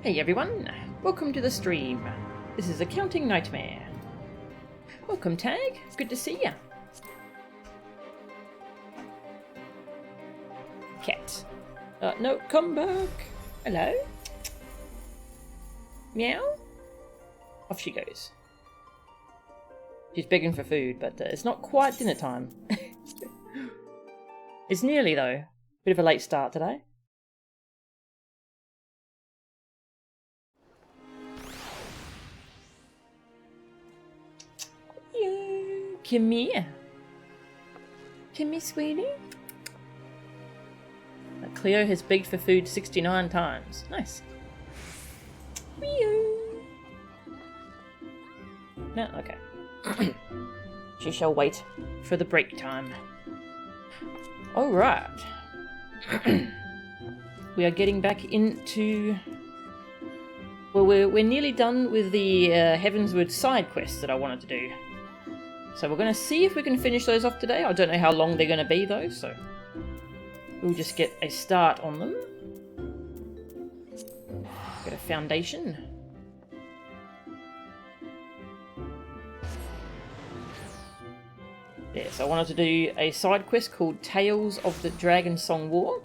Hey everyone, welcome to the stream. This is Accounting Nightmare. Welcome Tag, good to see ya. Cat. No, come back. Hello? Meow? Off she goes. She's begging for food, but it's not quite dinner time. It's nearly though. Bit of a late start today. Come here. Come here, sweetie. Cleo has begged for food 69 times. Nice. No, okay. She shall wait for the break time. Alright. We are getting back into... Well, we're nearly done with the Heavensward side quests that I wanted to do. So we're going to see if we can finish those off today. I don't know how long they're going to be though, so we'll just get a start on them. Get a foundation. Yes, I wanted to do a side quest called Tales of the Dragonsong War.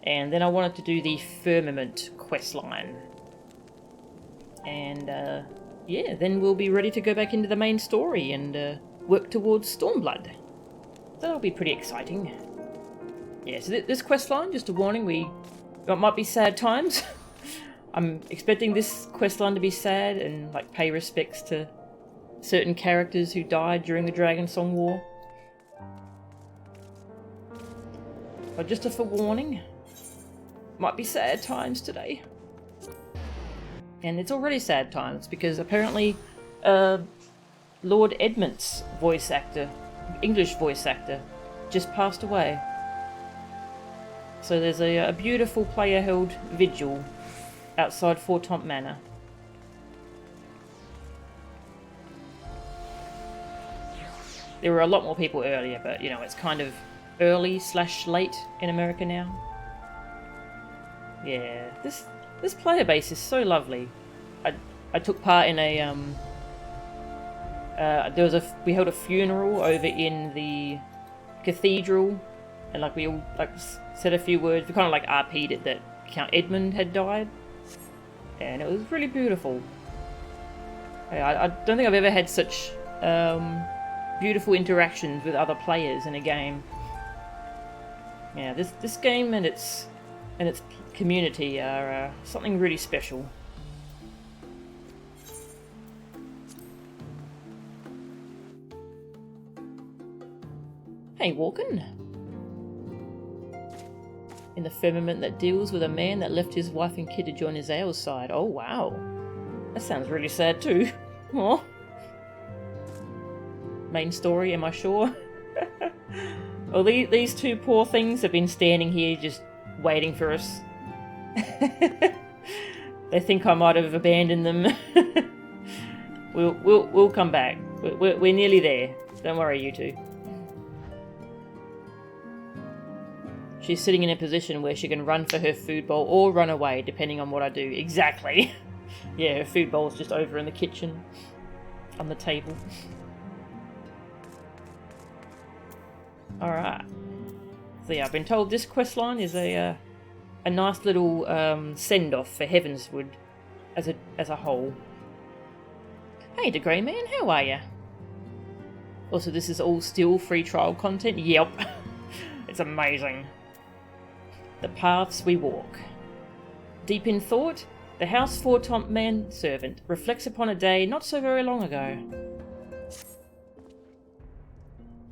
And then I wanted to do the Firmament quest line. And yeah, then we'll be ready to go back into the main story and work towards Stormblood. That'll be pretty exciting. Yeah, so this quest line, just a warning, it might be sad times. I'm expecting this quest line to be sad and like pay respects to certain characters who died during the Dragonsong War. But just a forewarning, might be sad times today. And it's already sad times because apparently Lord Edmund's voice actor, English voice actor, just passed away. So there's a beautiful player-held vigil outside Fortomp Manor. There were a lot more people earlier, but you know, it's kind of early/late in America now. Yeah, this player base is so lovely. I took part in a we held a funeral over in the cathedral, and like we all like said a few words. We kind of like RP'd it that Count Edmund had died, and it was really beautiful. I don't think I've ever had such beautiful interactions with other players in a game. Yeah, this game and its community are something really special. Hey, Walken. In the firmament that deals with a man that left his wife and kid to join his ale's side. Oh, wow. That sounds really sad too. Oh. Main story, am I sure? Well, these two poor things have been standing here just waiting for us. They think I might have abandoned them. We'll come back. We're nearly there. Don't worry, you two. She's sitting in a position where she can run for her food bowl or run away, depending on what I do. Exactly. Yeah, her food bowl's just over in the kitchen, on the table. Alright. So yeah, I've been told this questline is a nice little send-off for Heavensward as a whole. Hey, the Grey Man, how are ya? Also, this is all still free trial content? Yep. It's amazing. The paths we walk. Deep in thought, the House Fortomp manservant reflects upon a day not so very long ago.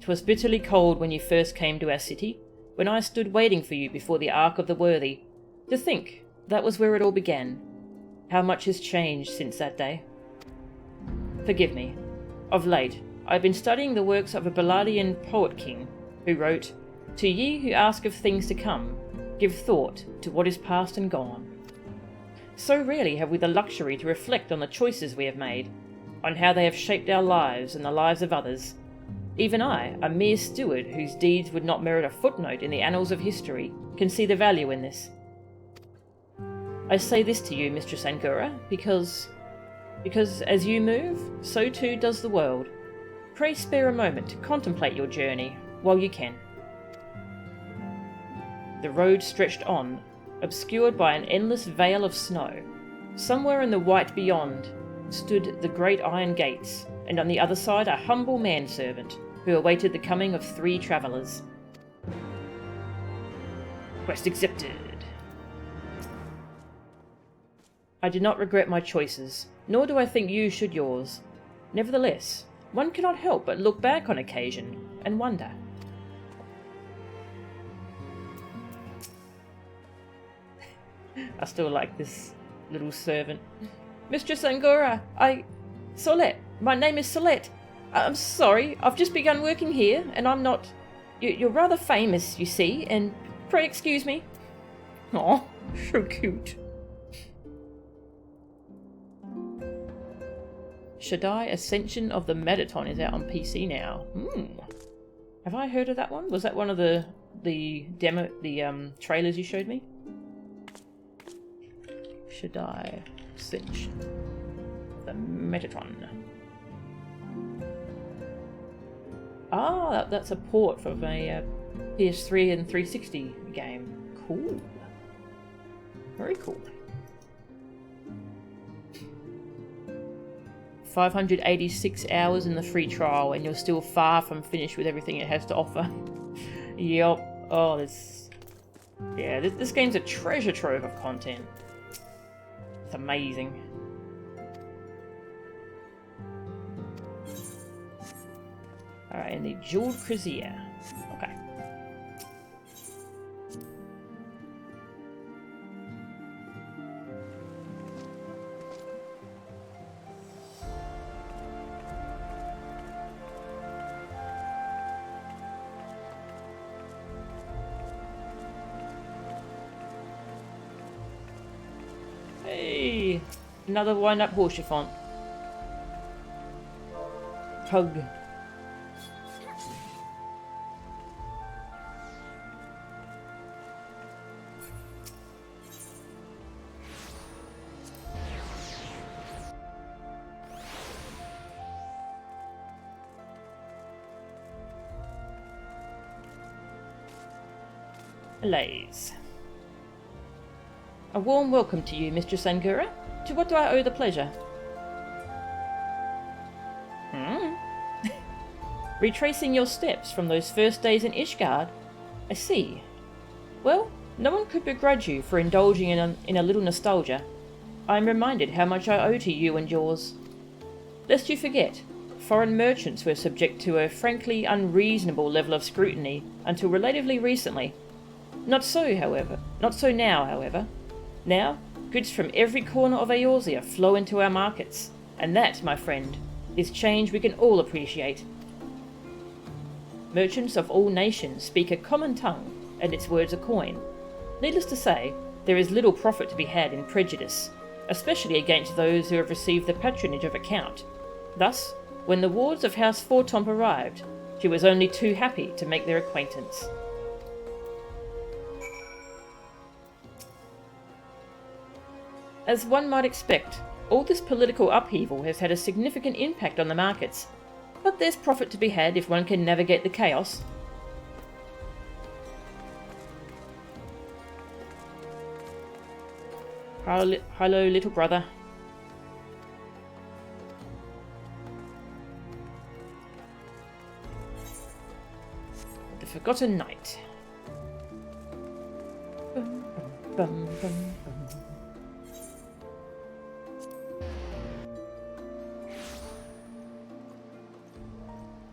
'Twas bitterly cold when you first came to our city, when I stood waiting for you before the Ark of the Worthy. To think, that was where it all began. How much has changed since that day. Forgive me. Of late, I have been studying the works of a Balladian poet king, who wrote, "To ye who ask of things to come, give thought to what is past and gone." So rarely have we the luxury to reflect on the choices we have made, on how they have shaped our lives and the lives of others. Even I, a mere steward whose deeds would not merit a footnote in the annals of history, can see the value in this. I say this to you, Mistress Angura, because as you move, so too does the world. Pray spare a moment to contemplate your journey while you can. The road stretched on, obscured by an endless veil of snow. Somewhere in the white beyond stood the great iron gates, and on the other side a humble manservant who awaited the coming of 3 travellers. Quest accepted. I do not regret my choices, nor do I think you should yours. Nevertheless, one cannot help but look back on occasion and wonder. I still like this little servant. Mistress Angura, Solette. My name is Solette. I'm sorry, I've just begun working here, and I'm not... You're rather famous, you see, and pray excuse me. Aw, so cute. Shaddai Ascension of the Mettaton is out on PC now. Have I heard of that one? Was that one of the trailers you showed me? Shaddai Ascension of the Mettaton. Ah, that's a port from a PS3 and 360 game. Cool. Very cool. 586 hours in the free trial, and you're still far from finished with everything it has to offer. Yup. Oh, this game's a treasure trove of content. It's amazing. Alright, and the Jeweled Brazier. Okay. Hey! Another wind-up horse chiffon. Hug. Allays. A warm welcome to you, Mistress Angura. To what do I owe the pleasure? Retracing your steps from those first days in Ishgard. I see. Well, no one could begrudge you for indulging in a little nostalgia. I am reminded how much I owe to you and yours. Lest you forget, foreign merchants were subject to a frankly unreasonable level of scrutiny until relatively recently. Not so now, however. Now, goods from every corner of Eorzea flow into our markets, and that, my friend, is change we can all appreciate. Merchants of all nations speak a common tongue, and its words are coin. Needless to say, there is little profit to be had in prejudice, especially against those who have received the patronage of a count. Thus, when the wards of House Fortomp arrived, she was only too happy to make their acquaintance. As one might expect, all this political upheaval has had a significant impact on the markets, but there's profit to be had if one can navigate the chaos. Hello, little brother. The Forgotten Knight. Bum, bum, bum, bum, bum.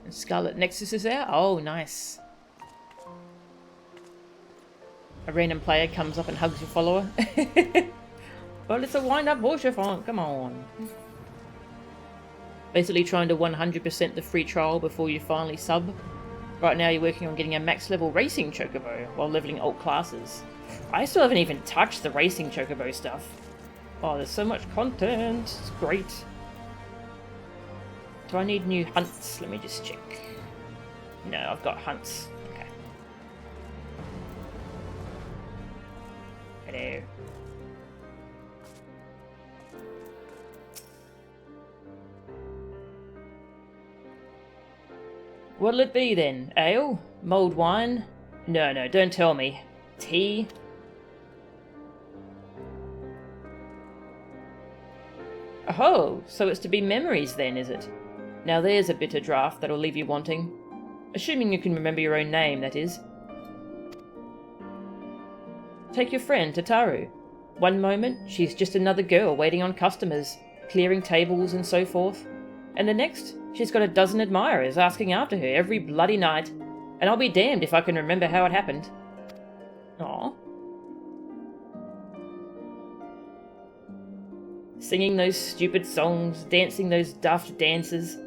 Scarlet Nexus is out? Oh, nice. A random player comes up and hugs your follower. Well, it's a wind-up horse chiffon, come on. Basically trying to 100% the free trial before you finally sub. Right now you're working on getting a max level racing chocobo while leveling alt classes. I still haven't even touched the racing chocobo stuff. Oh, there's so much content. It's great. Do I need new hunts? Let me just check. No, I've got hunts. Okay. What'll it be then? Ale? Mulled wine? No, don't tell me. Tea? Oh, so it's to be memories then, is it? Now there's a bitter draught that'll leave you wanting. Assuming you can remember your own name, that is. Take your friend, Tataru. One moment, she's just another girl waiting on customers, clearing tables and so forth. And the next, she's got a dozen admirers asking after her every bloody night, and I'll be damned if I can remember how it happened. Aww. Singing those stupid songs, dancing those daft dances.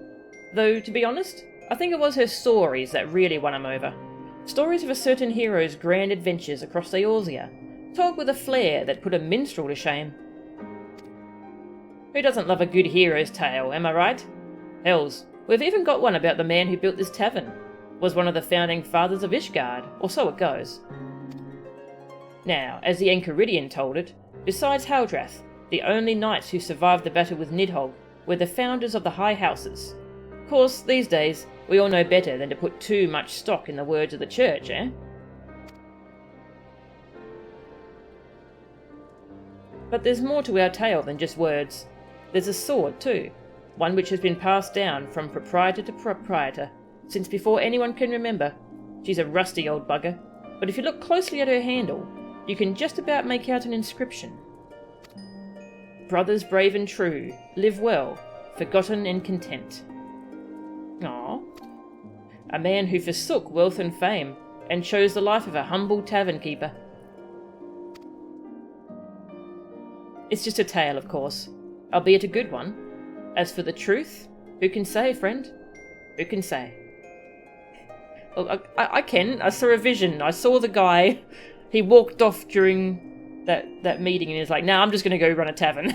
Though, to be honest, I think it was her stories that really won him over. Stories of a certain hero's grand adventures across the Eorzea, told with a flair that put a minstrel to shame. Who doesn't love a good hero's tale, am I right? Hells, we've even got one about the man who built this tavern. Was one of the founding fathers of Ishgard, or so it goes. Now, as the Enchiridion told it, besides Haldrath, the only knights who survived the battle with Nidhogg were the founders of the High Houses. Of course, these days, we all know better than to put too much stock in the words of the church, eh? But there's more to our tale than just words. There's a sword, too. One which has been passed down from proprietor to proprietor, since before anyone can remember. She's a rusty old bugger, but if you look closely at her handle, you can just about make out an inscription. Brothers brave and true, live well, forgotten and content. Aww. A man who forsook wealth and fame, and chose the life of a humble tavern keeper. It's just a tale, of course, albeit a good one. As for the truth, who can say, friend? Who can say? Well, I can. I saw a vision. I saw the guy. He walked off during that meeting and he's like, nah, I'm just going to go run a tavern.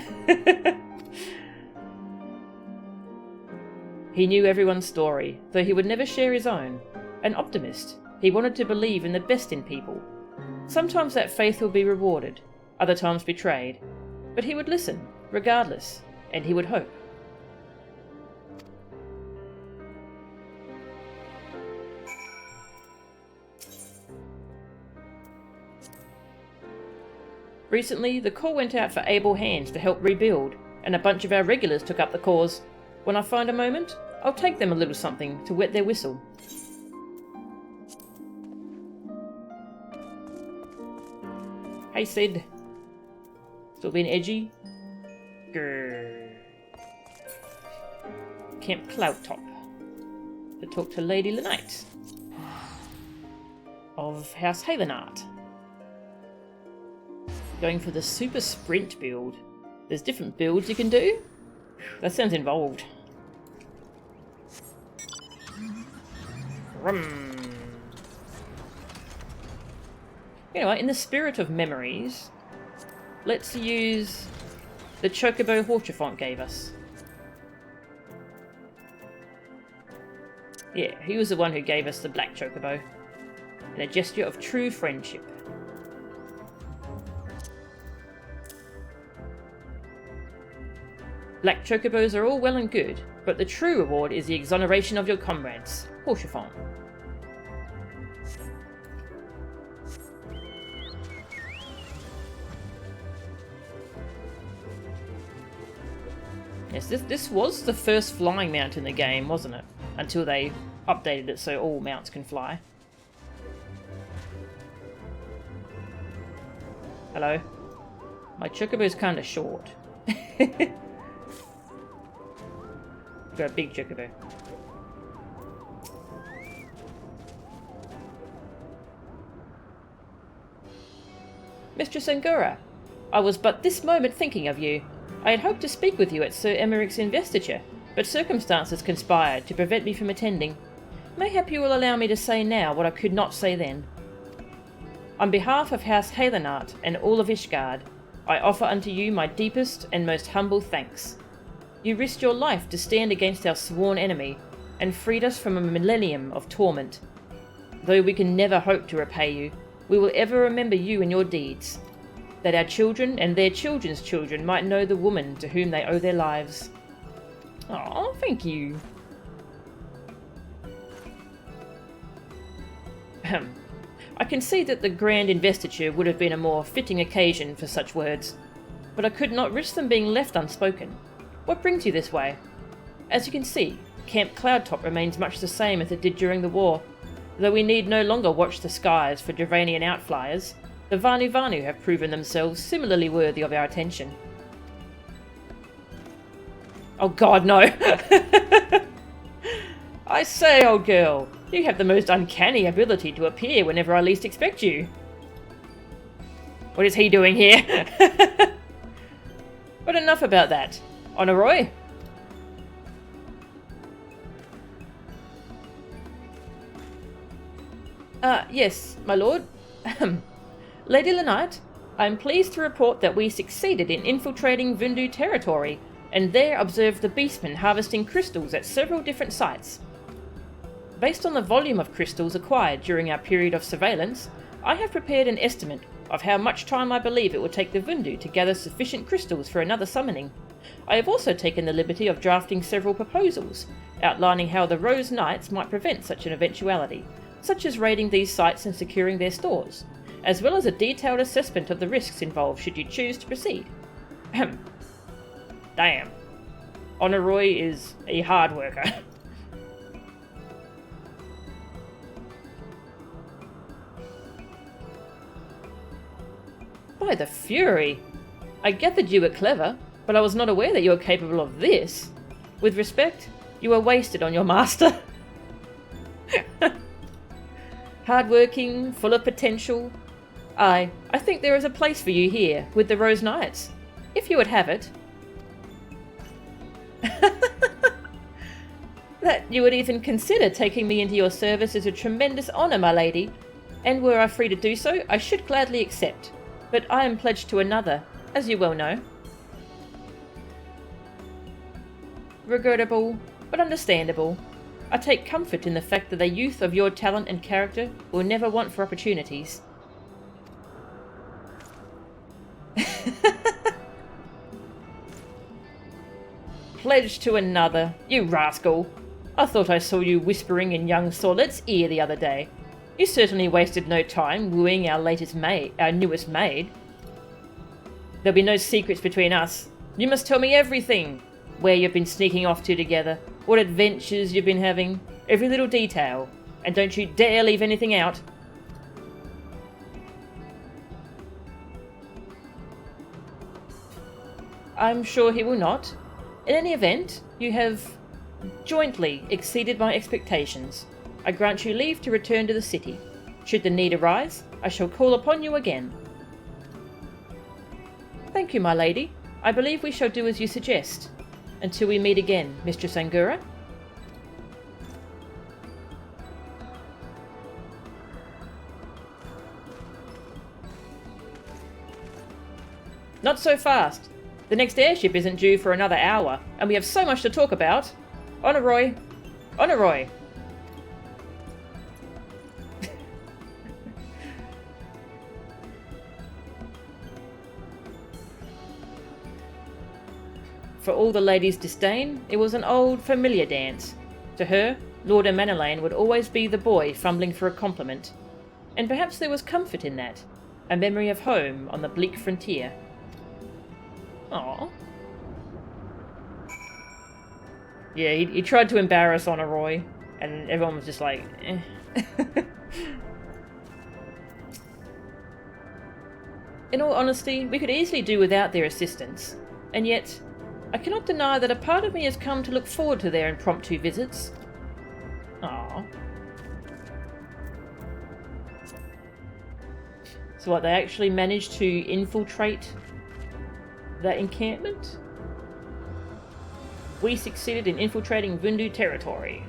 He knew everyone's story, though he would never share his own. An optimist, he wanted to believe in the best in people. Sometimes that faith will be rewarded, other times betrayed. But he would listen, regardless, and he would hope. Recently, the call went out for able hands to help rebuild, and a bunch of our regulars took up the cause. When I find a moment, I'll take them a little something to wet their whistle. Hey Sid. Still being edgy? Grrr. Camp Cloudtop. To talk to Lady Lenite of House Havenart. Going for the super sprint build. There's different builds you can do. That sounds involved. Anyway, in the spirit of memories, let's use the chocobo Horchefont gave us. Yeah, he was the one who gave us the black chocobo. In a gesture of true friendship. Black chocobos are all well and good, but the true reward is the exoneration of your comrades. Horchefont. Yes, this was the first flying mount in the game, wasn't it? Until they updated it so all mounts can fly. Hello. My chocobo's kinda short. Got a big chocobo. Mistress Angura, I was but this moment thinking of you. I had hoped to speak with you at Sir Emeric's investiture, but circumstances conspired to prevent me from attending. Mayhap you will allow me to say now what I could not say then. On behalf of House Havenart and all of Ishgard, I offer unto you my deepest and most humble thanks. You risked your life to stand against our sworn enemy, and freed us from a millennium of torment. Though we can never hope to repay you, we will ever remember you and your deeds, that our children and their children's children might know the woman to whom they owe their lives. Oh, thank you. I can see that the grand investiture would have been a more fitting occasion for such words, but I could not risk them being left unspoken. What brings you this way? As you can see, Camp Cloudtop remains much the same as it did during the war, though we need no longer watch the skies for Dravanian outflyers. The Vanu Vanu have proven themselves similarly worthy of our attention. Oh god, no! I say, old girl, you have the most uncanny ability to appear whenever I least expect you. What is he doing here? But enough about that. Honoroi? Yes, my lord. Lady Lenite, I am pleased to report that we succeeded in infiltrating Vundu territory, and there observed the beastmen harvesting crystals at several different sites. Based on the volume of crystals acquired during our period of surveillance, I have prepared an estimate of how much time I believe it will take the Vundu to gather sufficient crystals for another summoning. I have also taken the liberty of drafting several proposals, outlining how the Rose Knights might prevent such an eventuality, such as raiding these sites and securing their stores, as well as a detailed assessment of the risks involved should you choose to proceed. Damn. Honoroi is a hard worker. By the Fury! I gathered you were clever, but I was not aware that you were capable of this. With respect, you are wasted on your master. Hard-working, full of potential. I think there is a place for you here, with the Rose Knights. If you would have it. That you would even consider taking me into your service is a tremendous honour, my lady, and were I free to do so, I should gladly accept. But I am pledged to another, as you well know. Regrettable, but understandable. I take comfort in the fact that a youth of your talent and character will never want for opportunities. Pledged to another, you rascal. I thought I saw you whispering in young Sorlet's ear the other day. You certainly wasted no time wooing our newest maid. There'll be no secrets between us. You must tell me everything. Where you've been sneaking off to together, what adventures you've been having, every little detail. And don't you dare leave anything out. I'm sure he will not. In any event, you have jointly exceeded my expectations. I grant you leave to return to the city. Should the need arise, I shall call upon you again. Thank you, my lady. I believe we shall do as you suggest. Until we meet again, Mistress Angura. Not so fast. The next airship isn't due for another hour, and we have so much to talk about. Honoroi! Honoroi! For all the lady's disdain, it was an old, familiar dance. To her, Lord Manelaine would always be the boy fumbling for a compliment. And perhaps there was comfort in that, a memory of home on the bleak frontier. Aww. Yeah, he tried to embarrass Honoroi, and everyone was just like, eh. In all honesty, we could easily do without their assistance, and yet I cannot deny that a part of me has come to look forward to their impromptu visits. Aww. So what, they actually managed to infiltrate that encampment? We succeeded in infiltrating Vundu territory.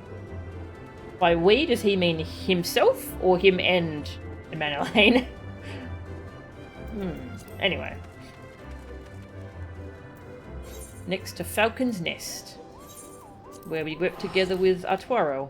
By we, does he mean himself, or him and Manelaine? Anyway. Next to Falcon's Nest, where we work together with Artuaro.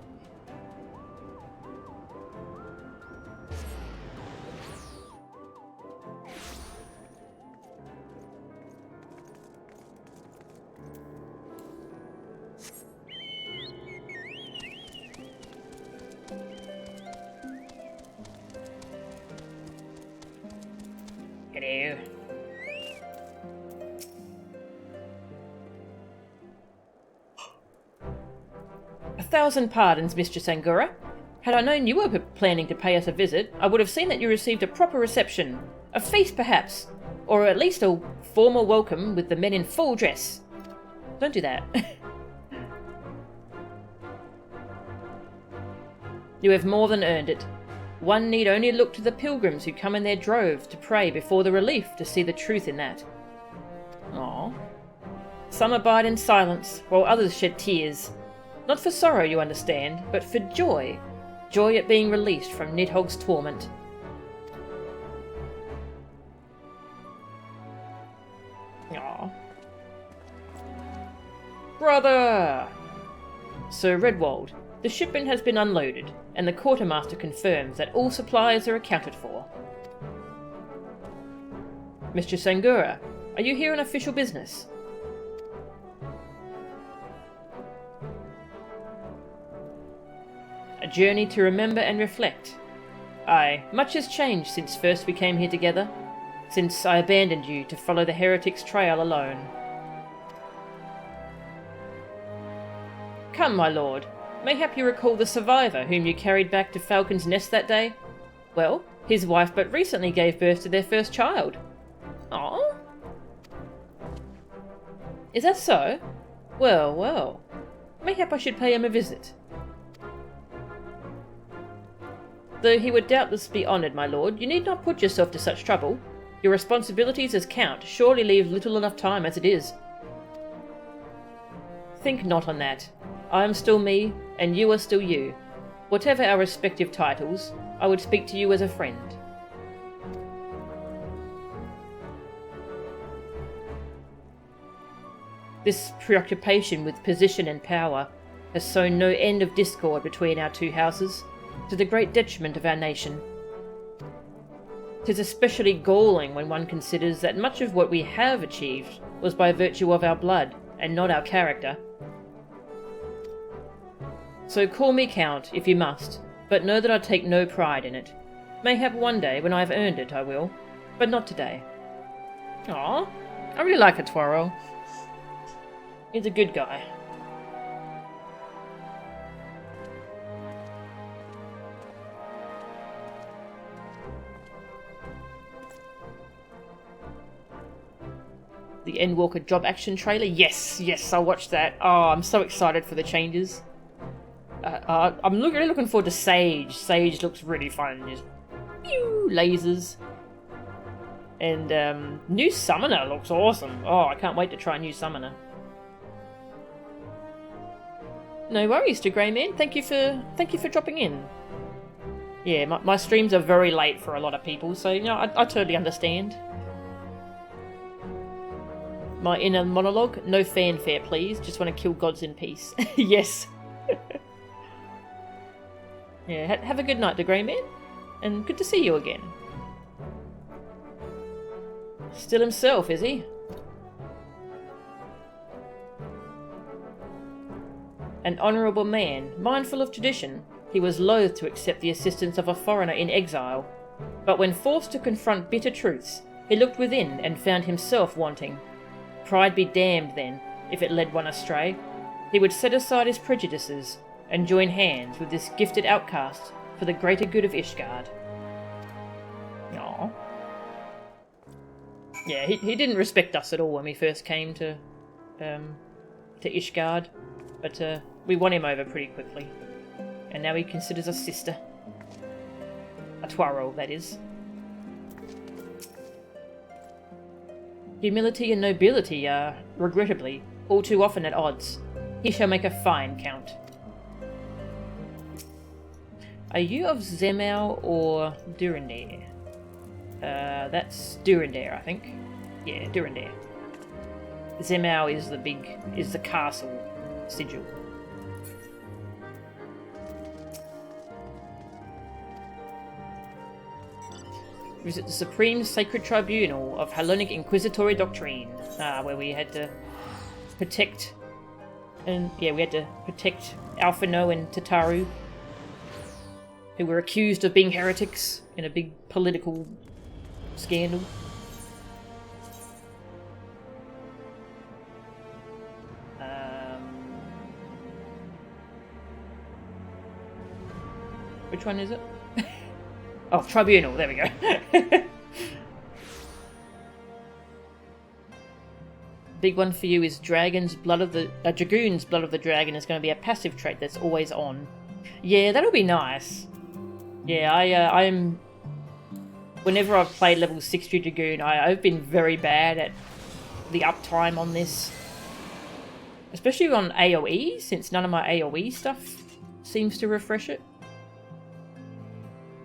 Hello. 1,000 pardons, Mistress Angora. Had I known you were planning to pay us a visit, I would have seen that you received a proper reception. A feast, perhaps. Or at least a formal welcome with the men in full dress. Don't do that. You have more than earned it. One need only look to the pilgrims who come in their droves to pray before the relief to see the truth in that. Aww. Some abide in silence, while others shed tears. Not for sorrow, you understand, but for joy. Joy at being released from Nidhogg's torment. Aww. Brother! Sir Redwald, the shipment has been unloaded, and the quartermaster confirms that all supplies are accounted for. Mistress Angora, are you here on official business? A journey to remember and reflect. Aye, much has changed since first we came here together, since I abandoned you to follow the heretic's trail alone. Come, my lord, mayhap you recall the survivor whom you carried back to Falcon's Nest that day? Well, his wife but recently gave birth to their first child. Aww. Is that so? Well, well. Mayhap I should pay him a visit. Though he would doubtless be honoured, my lord, you need not put yourself to such trouble. Your responsibilities as Count surely leave little enough time as it is. Think not on that. I am still me, and you are still you. Whatever our respective titles, I would speak to you as a friend. This preoccupation with position and power has sown no end of discord between our two houses, to the great detriment of our nation. 'Tis especially galling when one considers that much of what we have achieved was by virtue of our blood, and not our character. So call me Count, if you must, but know that I take no pride in it. Mayhap one day, when I have earned it, I will, but not today. Aw, I really like Atwaro. He's a good guy. The Endwalker job action trailer? Yes, yes, I watched that. Oh, I'm so excited for the changes. I'm really looking forward to Sage. Sage looks really fun. Just pew, lasers. And new Summoner looks awesome. Oh, I can't wait to try new Summoner. No worries to Grey Man. Thank you for dropping in. Yeah, my streams are very late for a lot of people, so you know I totally understand. My inner monologue, no fanfare please, just want to kill gods in peace. Yes. Yeah, have a good night, the Grey Man, and good to see you again. Still himself, is he? An honourable man, mindful of tradition, he was loath to accept the assistance of a foreigner in exile, but when forced to confront bitter truths, he looked within and found himself wanting. Pride be damned, then, if it led one astray. He would set aside his prejudices and join hands with this gifted outcast for the greater good of Ishgard. Aww. Yeah, he didn't respect us at all when we first came to Ishgard, but we won him over pretty quickly, and now he considers us sister. Atwaro, that is. Humility and nobility are, regrettably, all too often at odds. He shall make a fine Count. Are you of Zemau or Durandare? That's Durandare, I think. Yeah, Durandare. Zemau is the castle sigil. Visit the Supreme Sacred Tribunal of Hellenic Inquisitory Doctrine, where we had to protect, Alphino and Tataru, who were accused of being heretics in a big political scandal. Which one is it? Oh, Tribunal. There we go. Big one for you is Dragon's Blood of the... Dragoon's Blood of the Dragon is going to be a passive trait that's always on. Yeah, that'll be nice. Yeah, I'm... Whenever I've played level 60 Dragoon, I've been very bad at the uptime on this. Especially on AoE, since none of my AoE stuff seems to refresh it.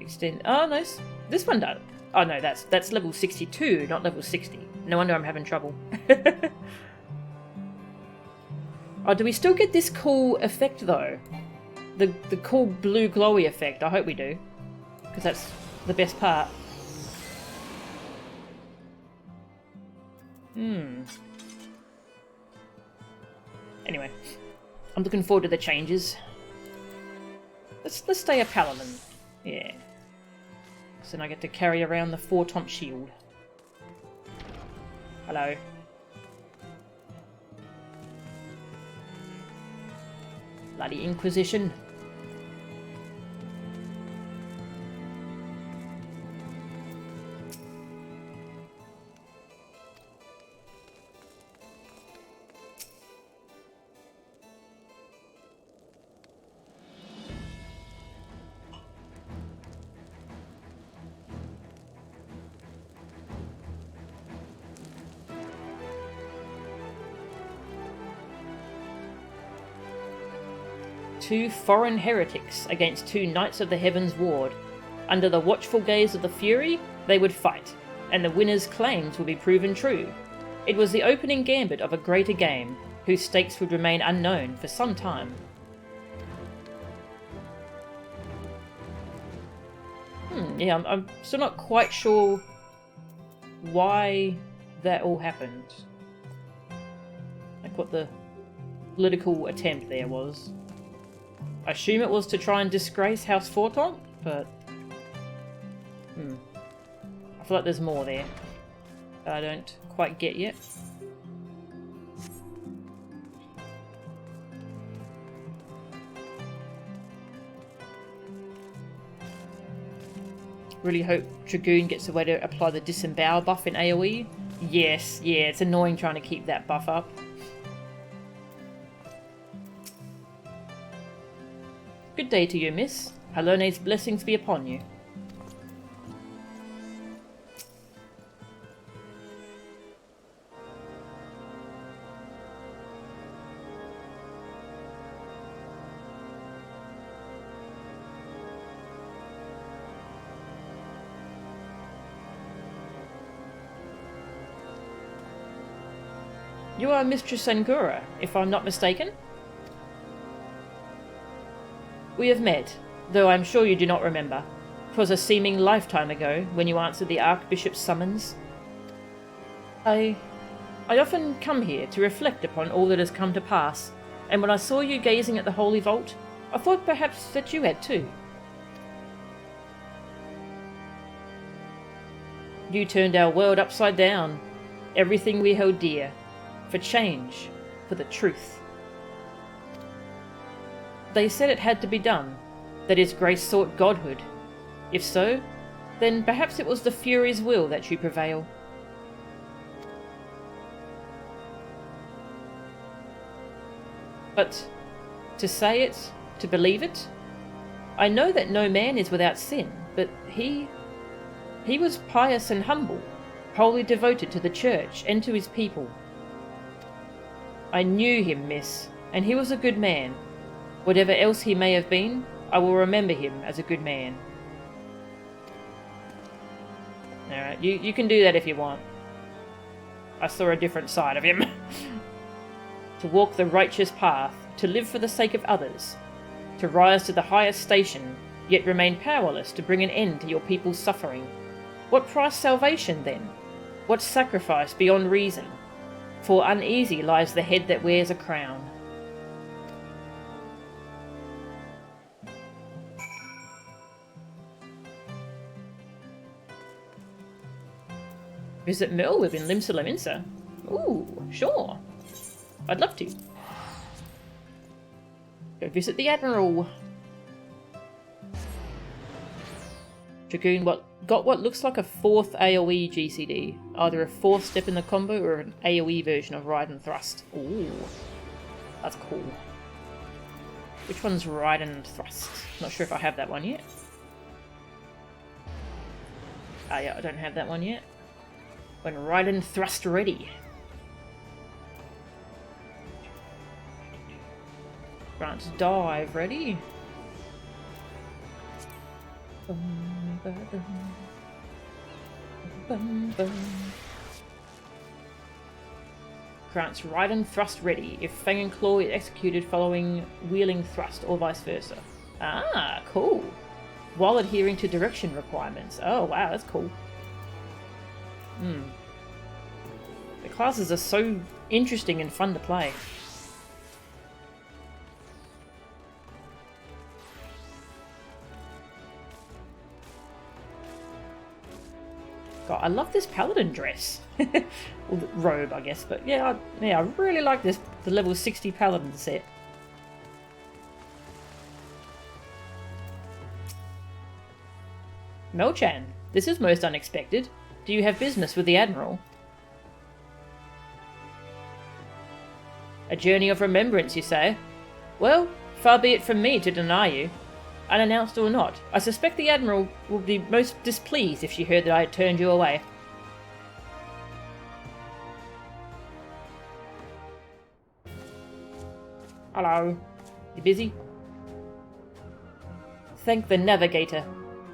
Extend... Oh, no. This one does. Oh, no, that's level 62, not level 60. No wonder I'm having trouble. Oh, do we still get this cool effect, though? The cool blue glowy effect. I hope we do. Because that's the best part. Anyway. I'm looking forward to the changes. Let's stay a paladin. Yeah. So then I get to carry around the 4-tomp shield. Hello. Bloody Inquisition. Two foreign heretics against 2 knights of the Heavensward. Under the watchful gaze of the Fury, they would fight, and the winner's claims would be proven true. It was the opening gambit of a greater game, whose stakes would remain unknown for some time. Yeah, I'm still not quite sure why that all happened. Like what the political attempt there was. I assume it was to try and disgrace House Forton, but... I feel like there's more there that I don't quite get yet. Really hope Dragoon gets a way to apply the disembowel buff in AoE. Yes, yeah, it's annoying trying to keep that buff up. Good day to you, miss. Halone's blessings be upon you. You are Mistress Angura, if I'm not mistaken? We have met, though I'm sure you do not remember. 'Twas a seeming lifetime ago, when you answered the Archbishop's summons. I often come here to reflect upon all that has come to pass, and when I saw you gazing at the Holy Vault, I thought perhaps that you had too. You turned our world upside down, everything we held dear, for change, for the truth. They said it had to be done, that his grace sought godhood. If so, then perhaps it was the Fury's will that should prevail. But to say it, to believe it, I know that no man is without sin, but he was pious and humble, wholly devoted to the church and to his people. I knew him, miss, and he was a good man. Whatever else he may have been, I will remember him as a good man. Alright, you can do that if you want. I saw a different side of him. To walk the righteous path, to live for the sake of others, to rise to the highest station, yet remain powerless to bring an end to your people's suffering. What price salvation, then? What sacrifice beyond reason? For uneasy lies the head that wears a crown. Visit Merlwyb in Limsa Lominsa. Ooh, sure. I'd love to. Go visit the Admiral. Dragoon got what looks like a 4th AoE GCD. Either a 4th step in the combo or an AoE version of Ride and Thrust. Ooh. That's cool. Which one's Ride and Thrust? Not sure if I have that one yet. Ah yeah, I don't have that one yet. When Ride and Thrust ready. Grant's Dive ready. Grants Ride and Thrust ready if Fang and Claw is executed following wheeling thrust or vice versa. Ah, cool. While adhering to direction requirements. Oh wow, that's cool. The classes are so interesting and fun to play. God, I love this paladin dress. Well, robe, I guess, but yeah, I really like this, the level 60 paladin set. Melchan, this is most unexpected. Do you have business with the Admiral? A journey of remembrance, you say? Well, far be it from me to deny you. Unannounced or not, I suspect the Admiral would be most displeased if she heard that I had turned you away. Hello. You busy? Thank the Navigator.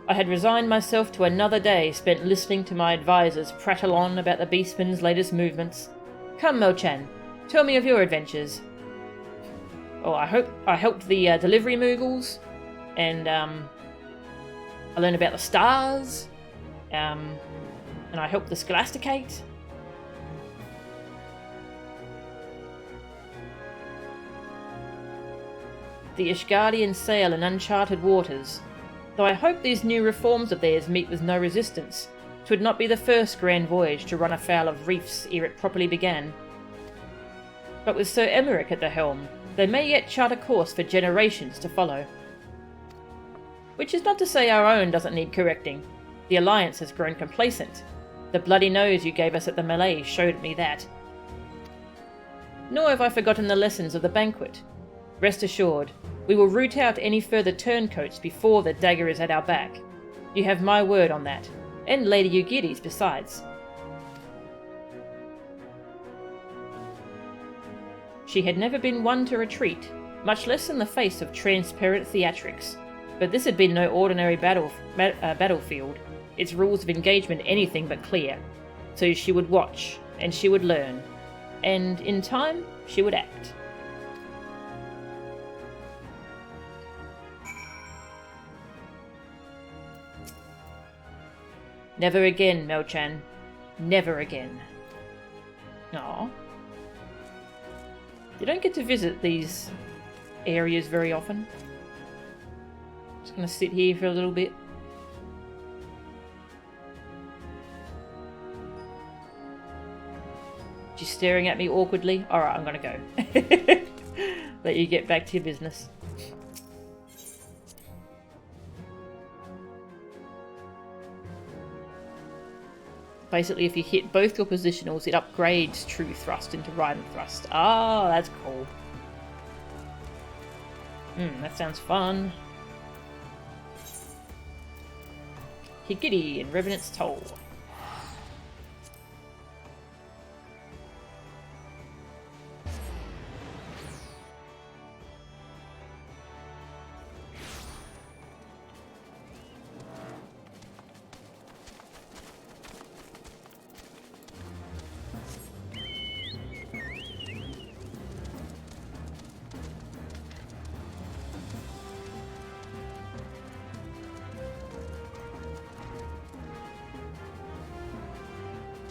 I had resigned myself to another day spent listening to my advisors prattle on about the Beastman's latest movements. Come, Mo-chan, tell me of your adventures. Oh, I helped the delivery Moogles, and I learned about the stars, and I helped the Scholasticate. The Ishgardians sail in uncharted waters. Though I hope these new reforms of theirs meet with no resistance, 'twould not be the first grand voyage to run afoul of reefs ere it properly began. But with Sir Emmerich at the helm, they may yet chart a course for generations to follow. Which is not to say our own doesn't need correcting. The Alliance has grown complacent. The bloody nose you gave us at the melee showed me that. Nor have I forgotten the lessons of the banquet. Rest assured, we will root out any further turncoats before the dagger is at our back. You have my word on that, and Lady Ugidi's besides. She had never been one to retreat, much less in the face of transparent theatrics. But this had been no ordinary battlefield, its rules of engagement anything but clear. So she would watch, and she would learn, and in time she would act. Never again, Melchan. Never again. Aww. You don't get to visit these areas very often. Just gonna sit here for a little bit. She's staring at me awkwardly. Alright, I'm gonna go. Let you get back to your business. Basically, if you hit both your positionals, it upgrades True Thrust into Ride and Thrust. Ah, that's cool. That sounds fun. Higgidy and Revenant's Toll.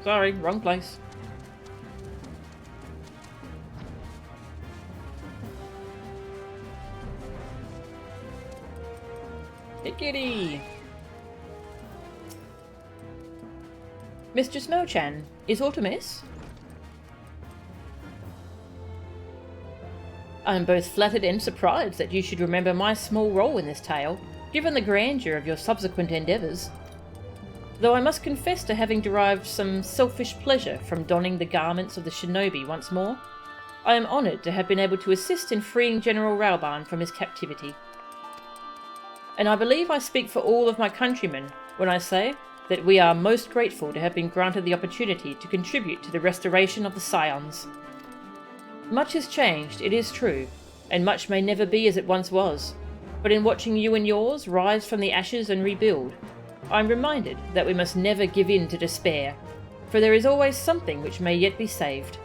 Sorry, wrong place. Hickety! Mistress Mo-chan, is aught amiss? I am both flattered and surprised that you should remember my small role in this tale, given the grandeur of your subsequent endeavours. Though I must confess to having derived some selfish pleasure from donning the garments of the shinobi once more, I am honoured to have been able to assist in freeing General Raoban from his captivity. And I believe I speak for all of my countrymen when I say that we are most grateful to have been granted the opportunity to contribute to the restoration of the Scions. Much has changed, it is true, and much may never be as it once was, but in watching you and yours rise from the ashes and rebuild, I am reminded that we must never give in to despair, for there is always something which may yet be saved.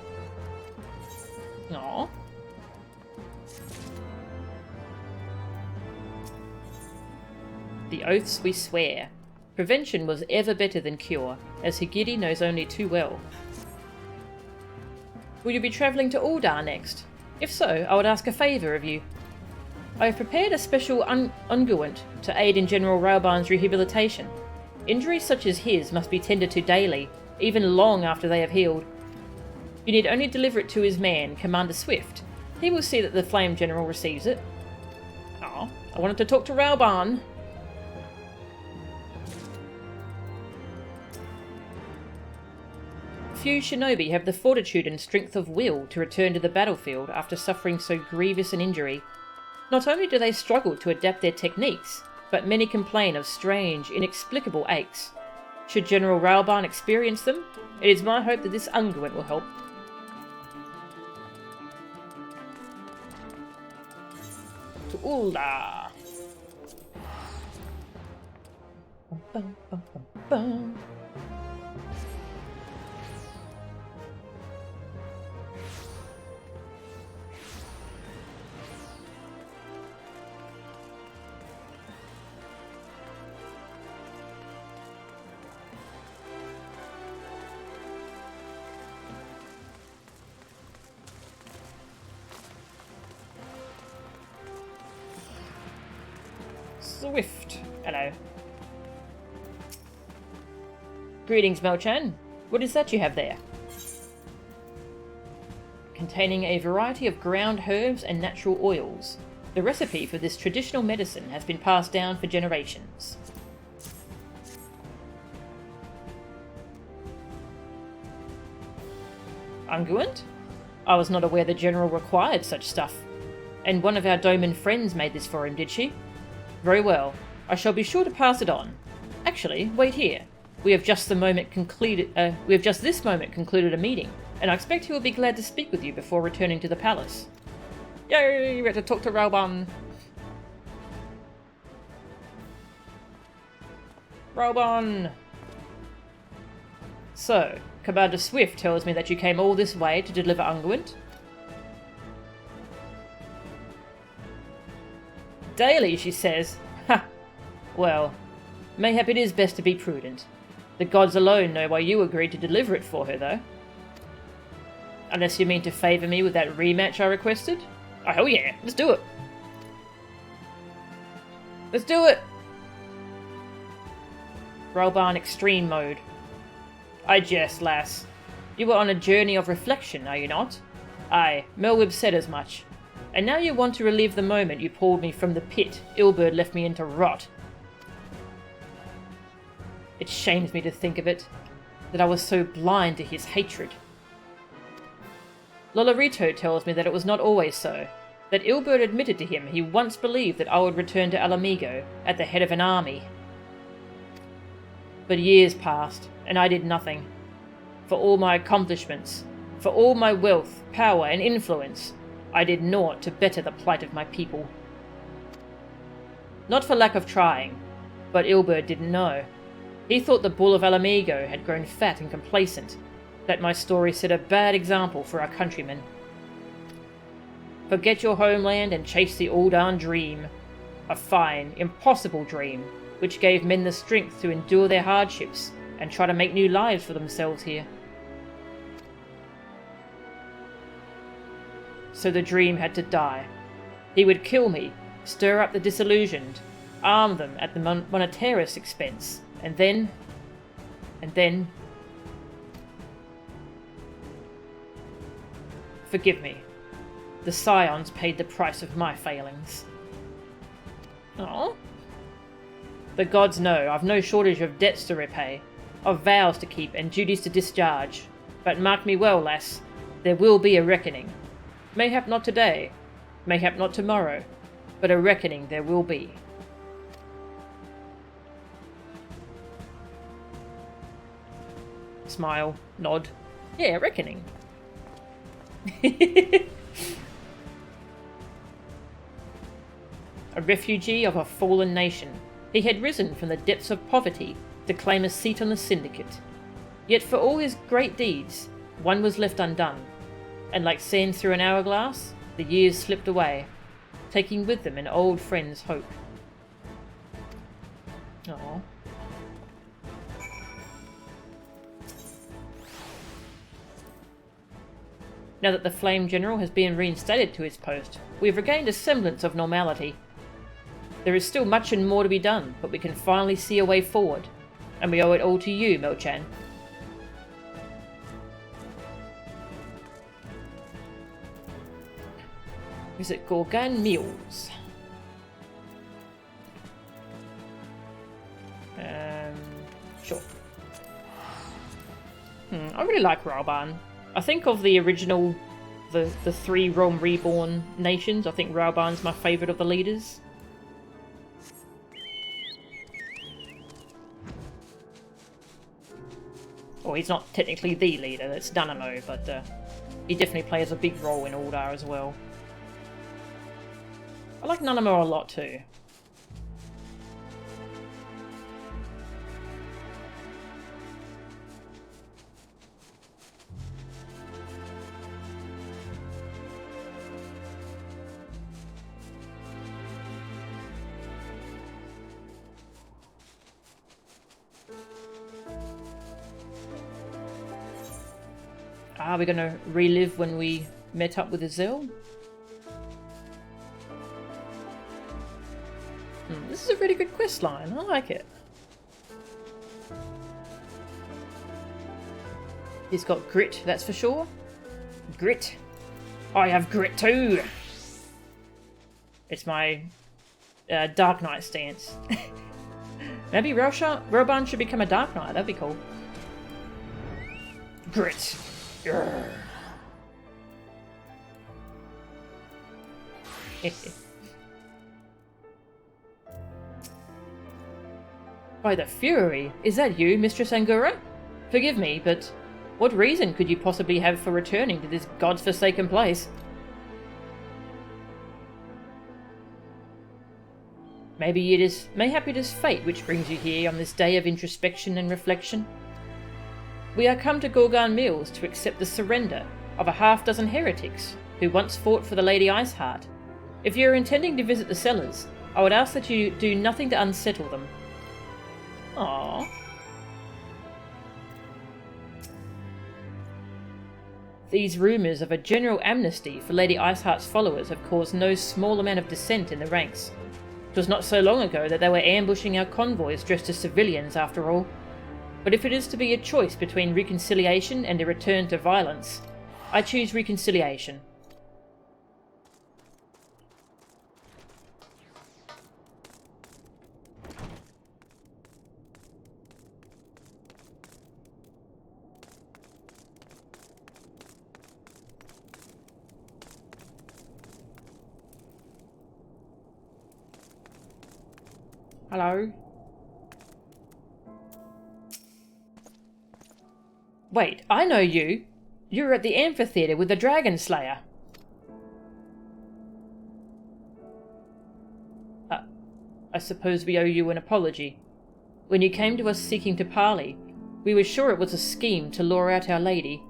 Aww. The oaths we swear. Prevention was ever better than cure, as Higiri knows only too well. Will you be travelling to Ul'dah next? If so, I would ask a favour of you. I have prepared a special unguent to aid in General Raoban's rehabilitation. Injuries such as his must be tended to daily, even long after they have healed. You need only deliver it to his man, Commander Swift. He will see that the Flame General receives it. Oh, I wanted to talk to Raoban. Few shinobi have the fortitude and strength of will to return to the battlefield after suffering so grievous an injury. Not only do they struggle to adapt their techniques, but many complain of strange, inexplicable aches. Should General Raoban experience them, it is my hope that this unguent will help. To Ul'dah. Bum, bum, bum, bum. Swift. Hello. Greetings, Melchan. What is that you have there? Containing a variety of ground herbs and natural oils. The recipe for this traditional medicine has been passed down for generations. Unguent? I was not aware the General required such stuff. And one of our Doman friends made this for him, did she? Very well. I shall be sure to pass it on. Actually, wait here. We have just this moment concluded a meeting, and I expect he will be glad to speak with you before returning to the palace. Yay! We have to talk to Raoban. Raoban! So, Commander Swift tells me that you came all this way to deliver unguent. Daily, she says. Ha! Well, mayhap it is best to be prudent. The gods alone know why you agreed to deliver it for her, though. Unless you mean to favour me with that rematch I requested? Oh, hell yeah! Let's do it! Let's do it! Raoban Extreme Mode. I jest, lass. You were on a journey of reflection, are you not? Aye, Melwib said as much. And now you want to relive the moment you pulled me from the pit Ilberd left me in to rot. It shames me to think of it, that I was so blind to his hatred. Lolorito tells me that it was not always so, that Ilberd admitted to him he once believed that I would return to Alamigo at the head of an army. But years passed, and I did nothing. For all my accomplishments, for all my wealth, power, and influence, I did naught to better the plight of my people. Not for lack of trying, but Ilberd didn't know. He thought the bull of Alamigo had grown fat and complacent, that my story set a bad example for our countrymen. Forget your homeland and chase the Ul'dah dream. A fine, impossible dream, which gave men the strength to endure their hardships and try to make new lives for themselves here. So the dream had to die. He would kill me, stir up the disillusioned, arm them at the monetarist's expense, and then... Forgive me. The Scions paid the price of my failings. Oh. The gods know I've no shortage of debts to repay, of vows to keep and duties to discharge. But mark me well, lass, there will be a reckoning. Mayhap not today, mayhap not tomorrow, but a reckoning there will be. Smile, nod. Yeah, reckoning. A refugee of a fallen nation, he had risen from the depths of poverty to claim a seat on the syndicate. Yet for all his great deeds, one was left undone, and like sand through an hourglass, the years slipped away, taking with them an old friend's hope. Aww. Now that the Flame General has been reinstated to his post, we have regained a semblance of normality. There is still much and more to be done, but we can finally see a way forward, and we owe it all to you, Mel-chan. Visit Gorgan Mills. Sure. I really like Raoban. I think of the original, the three Realm Reborn nations, I think Raoban's my favourite of the leaders. Well, he's not technically the leader, that's Dynamo, but he definitely plays a big role in Aldar as well. I like Nanamo a lot too. Are we going to relive when we met up with Azel? This is a really good quest line. I like it. He's got grit, that's for sure. Grit. I have grit too. It's my Dark Knight stance. Maybe Raoban should become a Dark Knight. That'd be cool. Grit. By the Fury, is that you, Mistress Angura? Forgive me, but what reason could you possibly have for returning to this god's-forsaken place? Mayhap it is fate which brings you here on this day of introspection and reflection. We are come to Gorgan Mills to accept the surrender of a half-dozen heretics who once fought for the Lady Iceheart. If you are intending to visit the cellars, I would ask that you do nothing to unsettle them. Aww. These rumours of a general amnesty for Lady Iceheart's followers have caused no small amount of dissent in the ranks. It was not so long ago that they were ambushing our convoys dressed as civilians, after all. But if it is to be a choice between reconciliation and a return to violence, I choose reconciliation. Hello? Wait, I know you. You were at the amphitheatre with the Dragon Slayer. I suppose we owe you an apology. When you came to us seeking to parley, we were sure it was a scheme to lure out our lady.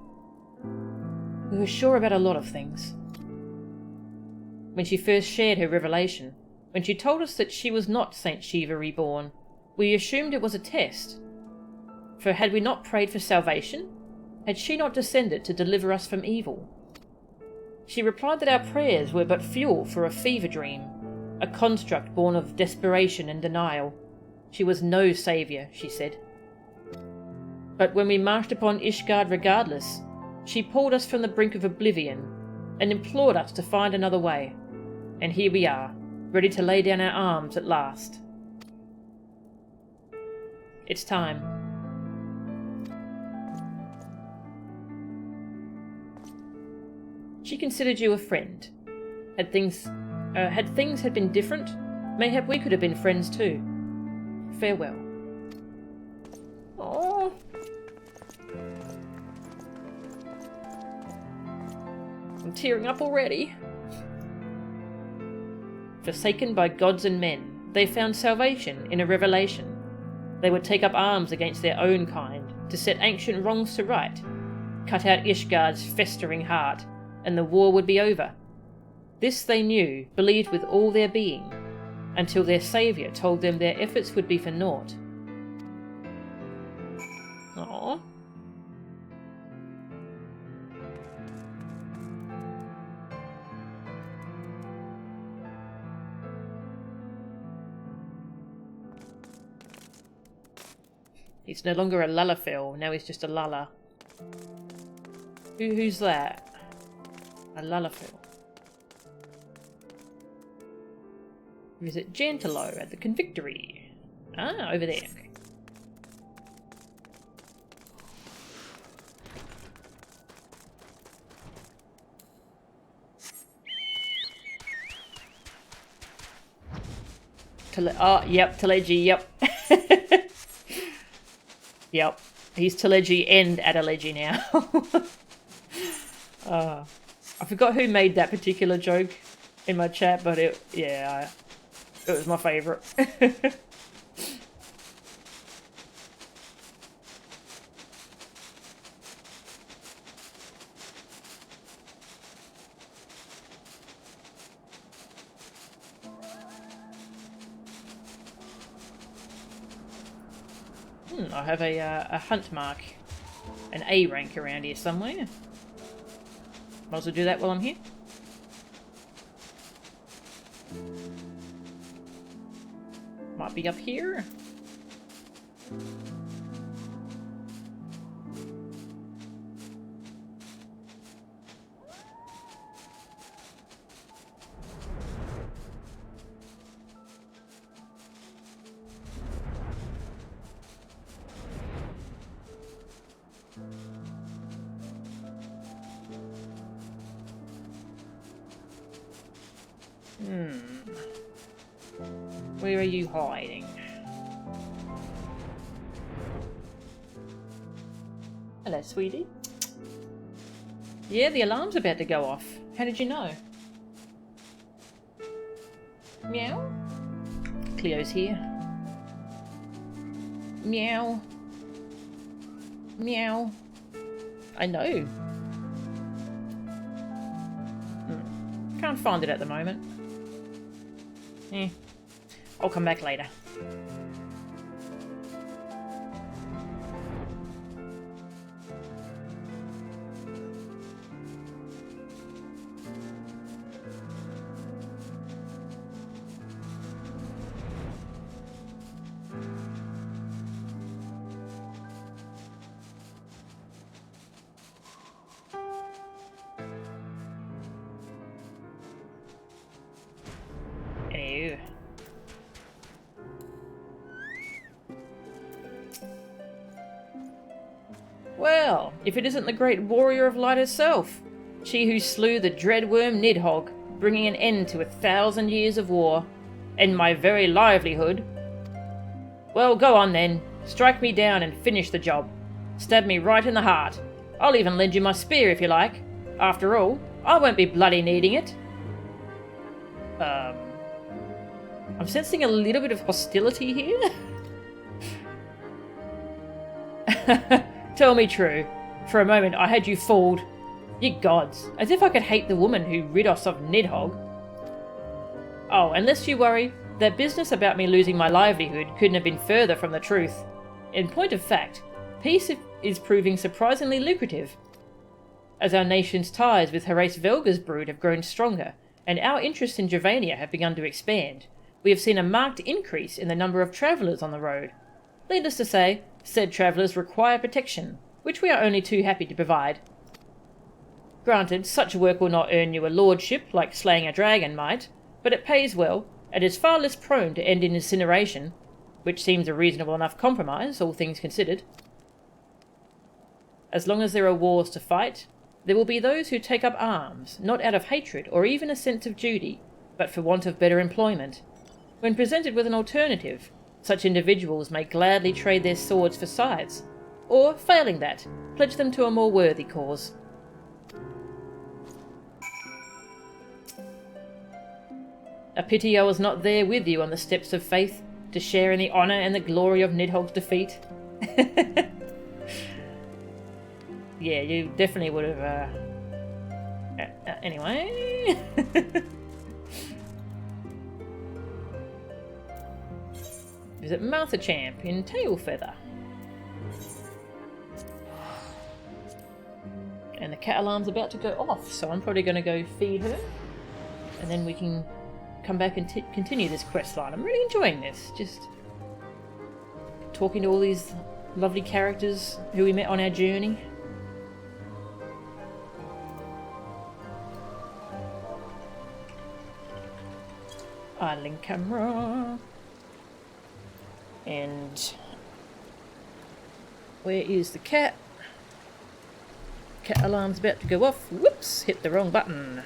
We were sure about a lot of things. When she first shared her revelation, when she told us that she was not Saint Shiva reborn, we assumed it was a test. For had we not prayed for salvation? Had she not descended to deliver us from evil? She replied that our prayers were but fuel for a fever dream, a construct born of desperation and denial. She was no saviour, she said. But when we marched upon Ishgard regardless, she pulled us from the brink of oblivion and implored us to find another way. And here we are, ready to lay down our arms at last. It's time. She considered you a friend. Had things had been different, mayhap we could have been friends too. Farewell. Oh. I'm tearing up already. Forsaken by gods and men, they found salvation in a revelation. They would take up arms against their own kind, to set ancient wrongs to right, cut out Ishgard's festering heart, and the war would be over. This they knew, believed with all their being, until their saviour told them their efforts would be for naught. Aww. He's no longer a Lullafell, now he's just a Lulla. Who's that? A Lullafell. Visit Gentilo at the Convictory. Ah, over there. Okay. Oh, yep, Teleji, yep. Yep, he's Teleji and Adeleji now. I forgot who made that particular joke in my chat, but it was my favourite. I have a hunt mark, an A rank around here somewhere. Might as well do that while I'm here. Might be up here. Where are you hiding? Hello, sweetie. Yeah, the alarm's about to go off. How did you know? Meow. Cleo's here. Meow. Meow. I know. Can't find it at the moment. I'll come back later. Ew. Well, if it isn't the great warrior of light herself, she who slew the dreadworm Nidhogg, bringing an end to 1,000 years of war, and my very livelihood. Well, go on then, strike me down and finish the job. Stab me right in the heart. I'll even lend you my spear if you like. After all, I won't be bloody needing it. I'm sensing a little bit of hostility here. Tell me true. For a moment I had you fooled. Ye gods, as if I could hate the woman who rid us of Nidhogg. Oh, and lest you worry, that business about me losing my livelihood couldn't have been further from the truth. In point of fact, peace is proving surprisingly lucrative. As our nation's ties with Horace Velga's brood have grown stronger, and our interests in Gervania have begun to expand, we have seen a marked increase in the number of travellers on the road. Needless to say, said travellers require protection, which we are only too happy to provide. Granted, such work will not earn you a lordship like slaying a dragon might, but it pays well, and is far less prone to end in incineration. which seems a reasonable enough compromise, all things considered. As long as there are wars to fight, there will be those who take up arms, not out of hatred or even a sense of duty, but for want of better employment. When presented with an alternative, such individuals may gladly trade their swords for scythes, or, failing that, pledge them to a more worthy cause. A pity I was not there with you on the steps of faith, to share in the honour and the glory of Nidhogg's defeat. Yeah, you definitely would have, anyway. Visit Martha Champ in Tailfeather. And the cat alarm's about to go off, so I'm probably going to go feed her. And then we can come back and continue this quest line. I'm really enjoying this. Just talking to all these lovely characters who we met on our journey. Idling camera. And where is the cat? Cat alarm's about to go off. Whoops, hit the wrong button.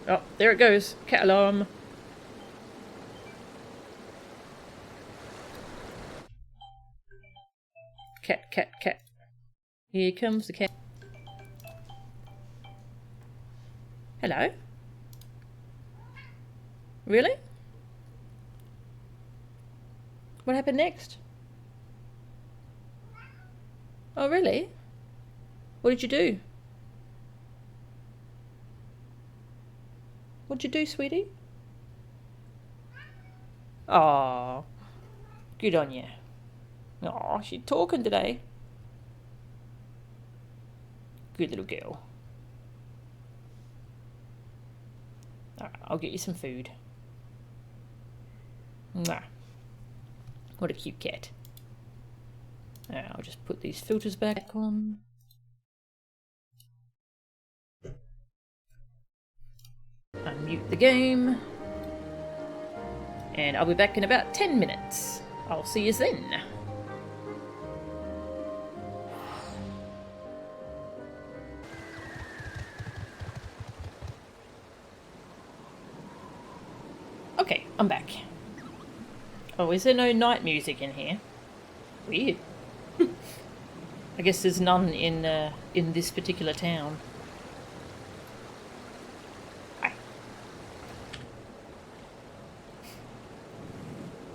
Oh, there it goes. Cat alarm. Cat, cat, cat. Here comes the cat. Hello? Really? What happened next? Oh, really? What did you do? What'd you do, sweetie? Aw, good on you. Aw, she's talking today. Good little girl. Alright, I'll get you some food. Mwah. What a cute cat. I'll just put these filters back on. Unmute the game. And I'll be back in about 10 minutes. I'll see you then. Okay, I'm back. Oh, is there no night music in here? Weird. I guess there's none in this particular town. Hi.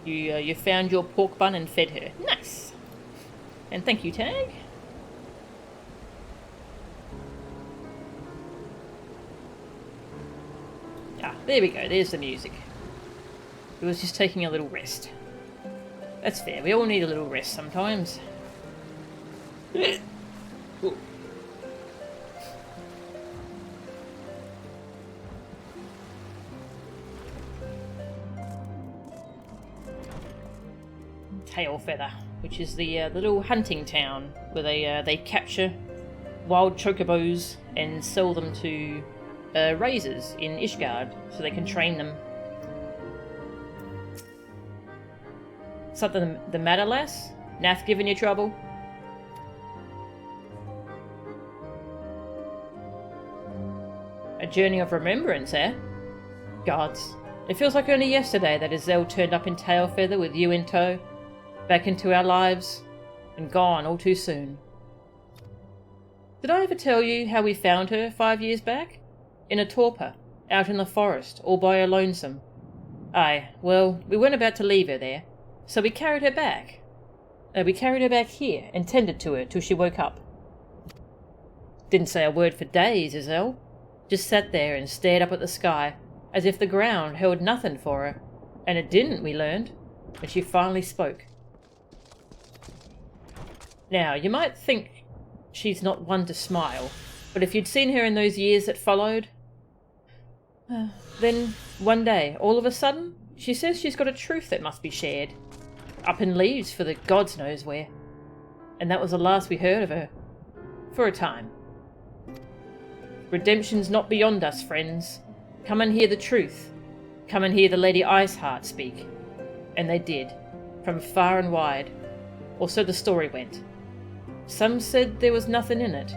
You found your pork bun and fed her. Nice. And thank you, Tag. Ah, there we go. There's the music. It was just taking a little rest. That's fair. We all need a little rest sometimes. Tailfeather, which is the little hunting town where they capture wild chocobos and sell them to raisers in Ishgard so they can train them. Something the matter, lass? Nath giving you trouble? A journey of remembrance, eh? Gods, it feels like only yesterday that Azelle turned up in Tailfeather with you in tow, back into our lives, and gone all too soon. Did I ever tell you how we found her 5 years back? In a torpor, out in the forest, all by her lonesome. Aye, well, we weren't about to leave her there. So we carried her back. We carried her back here and tended to her till she woke up. Didn't say a word for days, Azelle. Just sat there and stared up at the sky, as if the ground held nothing for her. And it didn't, we learned, when she finally spoke. Now, you might think she's not one to smile, but if you'd seen her in those years that followed... then, one day, all of a sudden, she says she's got a truth that must be shared. Up in leaves for the gods knows where. And that was the last we heard of her. For a time. Redemption's not beyond us, friends. Come and hear the truth. Come and hear the Lady Iceheart speak. And they did, from far and wide. Or so the story went. Some said there was nothing in it,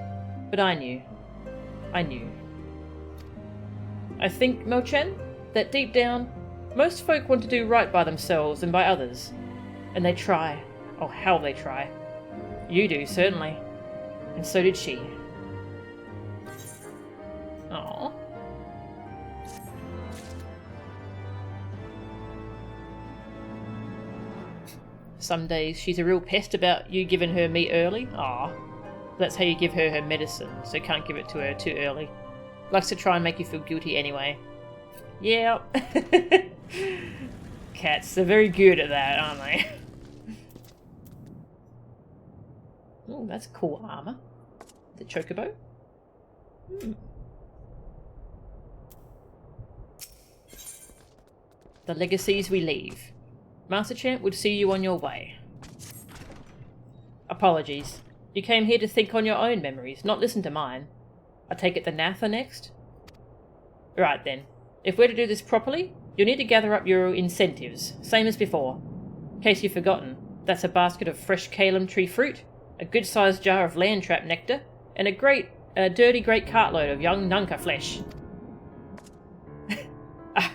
but I knew. I knew. I think, Mo-Chen, that deep down, most folk want to do right by themselves and by others. And they try. Oh, how they try. You do, certainly. And so did she. Aww. Some days she's a real pest about you giving her meat early. Aw. That's how you give her her medicine, so can't give it to her too early. Likes to try and make you feel guilty anyway. Yeah. Cats, they're very good at that, aren't they? Oh, that's cool armor. The chocobo. The legacies we leave. Master Champ would see you on your way. Apologies. You came here to think on your own memories, not listen to mine. I take it the Nath are next? Right then. If we're to do this properly, you'll need to gather up your incentives, same as before. In case you've forgotten, that's a basket of fresh Calum tree fruit, a good-sized jar of land trap nectar, and a dirty great cartload of young Nunca flesh.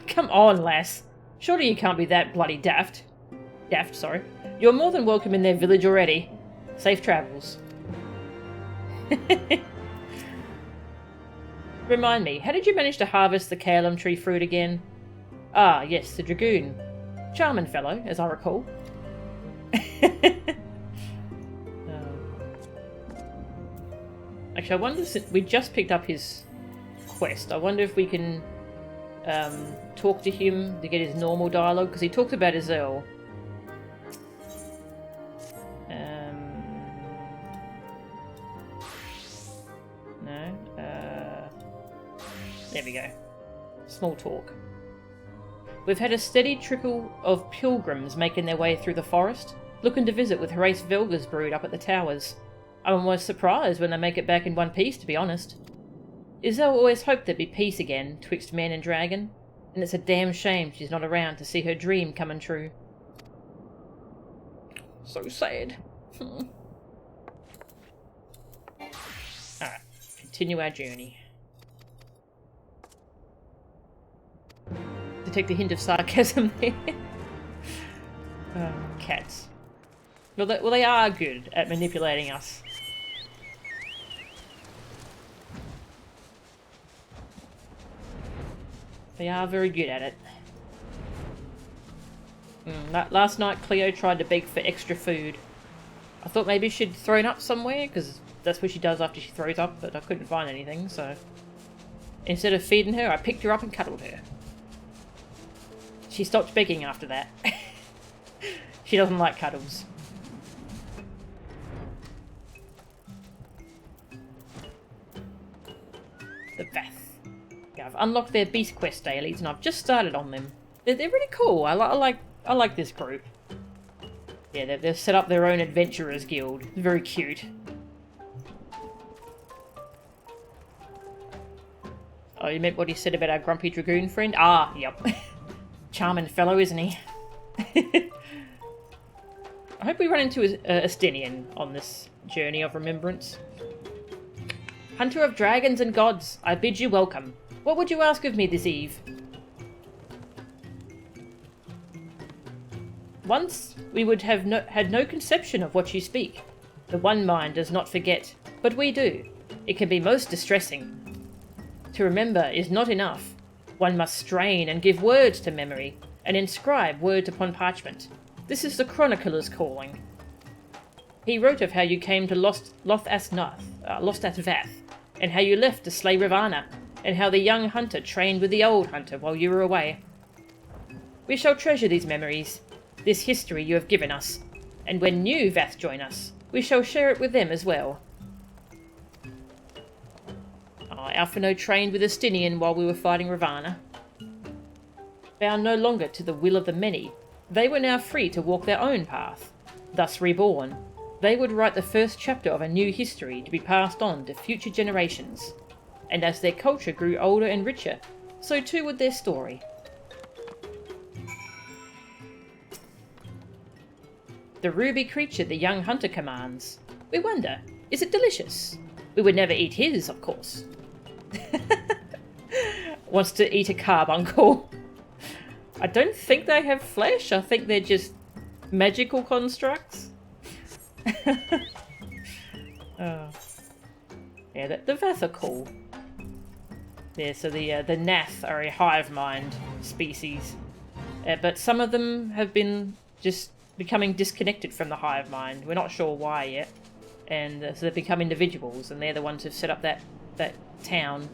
Come on, lass. Surely you can't be that bloody daft. Sorry. You're more than welcome in their village already. Safe travels. Remind me, how did you manage to harvest the Calum tree fruit again? Ah, yes, the dragoon. Charming fellow, as I recall. Actually, I wonder, since we just picked up his quest, I wonder if we can talk to him to get his normal dialogue, because he talked about his Earl. No. There we go. Small talk. We've had a steady trickle of pilgrims making their way through the forest, looking to visit with Horace Velga's brood up at the towers. I'm almost surprised when they make it back in one piece, to be honest. Isel always hoped there'd be peace again twixt man and dragon, and it's a damn shame she's not around to see her dream coming true. So sad. Alright, continue our journey. Detect a hint of sarcasm there. Cats. Well, they are good at manipulating us. They are very good at it. Last night Cleo tried to beg for extra food. I thought maybe she'd thrown up somewhere, because that's what she does after she throws up, but I couldn't find anything, so... Instead of feeding her, I picked her up and cuddled her. She stopped begging after that. She doesn't like cuddles. The Vath. Yeah, I've unlocked their Beast Quest dailies and I've just started on them. They're really cool. I like this group. Yeah, they've set up their own adventurers guild. Very cute. Oh, you meant what he said about our grumpy dragoon friend? Ah, yep. Charming fellow, isn't he? I hope we run into Estinian on this journey of remembrance. Hunter of dragons and gods, I bid you welcome. What would you ask of me this eve? Once we would have had no conception of what you speak. The one mind does not forget, but we do. It can be most distressing. To remember is not enough. One must strain and give words to memory, and inscribe words upon parchment. This is the chronicler's calling. He wrote of how you came to Lost Vath, and how you left to slay Ravana, and how the young hunter trained with the old hunter while you were away. We shall treasure these memories, this history you have given us, and when new Vath join us, we shall share it with them as well. Alphino trained with Estinian while we were fighting Ravana. Bound no longer to the will of the many, they were now free to walk their own path. Thus reborn, they would write the first chapter of a new history to be passed on to future generations. and as their culture grew older and richer, so too would their story. The ruby creature the young hunter commands. We wonder, is it delicious? We would never eat his, of course. Wants to eat a carbuncle. I don't think they have flesh. I think they're just magical constructs. Oh. Yeah, the Vath are cool. Yeah, so the Nath are a hive mind species. But some of them have been just becoming disconnected from the hive mind. We're not sure why yet. And so they've become individuals, and they're the ones who've set up that town,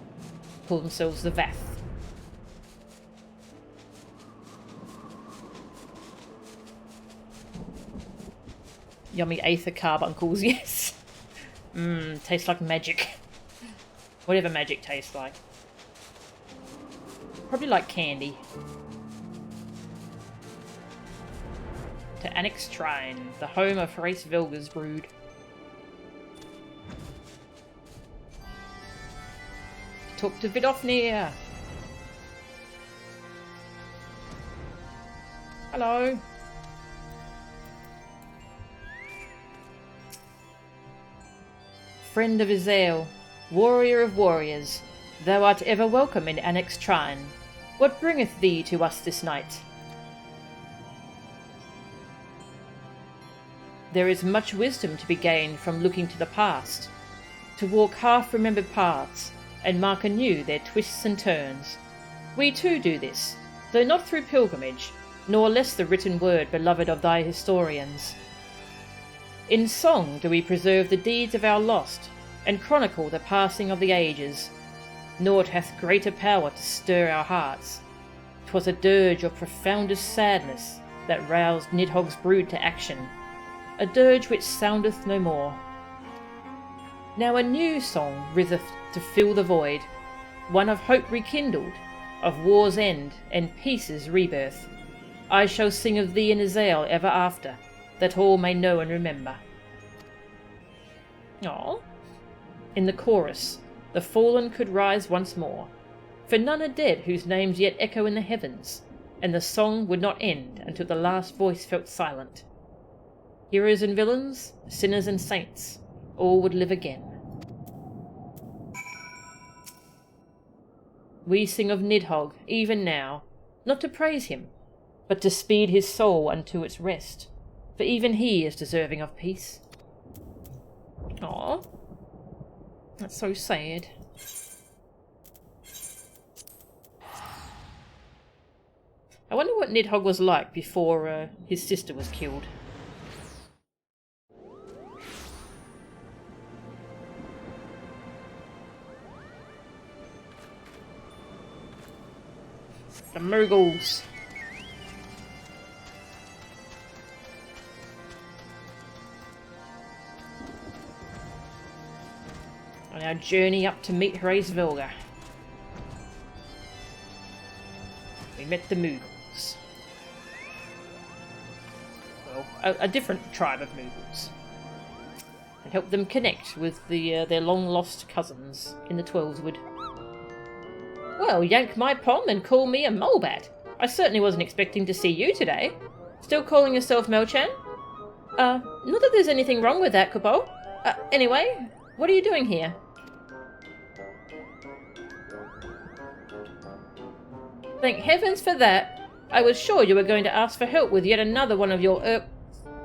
call themselves the Vath. Yummy Aether carbuncles, yes. Tastes like magic. Whatever magic tastes like. Probably like candy. To Annex Shrine, the home of Horace Vilga's brood. Talk to Vidofnir. Hello. Friend of Izael, warrior of warriors, thou art ever welcome in Annex Shrine. What bringeth thee to us this night? There is much wisdom to be gained from looking to the past, to walk half-remembered paths, and mark anew their twists and turns. We too do this, though not through pilgrimage, nor less the written word beloved of thy historians. In song do we preserve the deeds of our lost, and chronicle the passing of the ages. Naught hath greater power to stir our hearts. 'Twas a dirge of profoundest sadness that roused Nidhogg's brood to action, a dirge which soundeth no more. Now a new song riseth to fill the void, one of hope rekindled, of war's end and peace's rebirth. I shall sing of thee in Izael ever after, that all may know and remember. Aw. In the chorus, the fallen could rise once more, for none are dead whose names yet echo in the heavens, and the song would not end until the last voice felt silent. Heroes and villains, sinners and saints, all would live again. We sing of Nidhogg even now, not to praise him, but to speed his soul unto its rest, for even he is deserving of peace. Aw, that's so sad. I wonder what Nidhogg was like before his sister was killed. The Moogles. On our journey up to meet Horace Vilga, we met the Moogles. Well, a different tribe of Moogles. And helped them connect with their long-lost cousins in the Twelveswood. Well, yank my pom and call me a molebat. I certainly wasn't expecting to see you today. Still calling yourself Melchan? Not that there's anything wrong with that, Kubo. Anyway, what are you doing here? Thank heavens for that. I was sure you were going to ask for help with yet another one of your,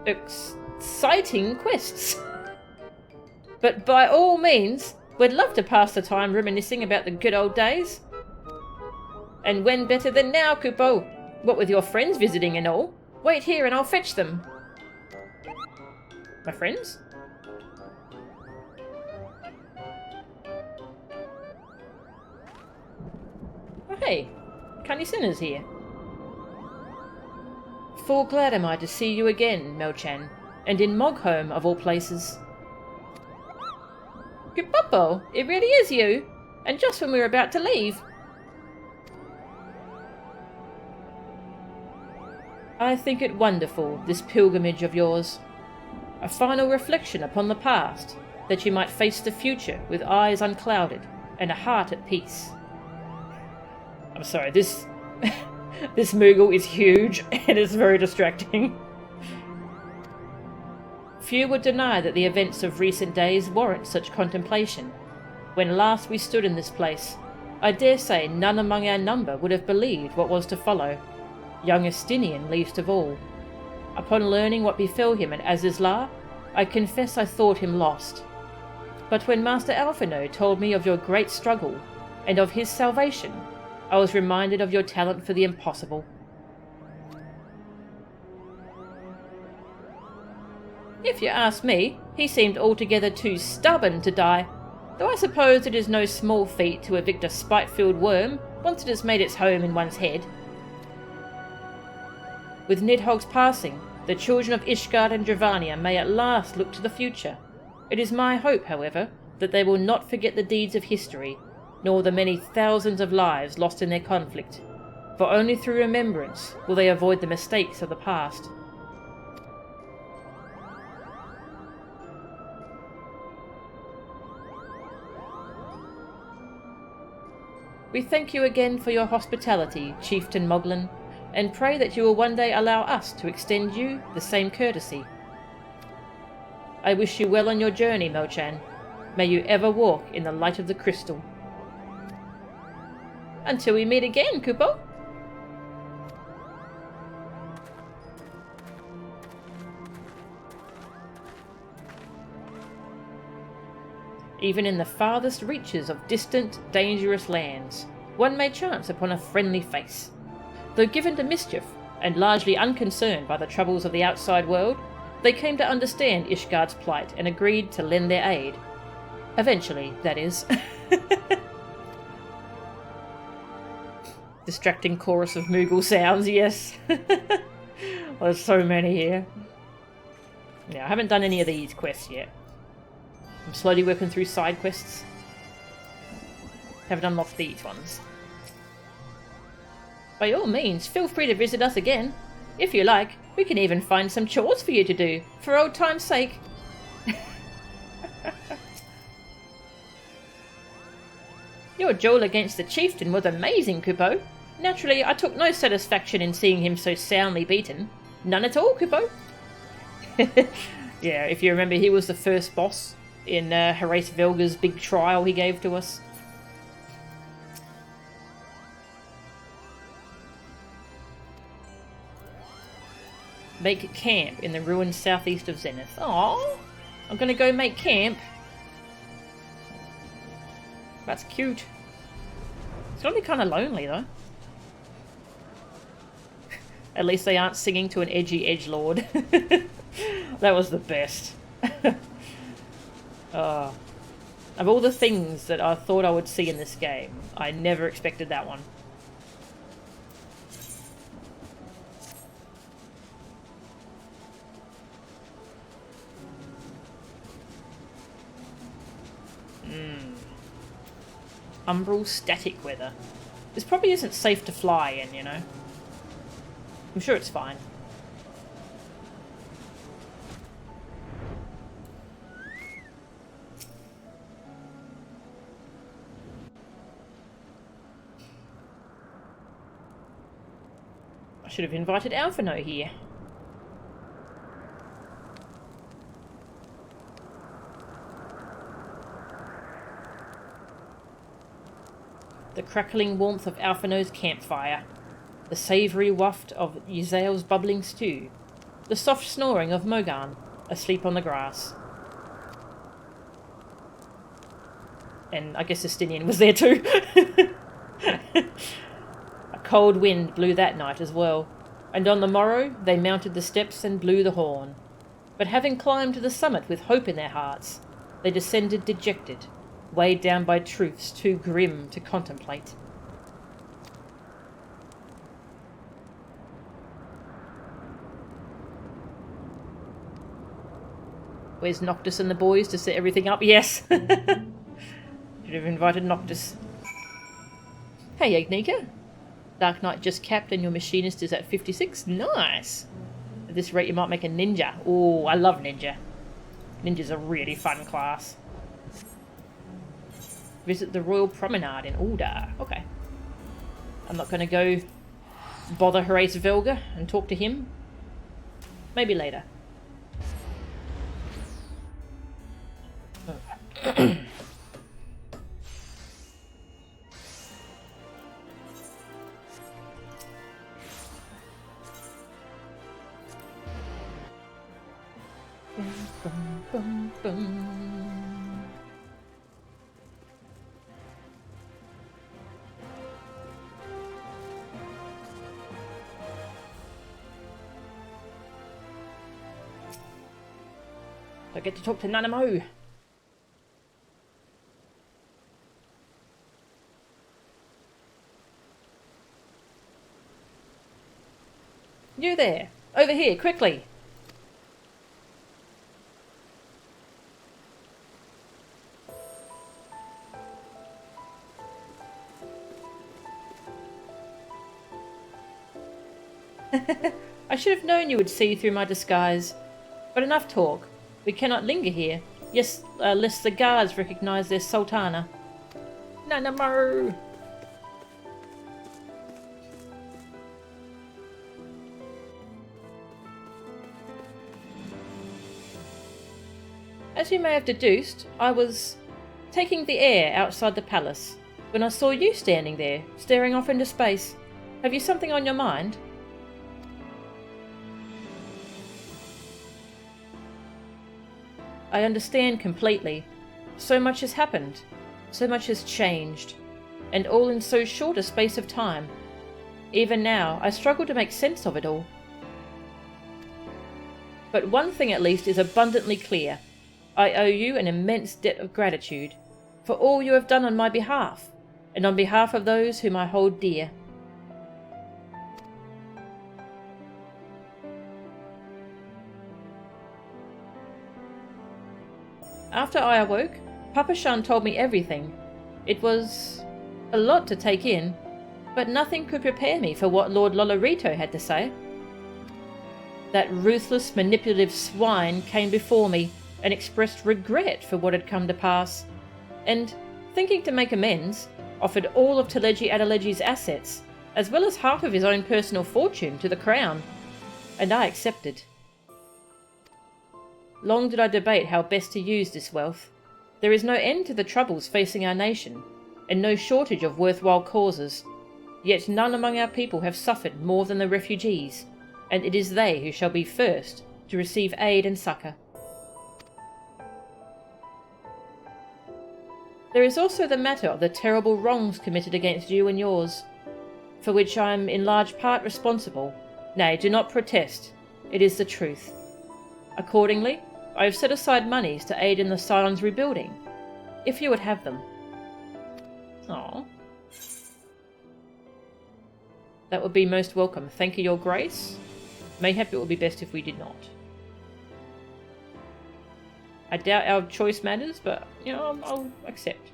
exciting quests. But by all means, we'd love to pass the time reminiscing about the good old days. And when better than now, Kupo? What with your friends visiting and all? Wait here and I'll fetch them. My friends? Oh hey, Canny Sinner's here. Full glad am I to see you again, Melchan, and in Mogholm of all places. Kupopo, it really is you, and just when we were about to leave. I think it wonderful, this pilgrimage of yours. A final reflection upon the past, that you might face the future with eyes unclouded, and a heart at peace. I'm sorry, this this Moogle is huge and it's very distracting. Few would deny that the events of recent days warrant such contemplation. When last we stood in this place, I dare say none among our number would have believed what was to follow, young Estinian least of all. Upon learning what befell him at Azizlar, I confess I thought him lost. But when Master Alphino told me of your great struggle, and of his salvation, I was reminded of your talent for the impossible. If you ask me, he seemed altogether too stubborn to die, though I suppose it is no small feat to evict a spite-filled worm once it has made its home in one's head. With Nidhogg's passing, the children of Ishgard and Dravania may at last look to the future. It is my hope, however, that they will not forget the deeds of history, nor the many thousands of lives lost in their conflict, for only through remembrance will they avoid the mistakes of the past. We thank you again for your hospitality, Chieftain Moglin, and pray that you will one day allow us to extend you the same courtesy. I wish you well on your journey, Mochan. May you ever walk in the light of the crystal. Until we meet again, Kupo. Even in the farthest reaches of distant, dangerous lands, one may chance upon a friendly face. Though given to mischief, and largely unconcerned by the troubles of the outside world, they came to understand Ishgard's plight and agreed to lend their aid. Eventually, that is. Distracting chorus of Moogle sounds, yes. There's so many here. Yeah, I haven't done any of these quests yet. I'm slowly working through side quests. Haven't unlocked these ones. By all means, feel free to visit us again. If you like, we can even find some chores for you to do, for old time's sake. Your duel against the chieftain was amazing, Kupo. Naturally, I took no satisfaction in seeing him so soundly beaten. None at all, Kupo. Yeah, if you remember, he was the first boss in Horace Velga's big trial he gave to us. Make camp in the ruined southeast of Zenith. Aww, I'm gonna go make camp. That's cute. It's gonna be kind of lonely though. At least they aren't singing to an edgy edgelord. That was the best. Of all the things that I thought I would see in this game, I never expected that one. Umbral static weather. This probably isn't safe to fly in, you know. I'm sure it's fine. I should have invited Alphino here. The crackling warmth of Alphino's campfire, the savoury waft of Yzael's bubbling stew, the soft snoring of Mogan, asleep on the grass. And I guess Estinian was there too. A cold wind blew that night as well, and on the morrow they mounted the steps and blew the horn. But having climbed to the summit with hope in their hearts, they descended dejected, weighed down by truths too grim to contemplate. Where's Noctis and the boys to set everything up? Yes! Should have invited Noctis. Hey, Agnika. Dark Knight just capped and your machinist is at 56. Nice! At this rate you might make a ninja. Oh, I love ninja. Ninja's a really fun class. Visit the Royal Promenade in Uldar. Okay. I'm not going to go bother Horace Velga and talk to him. Maybe later. I get to talk to Nanamo. You there! Over here, quickly! I should have known you would see through my disguise. But enough talk. We cannot linger here. Yes, lest the guards recognise their sultana. Nanamo! As you may have deduced, I was taking the air outside the palace when I saw you standing there, staring off into space. Have you something on your mind? I understand completely. So much has happened. So much has changed. And all in so short a space of time. Even now, I struggle to make sense of it all. But one thing at least is abundantly clear. I owe you an immense debt of gratitude for all you have done on my behalf, and on behalf of those whom I hold dear. After I awoke, Papa Shan told me everything. It was a lot to take in, but nothing could prepare me for what Lord Lolorito had to say. That ruthless, manipulative swine came before me and expressed regret for what had come to pass, and, thinking to make amends, offered all of Teleji Adeleji's assets, as well as half of his own personal fortune, to the crown, and I accepted. Long did I debate how best to use this wealth. There is no end to the troubles facing our nation, and no shortage of worthwhile causes, yet none among our people have suffered more than the refugees, and it is they who shall be first to receive aid and succour. There is also the matter of the terrible wrongs committed against you and yours, for which I am in large part responsible. Nay, do not protest. It is the truth. Accordingly, I have set aside monies to aid in the Scion's rebuilding, if you would have them. Aww. That would be most welcome. Thank you, Your Grace. Mayhap it would be best if we did not. I doubt our choice matters, but, you know, I'll accept.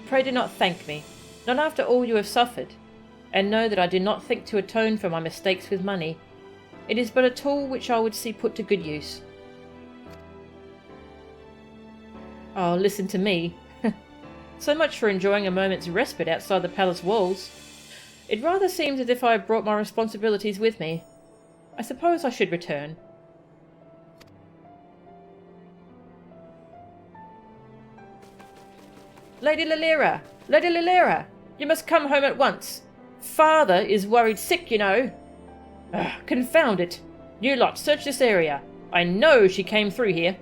Pray do not thank me, not after all you have suffered, and know that I do not think to atone for my mistakes with money. It is but a tool which I would see put to good use. Oh, listen to me. So much for enjoying a moment's respite outside the palace walls. It rather seems as if I have brought my responsibilities with me. I suppose I should return. Lady Lilira! Lady Lilira! You must come home at once. Father is worried sick, you know. Confound it. You lot, search this area. I know she came through here.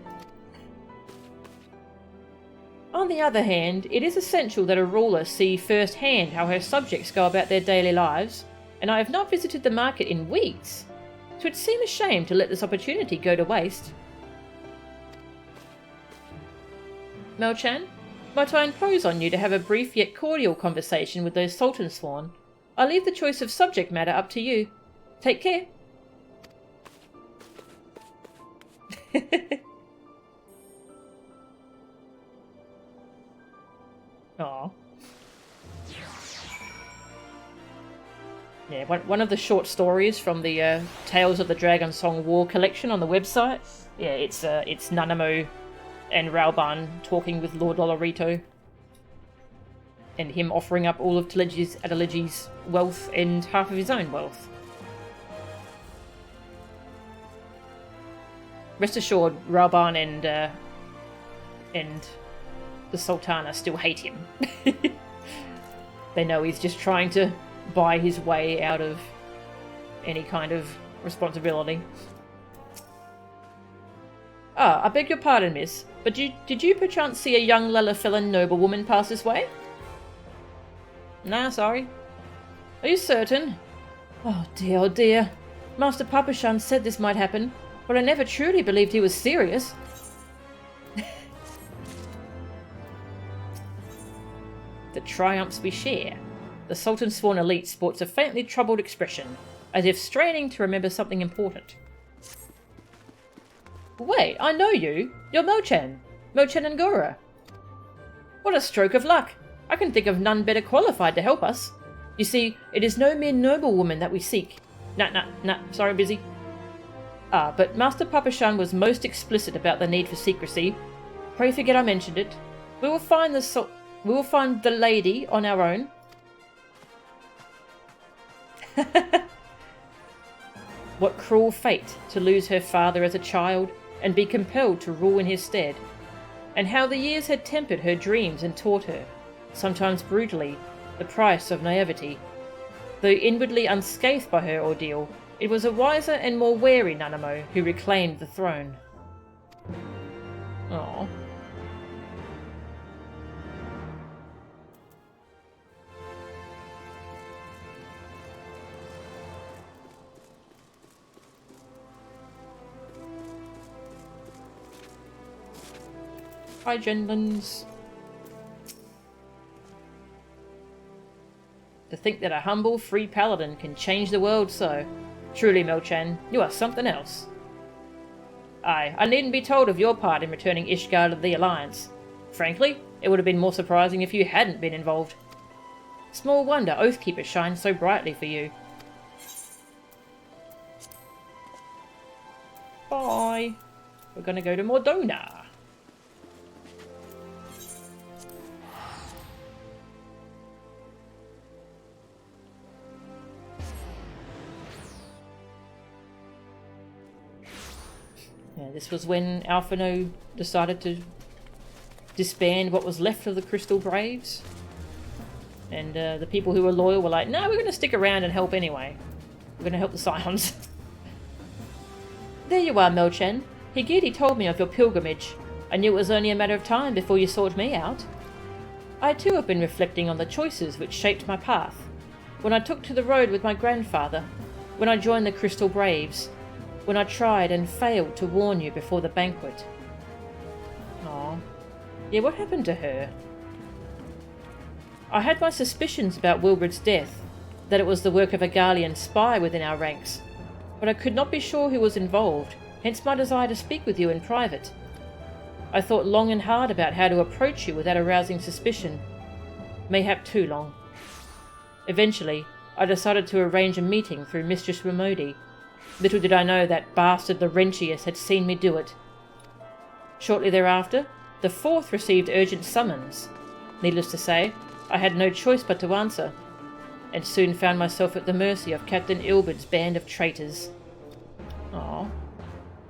On the other hand, it is essential that a ruler see firsthand how her subjects go about their daily lives, and I have not visited the market in weeks. So it seems a shame to let this opportunity go to waste. Melchan, might I impose on you to have a brief yet cordial conversation with those Sultan Sworn? I'll leave the choice of subject matter up to you. Take care. Aww. Yeah, one of the short stories from the Tales of the Dragonsong War collection on the website. Yeah, it's Nanamo and Rauban talking with Lord Olorito. And him offering up all of Adelige's wealth and half of his own wealth. Rest assured, Rauban and the Sultana still hate him. They know he's just trying to buy his way out of any kind of responsibility. Ah, I beg your pardon, miss, but did you perchance see a young Lalafellan noblewoman pass this way? Nah, sorry. Are you certain? Oh dear. Master Papashan said this might happen, but I never truly believed he was serious. The triumphs we share. The Sultan's sworn elite sports a faintly troubled expression, as if straining to remember something important. Wait, I know you. You're Mochan Angora. What a stroke of luck. I can think of none better qualified to help us. You see, it is no mere noblewoman that we seek. Nah, sorry, busy. Ah, but Master Papashan was most explicit about the need for secrecy. Pray forget I mentioned it. We will find the lady on our own. What cruel fate to lose her father as a child and be compelled to rule in his stead. And how the years had tempered her dreams and taught her, sometimes brutally, the price of naivety. Though inwardly unscathed by her ordeal, it was a wiser and more wary Nanamo who reclaimed the throne. Aww. Hi, Genlins. To think that a humble, free paladin can change the world so. Truly, Mochan, you are something else. Aye, I needn't be told of your part in returning Ishgard to the Alliance. Frankly, it would have been more surprising if you hadn't been involved. Small wonder Oathkeeper shines so brightly for you. Bye. We're gonna go to Mordona. Yeah, this was when Alphino decided to disband what was left of the Crystal Braves. And the people who were loyal were like, no, we're going to stick around and help anyway. We're going to help the Scions. There you are, Mochan. Higiri told me of your pilgrimage. I knew it was only a matter of time before you sought me out. I too have been reflecting on the choices which shaped my path. When I took to the road with my grandfather. When I joined the Crystal Braves. When I tried and failed to warn you before the banquet. Aw. Yeah, what happened to her? I had my suspicions about Wilbred's death, that it was the work of a Garlean spy within our ranks, but I could not be sure who was involved, hence my desire to speak with you in private. I thought long and hard about how to approach you without arousing suspicion. Mayhap too long. Eventually, I decided to arrange a meeting through Mistress Ramodi. Little did I know that bastard Laurentius had seen me do it. Shortly thereafter, the fourth received urgent summons. Needless to say, I had no choice but to answer, and soon found myself at the mercy of Captain Ilberd's band of traitors. Aww.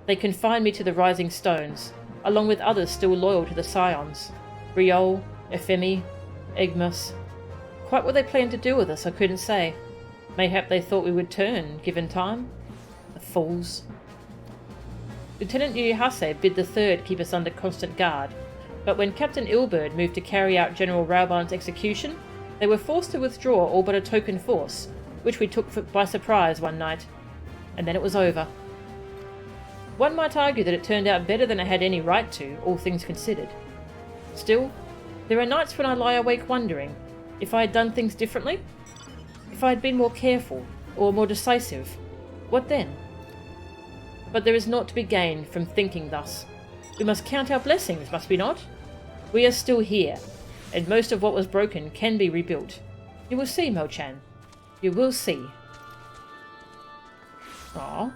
They confined me to the Rising Stones, along with others still loyal to the Scions. Riol, Ephemi, Egmus. Quite what they planned to do with us I couldn't say. Mayhap they thought we would turn, given time. The fools. Lieutenant Uyehase bid the Third keep us under constant guard, but when Captain Ilberd moved to carry out General Rauban's execution, they were forced to withdraw all but a token force, which we took by surprise one night, and then it was over. One might argue that it turned out better than I had any right to, all things considered. Still, there are nights when I lie awake wondering if I had done things differently, if I had been more careful or more decisive. What then? But there is naught to be gained from thinking thus. We must count our blessings, must we not? We are still here, and most of what was broken can be rebuilt. You will see, Mochan. You will see. Aw.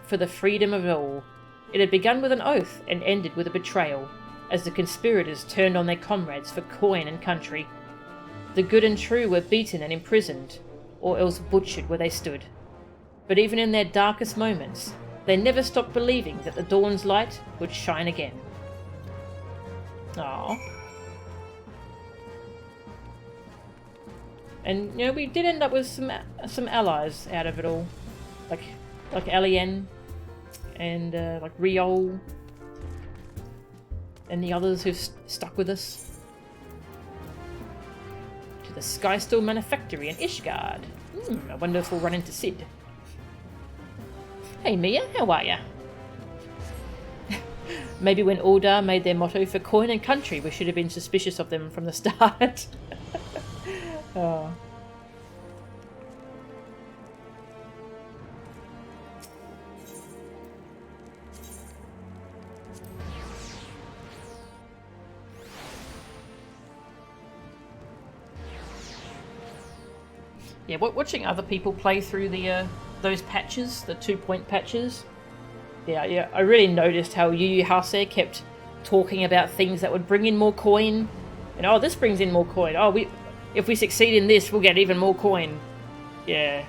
For the freedom of all. It had begun with an oath and ended with a betrayal, as the conspirators turned on their comrades for coin and country. The good and true were beaten and imprisoned, or else butchered where they stood. But even in their darkest moments, they never stopped believing that the dawn's light would shine again. Aww. And, you know, we did end up with some allies out of it all. Like Alien, and like Riol, and the others who've stuck with us. To the Skysteel Manufactory in Ishgard. I wonder if we'll run into Sid. Hey Mia, how are ya? Maybe when Aldar made their motto for coin and country, we should have been suspicious of them from the start. Oh. Yeah, watching other people play through the those patches, the 2-point patches. Yeah, I really noticed how Yu Yu Haseir kept talking about things that would bring in more coin. And oh, this brings in more coin. Oh, if we succeed in this, we'll get even more coin. Yeah.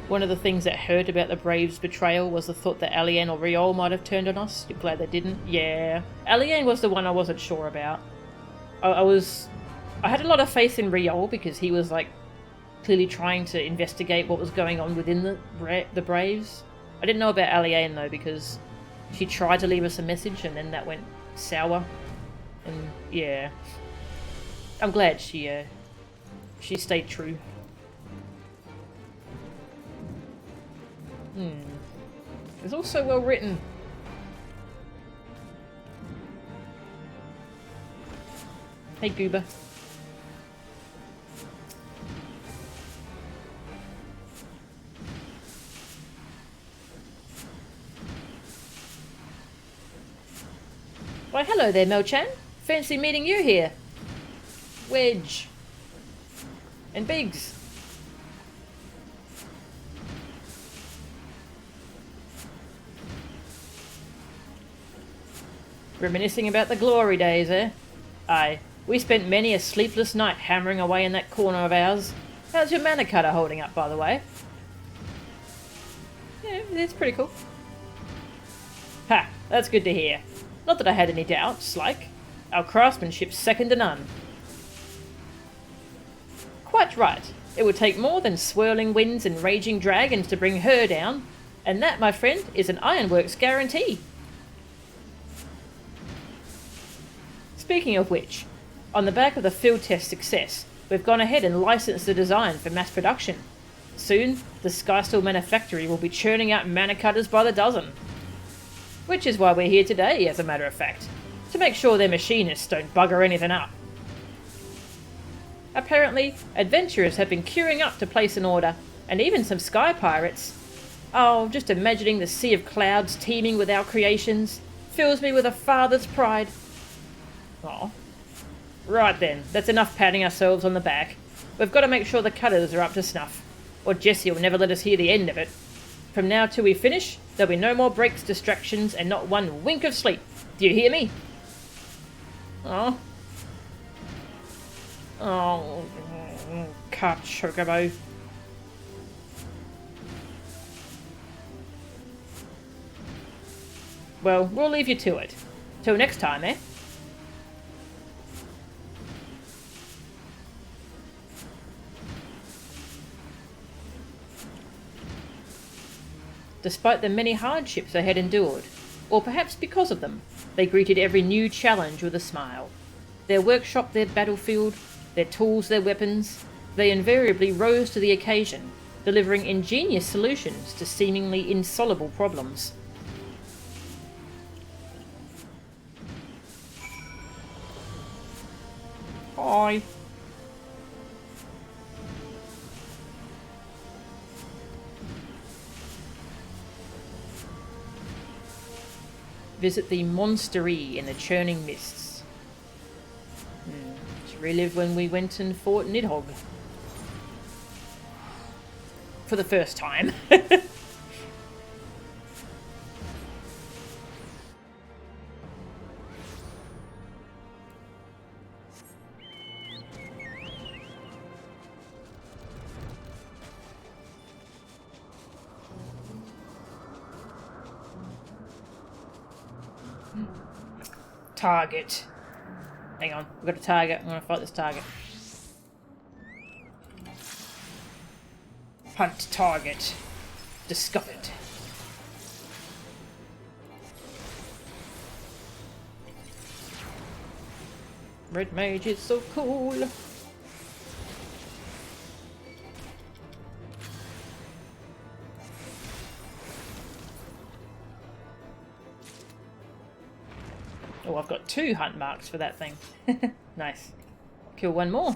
One of the things that hurt about the Braves' betrayal was the thought that Alien or Riol might have turned on us. You're glad they didn't? Yeah. Alien was the one I wasn't sure about. I had a lot of faith in Riol because he was like clearly trying to investigate what was going on within the Braves. I didn't know about Alien though because she tried to leave us a message and then that went sour. And yeah, I'm glad she stayed true. It's also well written. Hey Goober. Why hello there, Mel-chan. Fancy meeting you here. Wedge. And Biggs. Reminiscing about the glory days, eh? Aye. We spent many a sleepless night hammering away in that corner of ours. How's your mana cutter holding up, by the way? Yeah, it's pretty cool. Ha! That's good to hear. Not that I had any doubts, like. Our craftsmanship's second to none. Quite right. It would take more than swirling winds and raging dragons to bring her down. And that, my friend, is an Ironworks guarantee. Speaking of which, on the back of the field test success, we've gone ahead and licensed the design for mass production. Soon, the Skysteel Manufactory will be churning out mana cutters by the dozen. Which is why we're here today, as a matter of fact, to make sure their machinists don't bugger anything up. Apparently, adventurers have been queuing up to place an order, and even some sky pirates. Oh, just imagining the sea of clouds teeming with our creations fills me with a father's pride. Oh. Right then, that's enough patting ourselves on the back. We've got to make sure the cutters are up to snuff, or Jessie will never let us hear the end of it. From now till we finish, there'll be no more breaks, distractions, and not one wink of sleep. Do you hear me? Oh. Oh. Cut, Chocobo. Well, we'll leave you to it. Till next time, eh? Despite the many hardships they had endured, or perhaps because of them, they greeted every new challenge with a smile. Their workshop, their battlefield, their tools, their weapons, they invariably rose to the occasion, delivering ingenious solutions to seemingly insoluble problems. Hi. Visit the monstery in the churning mists. relive when we went and fought Nidhogg. For the first time. Target. Hang on, we've got a target. I'm gonna fight this target. Hunt target. Discovered. Red mage is so cool. Oh, I've got 2 hunt marks for that thing. Nice. Kill one more.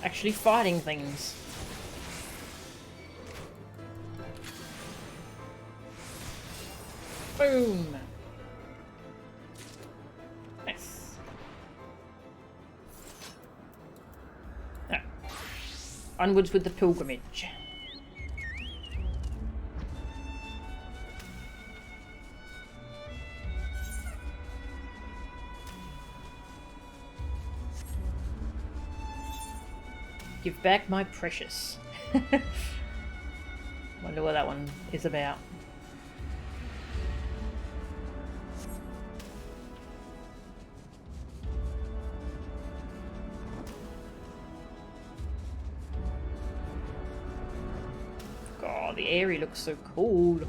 Actually fighting things. Boom! Nice. Now, onwards with the pilgrimage. Give back my precious. Wonder what that one is about. God, the area looks so cool.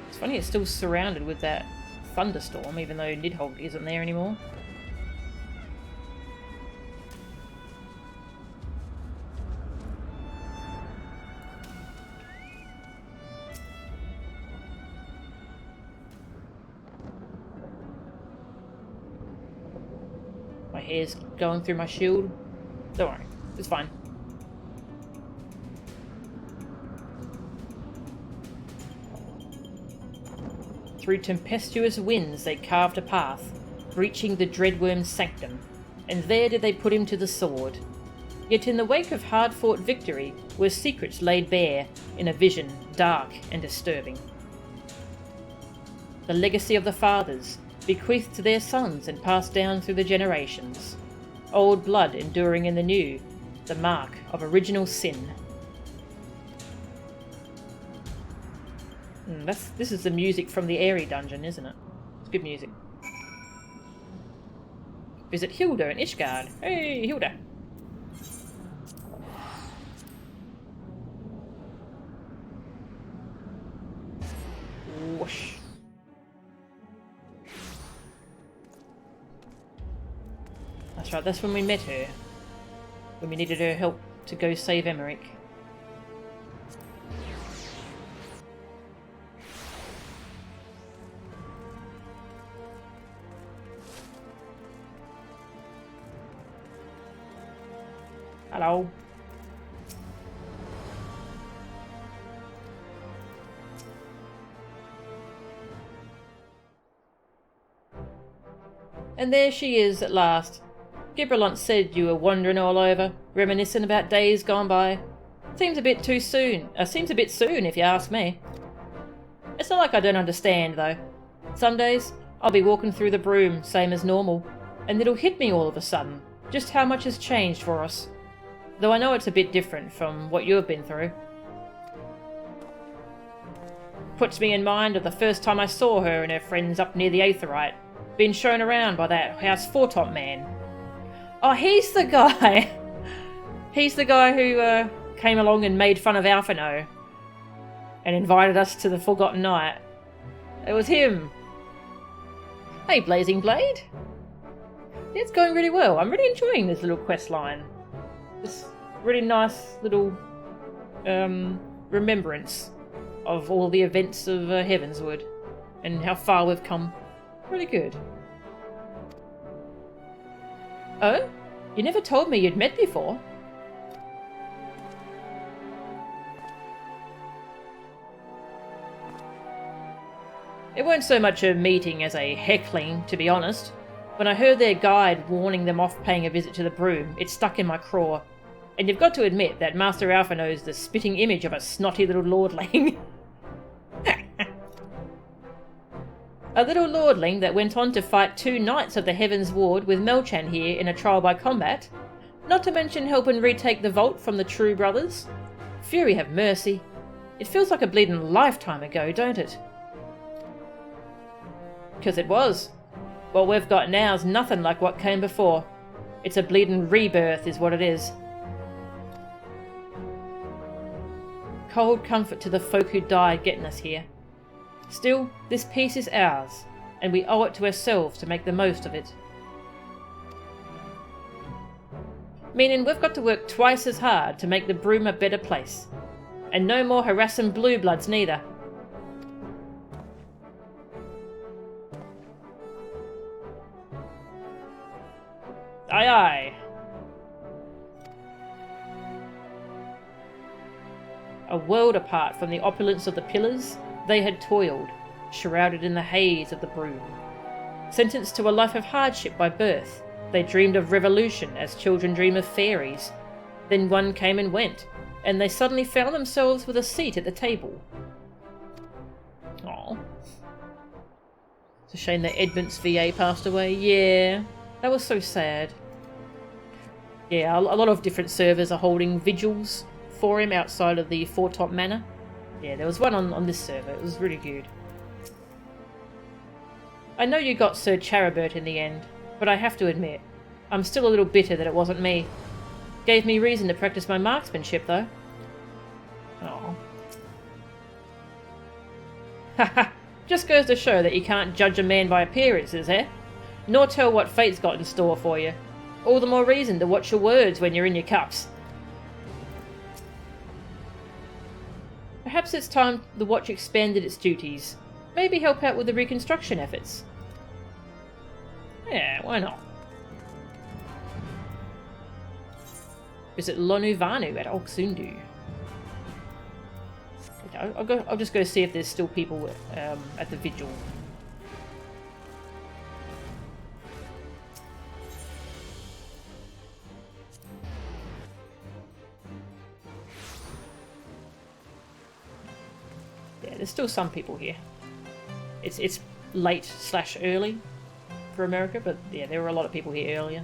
It's funny it's still surrounded with that thunderstorm, even though Nidhogg isn't there anymore. My hair's going through my shield. Don't worry, it's fine. Through tempestuous winds they carved a path, reaching the Dreadworm's sanctum, and there did they put him to the sword. Yet in the wake of hard-fought victory were secrets laid bare in a vision dark and disturbing. The legacy of the fathers, bequeathed to their sons and passed down through the generations. Old blood enduring in the new, the mark of original sin. This is the music from the Airy dungeon, isn't it? It's good music. Visit Hilda and Ishgard. Hey, Hilda! Whoosh. That's right, that's when we met her. When we needed her help to go save Emmerich. Hello. And there she is at last. Gibralont said you were wandering all over, reminiscing about days gone by. Seems a bit too soon. Seems a bit soon, if you ask me. It's not like I don't understand, though. Some days, I'll be walking through the broom, same as normal, and it'll hit me all of a sudden, just how much has changed for us. Though I know it's a bit different from what you've been through. Puts me in mind of the first time I saw her and her friends up near the Aetherite, being shown around by that House Foretop man. Oh, he's the guy! He's the guy who came along and made fun of Alphino and invited us to the Forgotten Night. It was him. Hey, Blazing Blade. It's going really well. I'm really enjoying this little quest line. This really nice little remembrance of all the events of Heavensward and how far we've come. Really good. Oh? You never told me you'd met before. It weren't so much a meeting as a heckling, to be honest. When I heard their guide warning them off paying a visit to the broom, it stuck in my craw. And you've got to admit that Master Alpha knows the spitting image of a snotty little lordling. A little lordling that went on to fight 2 knights of the Heavensward with Melchan here in a trial by combat. Not to mention helping retake the vault from the True Brothers. Fury have mercy. It feels like a bleeding lifetime ago, don't it? Because it was. What we've got now is nothing like what came before. It's a bleeding rebirth is what it is. Cold comfort to the folk who died getting us here. Still, this peace is ours, and we owe it to ourselves to make the most of it. Meaning we've got to work twice as hard to make the broom a better place. And no more harassing blue bloods neither. Aye aye. A world apart from the opulence of the pillars, they had toiled, shrouded in the haze of the broom. Sentenced to a life of hardship by birth, they dreamed of revolution as children dream of fairies. Then one came and went, and they suddenly found themselves with a seat at the table. Aww. It's a shame that Edmund's VA passed away. Yeah, that was so sad. Yeah, a lot of different servers are holding vigils for him outside of the Foretop Manor. Yeah, there was one on this server. It was really good. I know you got Sir Charibert in the end, but I have to admit, I'm still a little bitter that it wasn't me. Gave me reason to practice my marksmanship, though. Oh. Haha, just goes to show that you can't judge a man by appearances, eh? Nor tell what fate's got in store for you. All the more reason to watch your words when you're in your cups. Perhaps it's time the watch expanded its duties. Maybe help out with the reconstruction efforts. Yeah, why not? Visit Lonuvanu at Oxundu. I'll just go see if there's still people at the vigil. Yeah, there's still some people here. It's late/early for America, but yeah, there were a lot of people here earlier.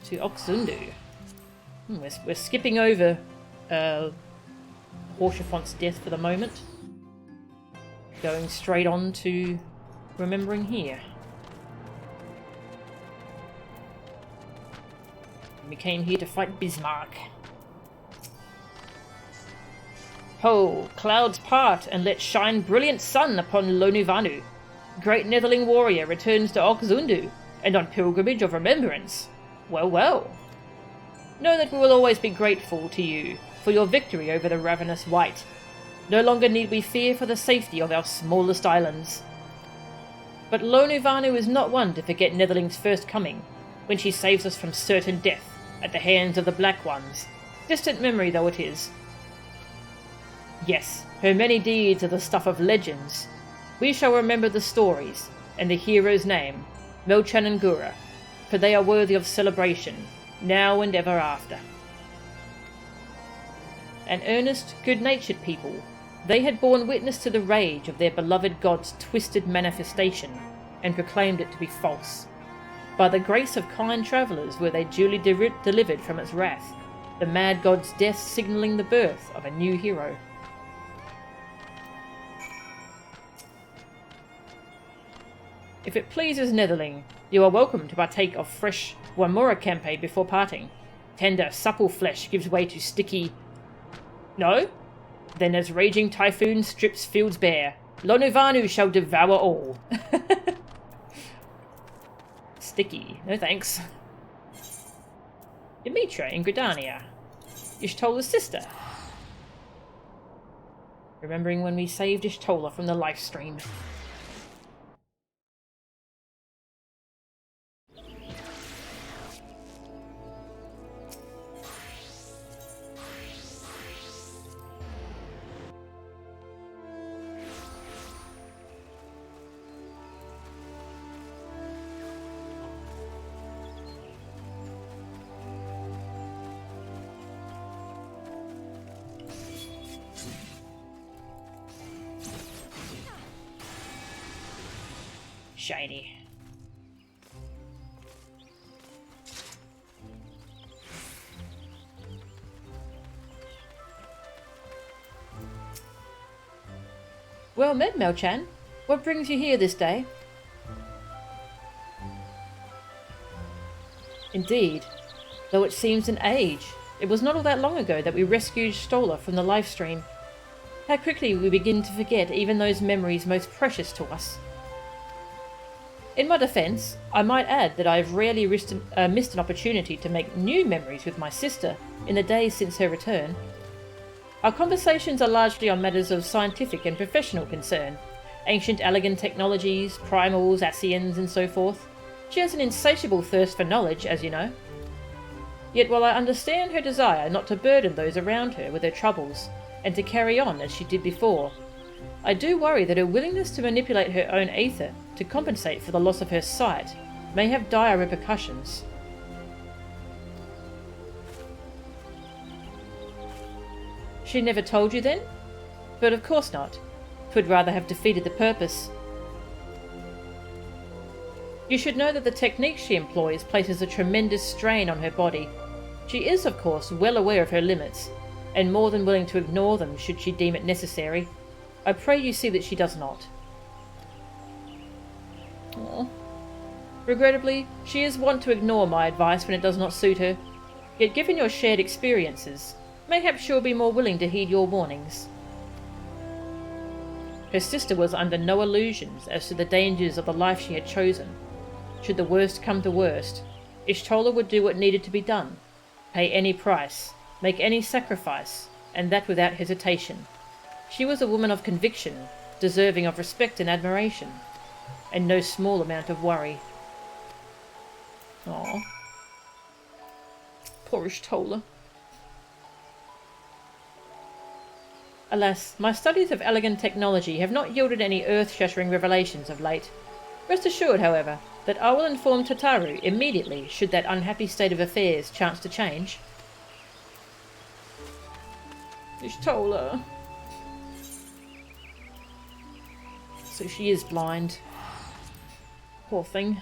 To Oxundu. We're skipping over Horshafont's death for the moment. Going straight on to remembering here. We came here to fight Bismarck. Ho! Clouds part, and let shine brilliant sun upon Lonuvanu. Great Netherling warrior returns to Oxundu, and on pilgrimage of remembrance. Well, well. Know that we will always be grateful to you for your victory over the ravenous wight. No longer need we fear for the safety of our smallest islands. But Lonuvanu is not one to forget Netherling's first coming, when she saves us from certain death at the hands of the Black Ones, distant memory though it is. Yes, her many deeds are the stuff of legends. We shall remember the stories, and the hero's name, Melchan and Gura, for they are worthy of celebration, now and ever after. An earnest, good-natured people, they had borne witness to the rage of their beloved god's twisted manifestation, and proclaimed it to be false. By the grace of kind travellers were they duly delivered from its wrath, the mad god's death signalling the birth of a new hero. If it pleases Netherling, you are welcome to partake of fresh Wamura Kempe before parting. Tender, supple flesh gives way to sticky... No? Then as raging typhoon strips fields bare, Lonuvanu shall devour all. Sticky. No thanks. Demetra in Gridania. Ishtola's sister. Remembering when we saved Ishtola from the life stream. Shiny. Well met, Mel-chan. What brings you here this day? Indeed, though it seems an age. It was not all that long ago that we rescued Stola from the life stream. How quickly we begin to forget even those memories most precious to us. In my defence, I might add that I have rarely missed an opportunity to make new memories with my sister in the days since her return. Our conversations are largely on matters of scientific and professional concern, ancient Allegan technologies, primals, Ascians, and so forth. She has an insatiable thirst for knowledge, as you know. Yet while I understand her desire not to burden those around her with her troubles, and to carry on as she did before, I do worry that her willingness to manipulate her own aether to compensate for the loss of her sight may have dire repercussions. She never told you then? But of course not. 'Twould rather have defeated the purpose. You should know that the technique she employs places a tremendous strain on her body. She is, of course, well aware of her limits, and more than willing to ignore them should she deem it necessary. I pray you see that she does not. Aww. Regrettably, she is wont to ignore my advice when it does not suit her. Yet given your shared experiences, mayhap she will be more willing to heed your warnings. Her sister was under no illusions as to the dangers of the life she had chosen. Should the worst come to worst, Ishtola would do what needed to be done, pay any price, make any sacrifice, and that without hesitation. She was a woman of conviction, deserving of respect and admiration, and no small amount of worry. Aww. Poor Ishtola. Alas, my studies of Allegan technology have not yielded any earth-shattering revelations of late. Rest assured, however, that I will inform Tataru immediately should that unhappy state of affairs chance to change. Ishtola. So she is blind. Poor thing.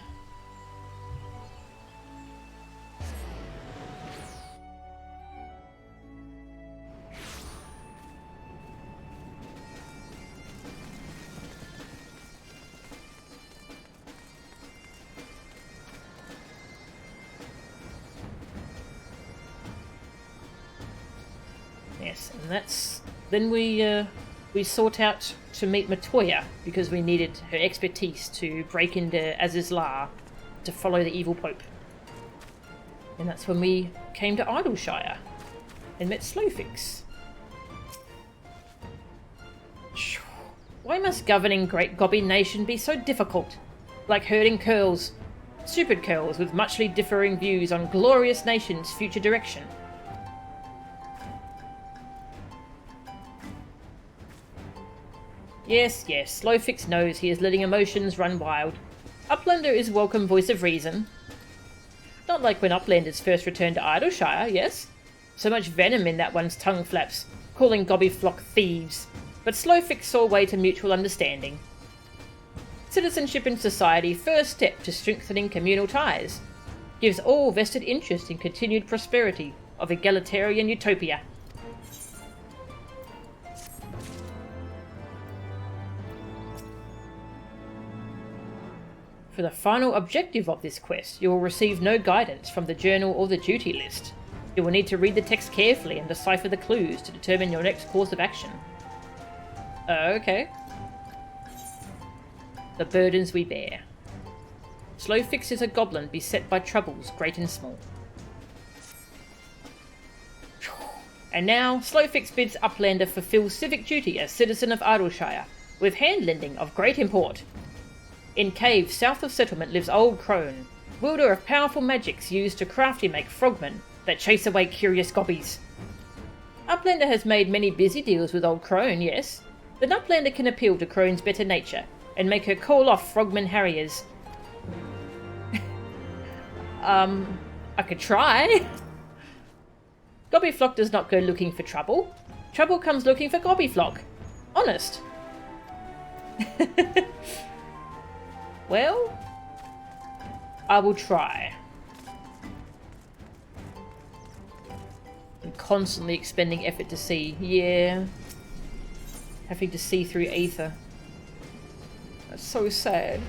Yes, and that's... Then we sought out to meet Matoya, because we needed her expertise to break into Azizlar to follow the evil Pope. And that's when we came to Idleshire and met Slowfix. Why must governing Great Gobby Nation be so difficult? Like herding curls. Stupid curls with muchly differing views on glorious nation's future direction. Yes, yes, Slowfix knows he is letting emotions run wild. Uplander is welcome voice of reason. Not like when Uplanders first returned to Idleshire, yes? So much venom in that one's tongue flaps, calling Gobby flock thieves. But Slowfix saw way to mutual understanding. Citizenship in society, first step to strengthening communal ties. Gives all vested interest in continued prosperity of egalitarian utopia. For the final objective of this quest, you will receive no guidance from the journal or the duty list. You will need to read the text carefully and decipher the clues to determine your next course of action. Okay. The burdens we bear. Slowfix is a goblin beset by troubles great and small. And now, Slowfix bids Uplander fulfill civic duty as citizen of Idleshire, with hand-lending of great import. In caves south of settlement lives Old Crone, wielder of powerful magics used to craftily make frogmen that chase away curious gobbies. Uplander has made many busy deals with Old Crone, yes. Then Uplander can appeal to Crone's better nature and make her call off frogmen harriers. I could try. Gobbyflock does not go looking for trouble. Trouble comes looking for Gobbyflock. Honest. Well, I will try. I'm constantly expending effort to see. Yeah. Having to see through ether. That's so sad.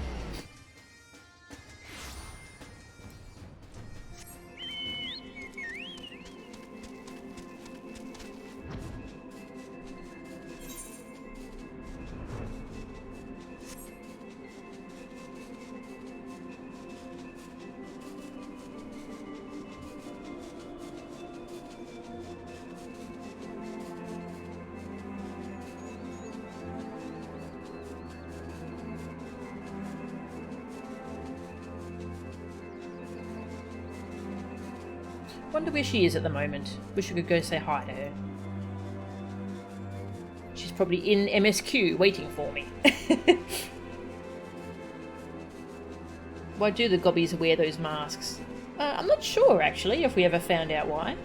Wonder where she is at the moment. Wish I could go say hi to her. She's probably in MSQ waiting for me. Why do the gobbies wear those masks? I'm not sure actually if we ever found out why.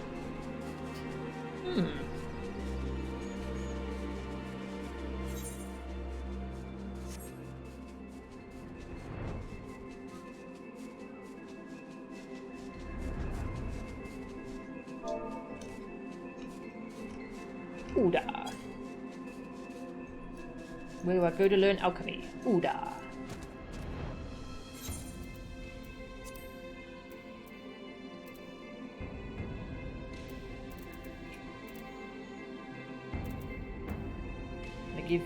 Uda. Where do I go to learn alchemy? Uda. I give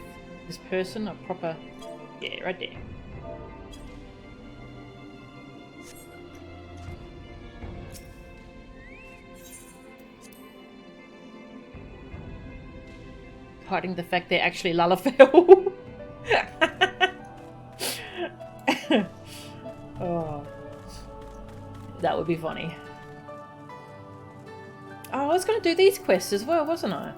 this person a proper... yeah, right there. Hiding the fact they're actually Lalafell. Oh, that would be funny. Oh, I was going to do these quests as well, wasn't I?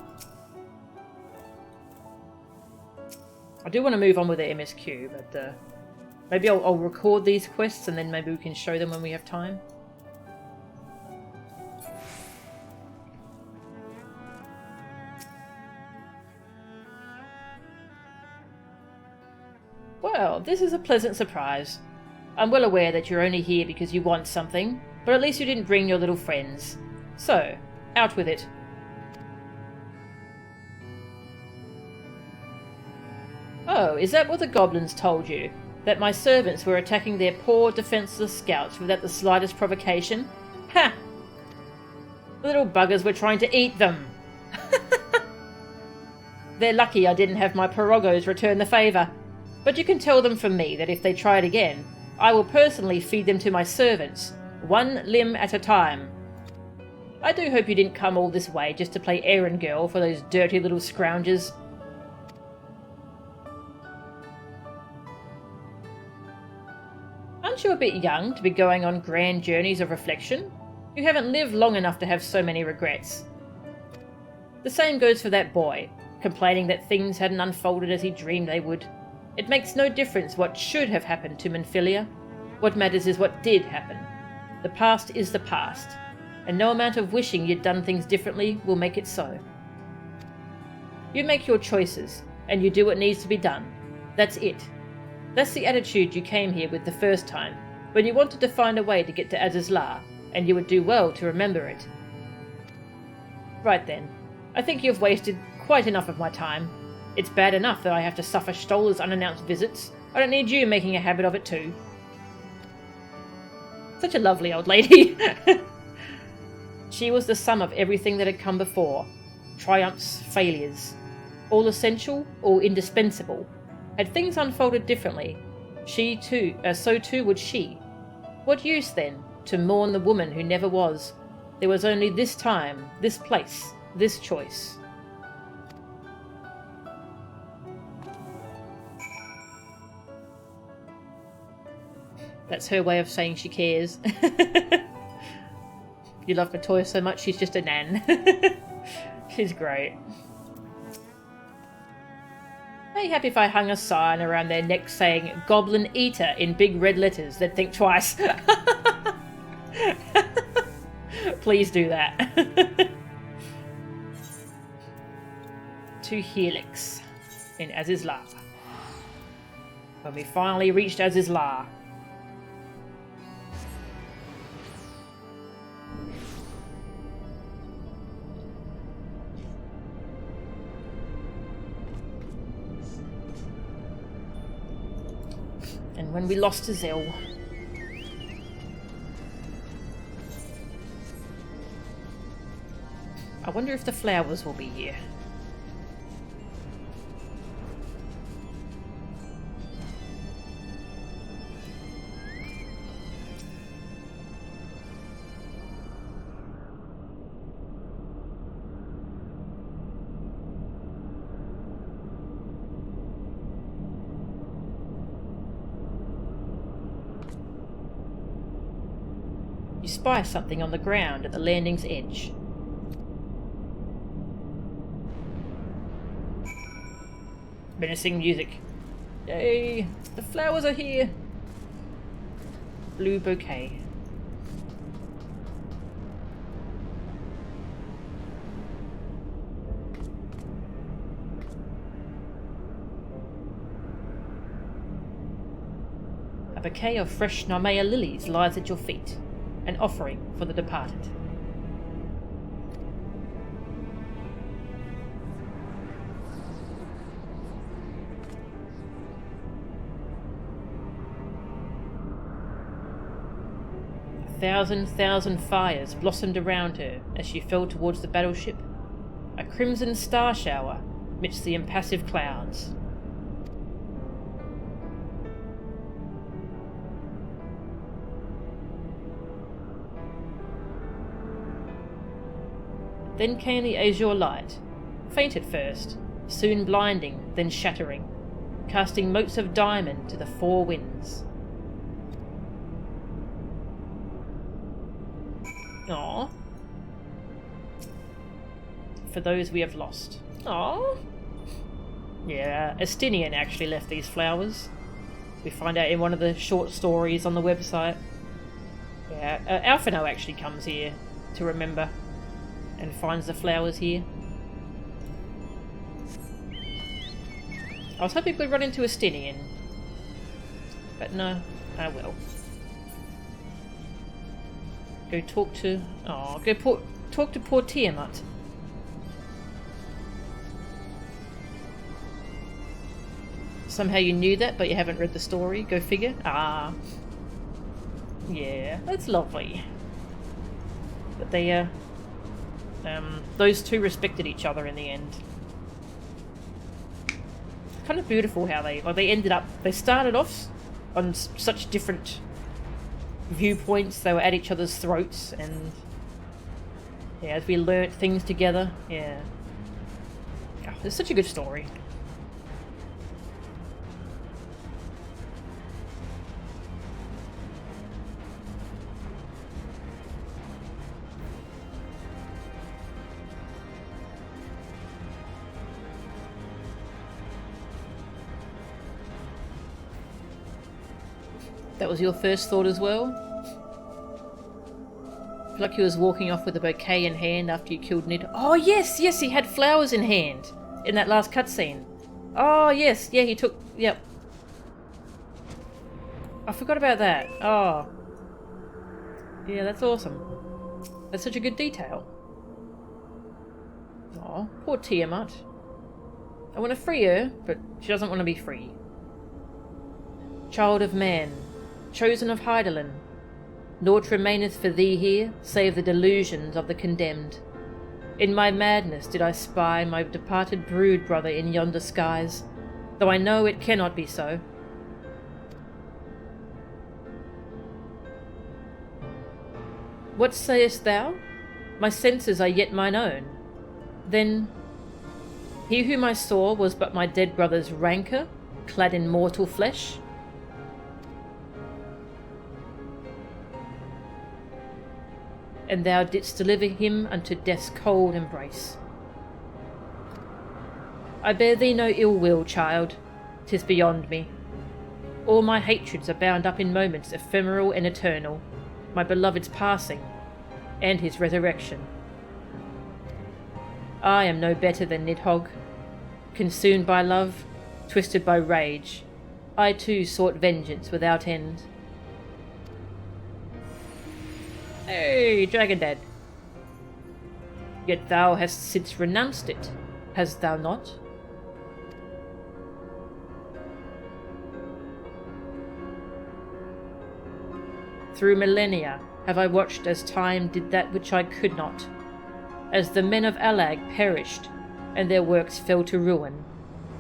I do want to move on with the MSQ, but maybe I'll record these quests and then maybe we can show them when we have time. Well, this is a pleasant surprise. I'm well aware that you're only here because you want something, but at least you didn't bring your little friends. So, out with it. Oh, is that what the goblins told you? That my servants were attacking their poor, defenseless scouts without the slightest provocation? Ha! The little buggers were trying to eat them! They're lucky I didn't have my pirogos return the favour. But you can tell them from me that if they try it again, I will personally feed them to my servants, one limb at a time. I do hope you didn't come all this way just to play errand girl for those dirty little scroungers. Aren't you a bit young to be going on grand journeys of reflection? You haven't lived long enough to have so many regrets. The same goes for that boy, complaining that things hadn't unfolded as he dreamed they would. It makes no difference what should have happened to Manphilia. What matters is what did happen. The past is the past, and no amount of wishing you'd done things differently will make it so. You make your choices, and you do what needs to be done. That's it. That's the attitude you came here with the first time, when you wanted to find a way to get to Azizlar, and you would do well to remember it. Right then. I think you've wasted quite enough of my time. It's bad enough that I have to suffer Stoller's unannounced visits. I don't need you making a habit of it too. Such a lovely old lady. She was the sum of everything that had come before. Triumphs, failures. All essential, all indispensable. Had things unfolded differently, so too would she. What use, then, to mourn the woman who never was? There was only this time, this place, this choice. That's her way of saying she cares. You love Matoya so much, she's just a nan. She's great. Are you happy if I hung a sign around their neck saying Goblin Eater in big red letters? They'd think twice. Please do that. To Helix in Azizla. When we finally reached Azizla. And when we lost to Zell. I wonder if the flowers will be here. You spy something on the ground at the landing's edge. Menacing music. Yay! The flowers are here! Blue bouquet. A bouquet of fresh Narmea lilies lies at your feet. An offering for the departed. A thousand fires blossomed around her as she fell towards the battleship. A crimson star shower midst the impassive clouds. Then came the azure light, faint at first, soon blinding, then shattering, casting motes of diamond to the four winds. Aww. For those we have lost. Aww. Yeah, Estinian actually left these flowers. We find out in one of the short stories on the website. Yeah, Alphino actually comes here to remember. And finds the flowers here. I was hoping we'd run into Estinian. But no, I will. Go talk to... Oh, talk to poor Tiamat. Somehow you knew that, but you haven't read the story. Go figure. Ah. Yeah, that's lovely. But they, those two respected each other in the end. Kind of beautiful how they ended up. They started off on such different viewpoints. They were at each other's throats, and yeah, as we learnt things together. Yeah, oh, it's such a good story. That was your first thought as well? I feel like he was walking off with a bouquet in hand after you killed Nid. Oh yes, yes, he had flowers in hand in that last cutscene. Oh yes, yeah, he took... Yep. I forgot about that. Oh. Yeah, that's awesome. That's such a good detail. Oh, poor Tiamat. I want to free her, but she doesn't want to be free. Child of man, chosen of Hydaelyn, naught remaineth for thee here, save the delusions of the condemned. In my madness did I spy my departed brood brother in yonder skies, though I know it cannot be so. What sayest thou? My senses are yet mine own. Then, he whom I saw was but my dead brother's rancour, clad in mortal flesh? And thou didst deliver him unto death's cold embrace. I bear thee no ill will, child, 'tis beyond me. All my hatreds are bound up in moments ephemeral and eternal, my beloved's passing, and his resurrection. I am no better than Nidhogg. Consumed by love, twisted by rage, I too sought vengeance without end. Hey, Dragon Dad. Yet thou hast since renounced it, hast thou not? Through millennia have I watched as time did that which I could not, as the men of Allag perished, and their works fell to ruin,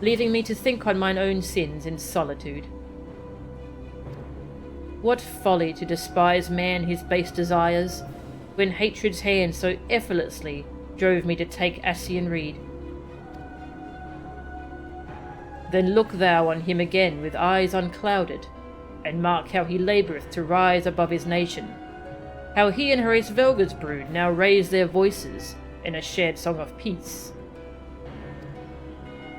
leaving me to think on mine own sins in solitude. What folly to despise man his base desires, when hatred's hand so effortlessly drove me to take Ascian Reed. Then look thou on him again with eyes unclouded, and mark how he laboureth to rise above his nation, how he and her Velga's brood now raise their voices in a shared song of peace.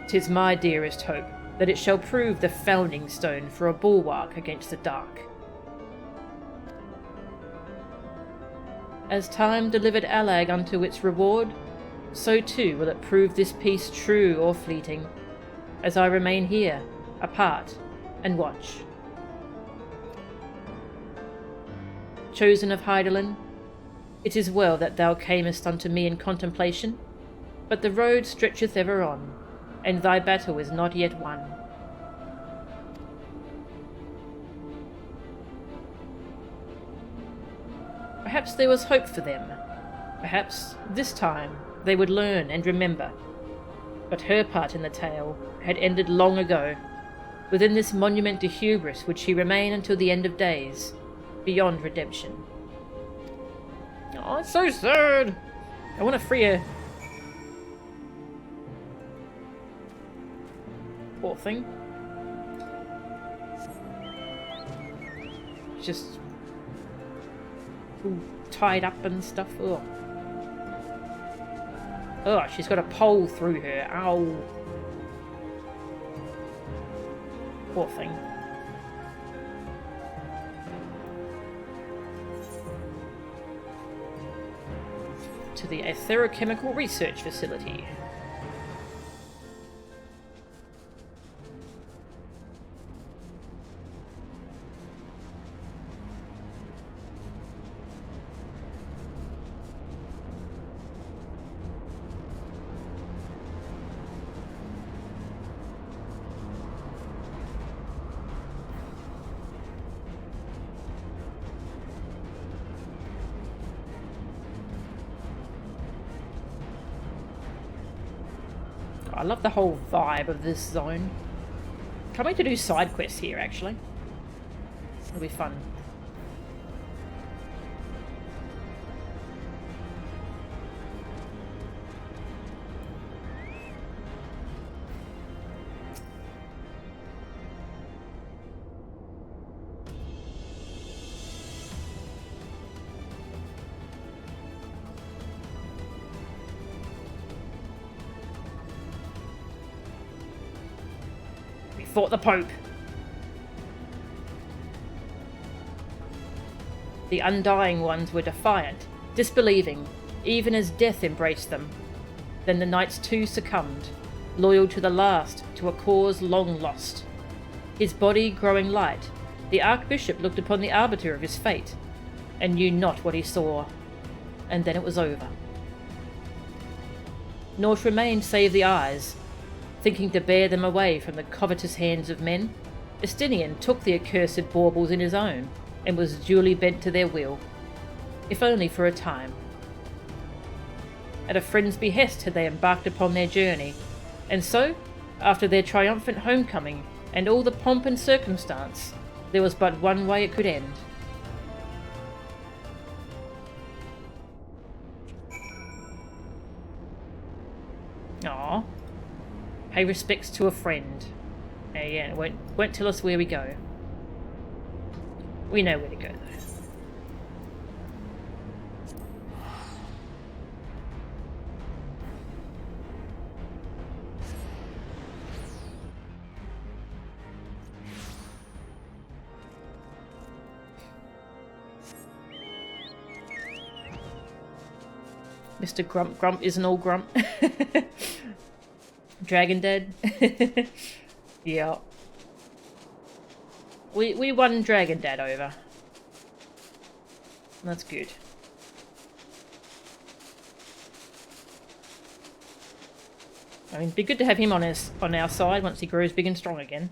'Tis my dearest hope that it shall prove the founding stone for a bulwark against the dark. As time delivered Allag unto its reward, so too will it prove this peace true or fleeting, as I remain here, apart, and watch. Chosen of Hydaelyn, it is well that thou camest unto me in contemplation, but the road stretcheth ever on, and thy battle is not yet won. Perhaps there was hope for them. Perhaps, this time, they would learn and remember. But her part in the tale had ended long ago. Within this monument to hubris would she remain until the end of days, beyond redemption. Oh, it's so sad! I want to free her. Poor thing. Just all tied up and stuff. Ugh. Oh, she's got a pole through her. Ow. Poor thing. To the Aetherochemical Research Facility. I love the whole vibe of this zone. Can't wait to do side quests here, actually. It'll be fun. Fought the Pope. The Undying Ones were defiant, disbelieving, even as death embraced them. Then the Knights too succumbed, loyal to the last to a cause long lost. His body growing light, the Archbishop looked upon the arbiter of his fate, and knew not what he saw, and then it was over. Naught remained save the eyes. Thinking to bear them away from the covetous hands of men, Estinian took the accursed baubles in his own, and was duly bent to their will, if only for a time. At a friend's behest had they embarked upon their journey, and so, after their triumphant homecoming, and all the pomp and circumstance, there was but one way it could end. Aw. Pay respects to a friend. Yeah, won't tell us where we go. We know where to go, though. Mr. Grump Grump isn't all grump. Dragon Dead. Yeah. We won Dragon Dad over. That's good. I mean, it'd be good to have him on our side once he grows big and strong again.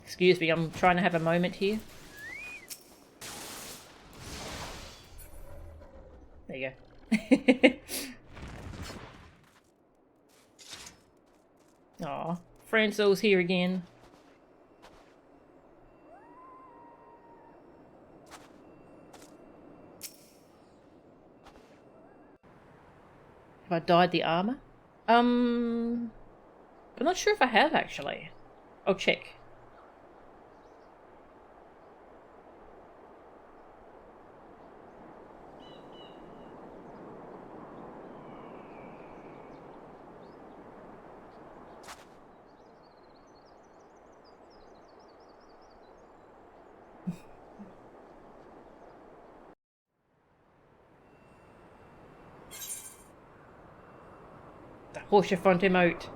Excuse me, I'm trying to have a moment here. There you go. Aw, Francel's here again. Have I dyed the armor? I'm not sure if I have, actually. I'll check. Horsefront emote.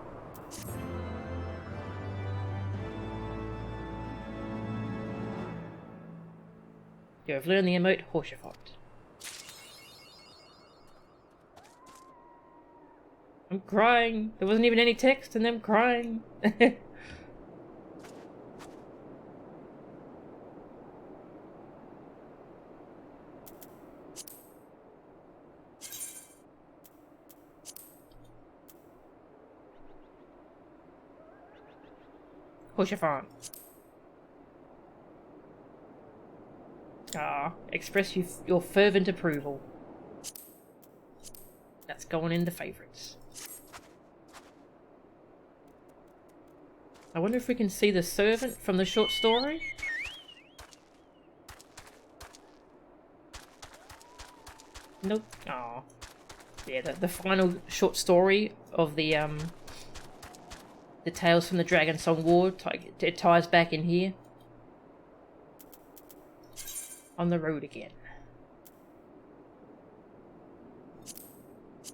You have learned the emote Horsefront. I'm crying. There wasn't even any text and I'm crying. Horsefront. Ah, express your fervent approval. That's going into favourites. I wonder if we can see the servant from the short story? Nope. Aw. Yeah, the final short story of the Tales from the Dragonsong War, it ties back in here. On the road again.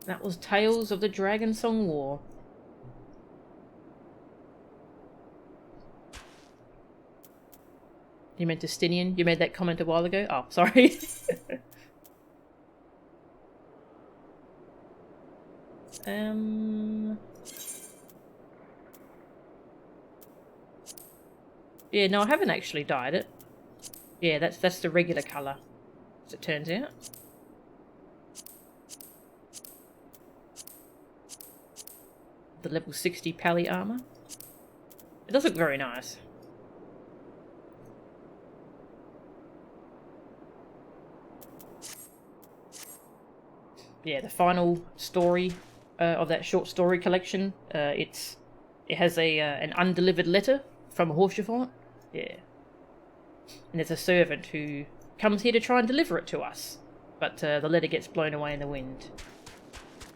That was Tales of the Dragonsong War. You meant Justinian? You made that comment a while ago? Oh, sorry. Yeah, no, I haven't actually dyed it. Yeah, that's the regular colour, as it turns out. The level 60 pally armour. It does look very nice. Yeah, the final story of that short story collection. It has an undelivered letter from Horsefront. Yeah. And there's a servant who comes here to try and deliver it to us. But the letter gets blown away in the wind.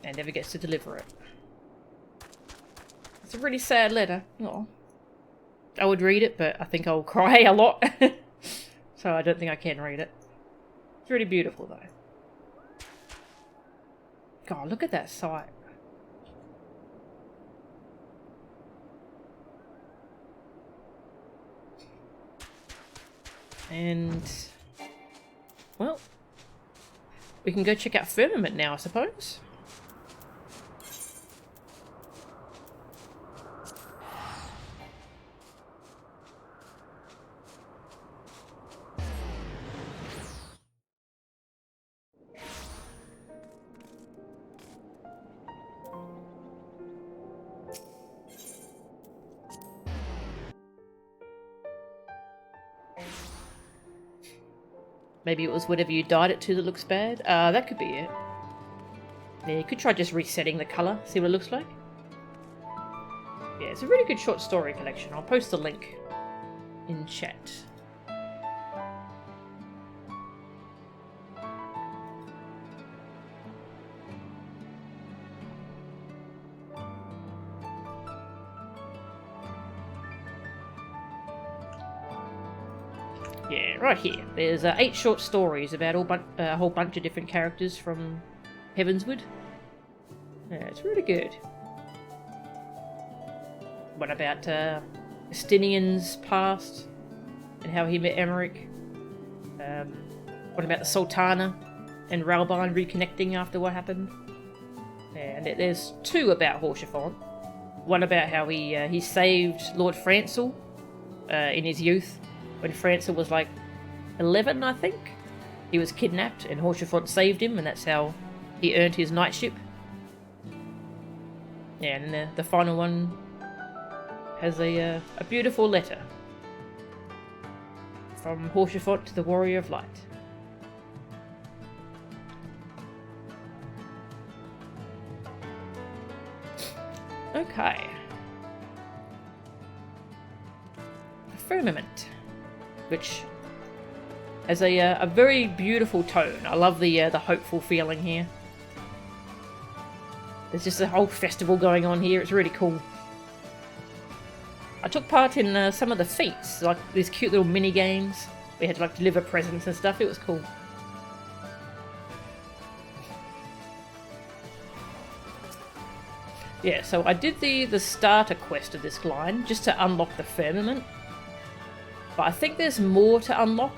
And never gets to deliver it. It's a really sad letter. Oh. I would read it, but I think I'll cry a lot. So I don't think I can read it. It's really beautiful, though. God, look at that sight. And, well, we can go check out Firmament now, I suppose. Maybe it was whatever you dyed it to that looks bad. That could be it. Yeah, you could try just resetting the colour, see what it looks like. Yeah, it's a really good short story collection. I'll post the link in chat. Yeah, right here. There's 8 short stories about a whole bunch of different characters from Heavensward. Yeah, it's really good. One about Justinian's past and how he met Emmerich. One about the Sultana and Ralbine reconnecting after what happened. And there's 2 about Horsefort. One about how he saved Lord Francel in his youth. When Francel was like 11, I think. He was kidnapped and Horsefort saved him, and that's how he earned his knightship. Yeah, and then the final one has a beautiful letter from Horsefort to the Warrior of Light. Okay. Firmament, which has a very beautiful tone. I love the hopeful feeling here. There's just a whole festival going on here. It's really cool. I took part in some of the feats, like these cute little mini games. We had to like deliver presents and stuff. It was cool. Yeah, so I did the starter quest of this line just to unlock the Firmament. But I think there's more to unlock.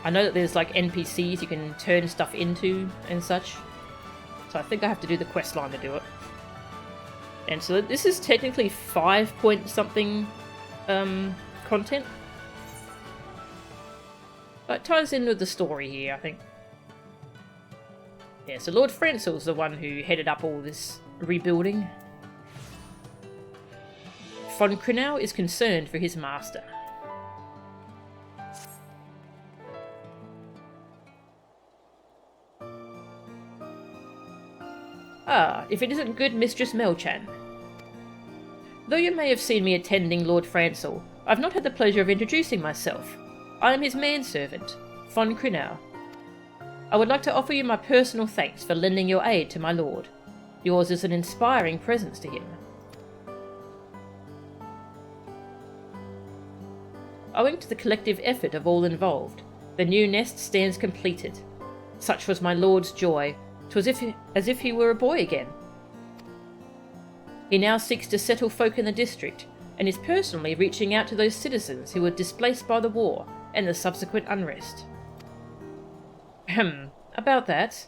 I know that there's like NPCs you can turn stuff into and such. So I think I have to do the quest line to do it. And so this is technically 5 point something content. But it ties in with the story here, I think. Yeah, so Lord Francel's the one who headed up all this rebuilding. Von Krenau is concerned for his master. Ah, if it isn't good Mistress Melchan. Though you may have seen me attending Lord Francel, I've not had the pleasure of introducing myself. I am his manservant, Von Krenau. I would like to offer you my personal thanks for lending your aid to my lord. Yours is an inspiring presence to him. Owing to the collective effort of all involved, the new nest stands completed. Such was my lord's joy. 'Twas as if he were a boy again. He now seeks to settle folk in the district, and is personally reaching out to those citizens who were displaced by the war and the subsequent unrest. About that.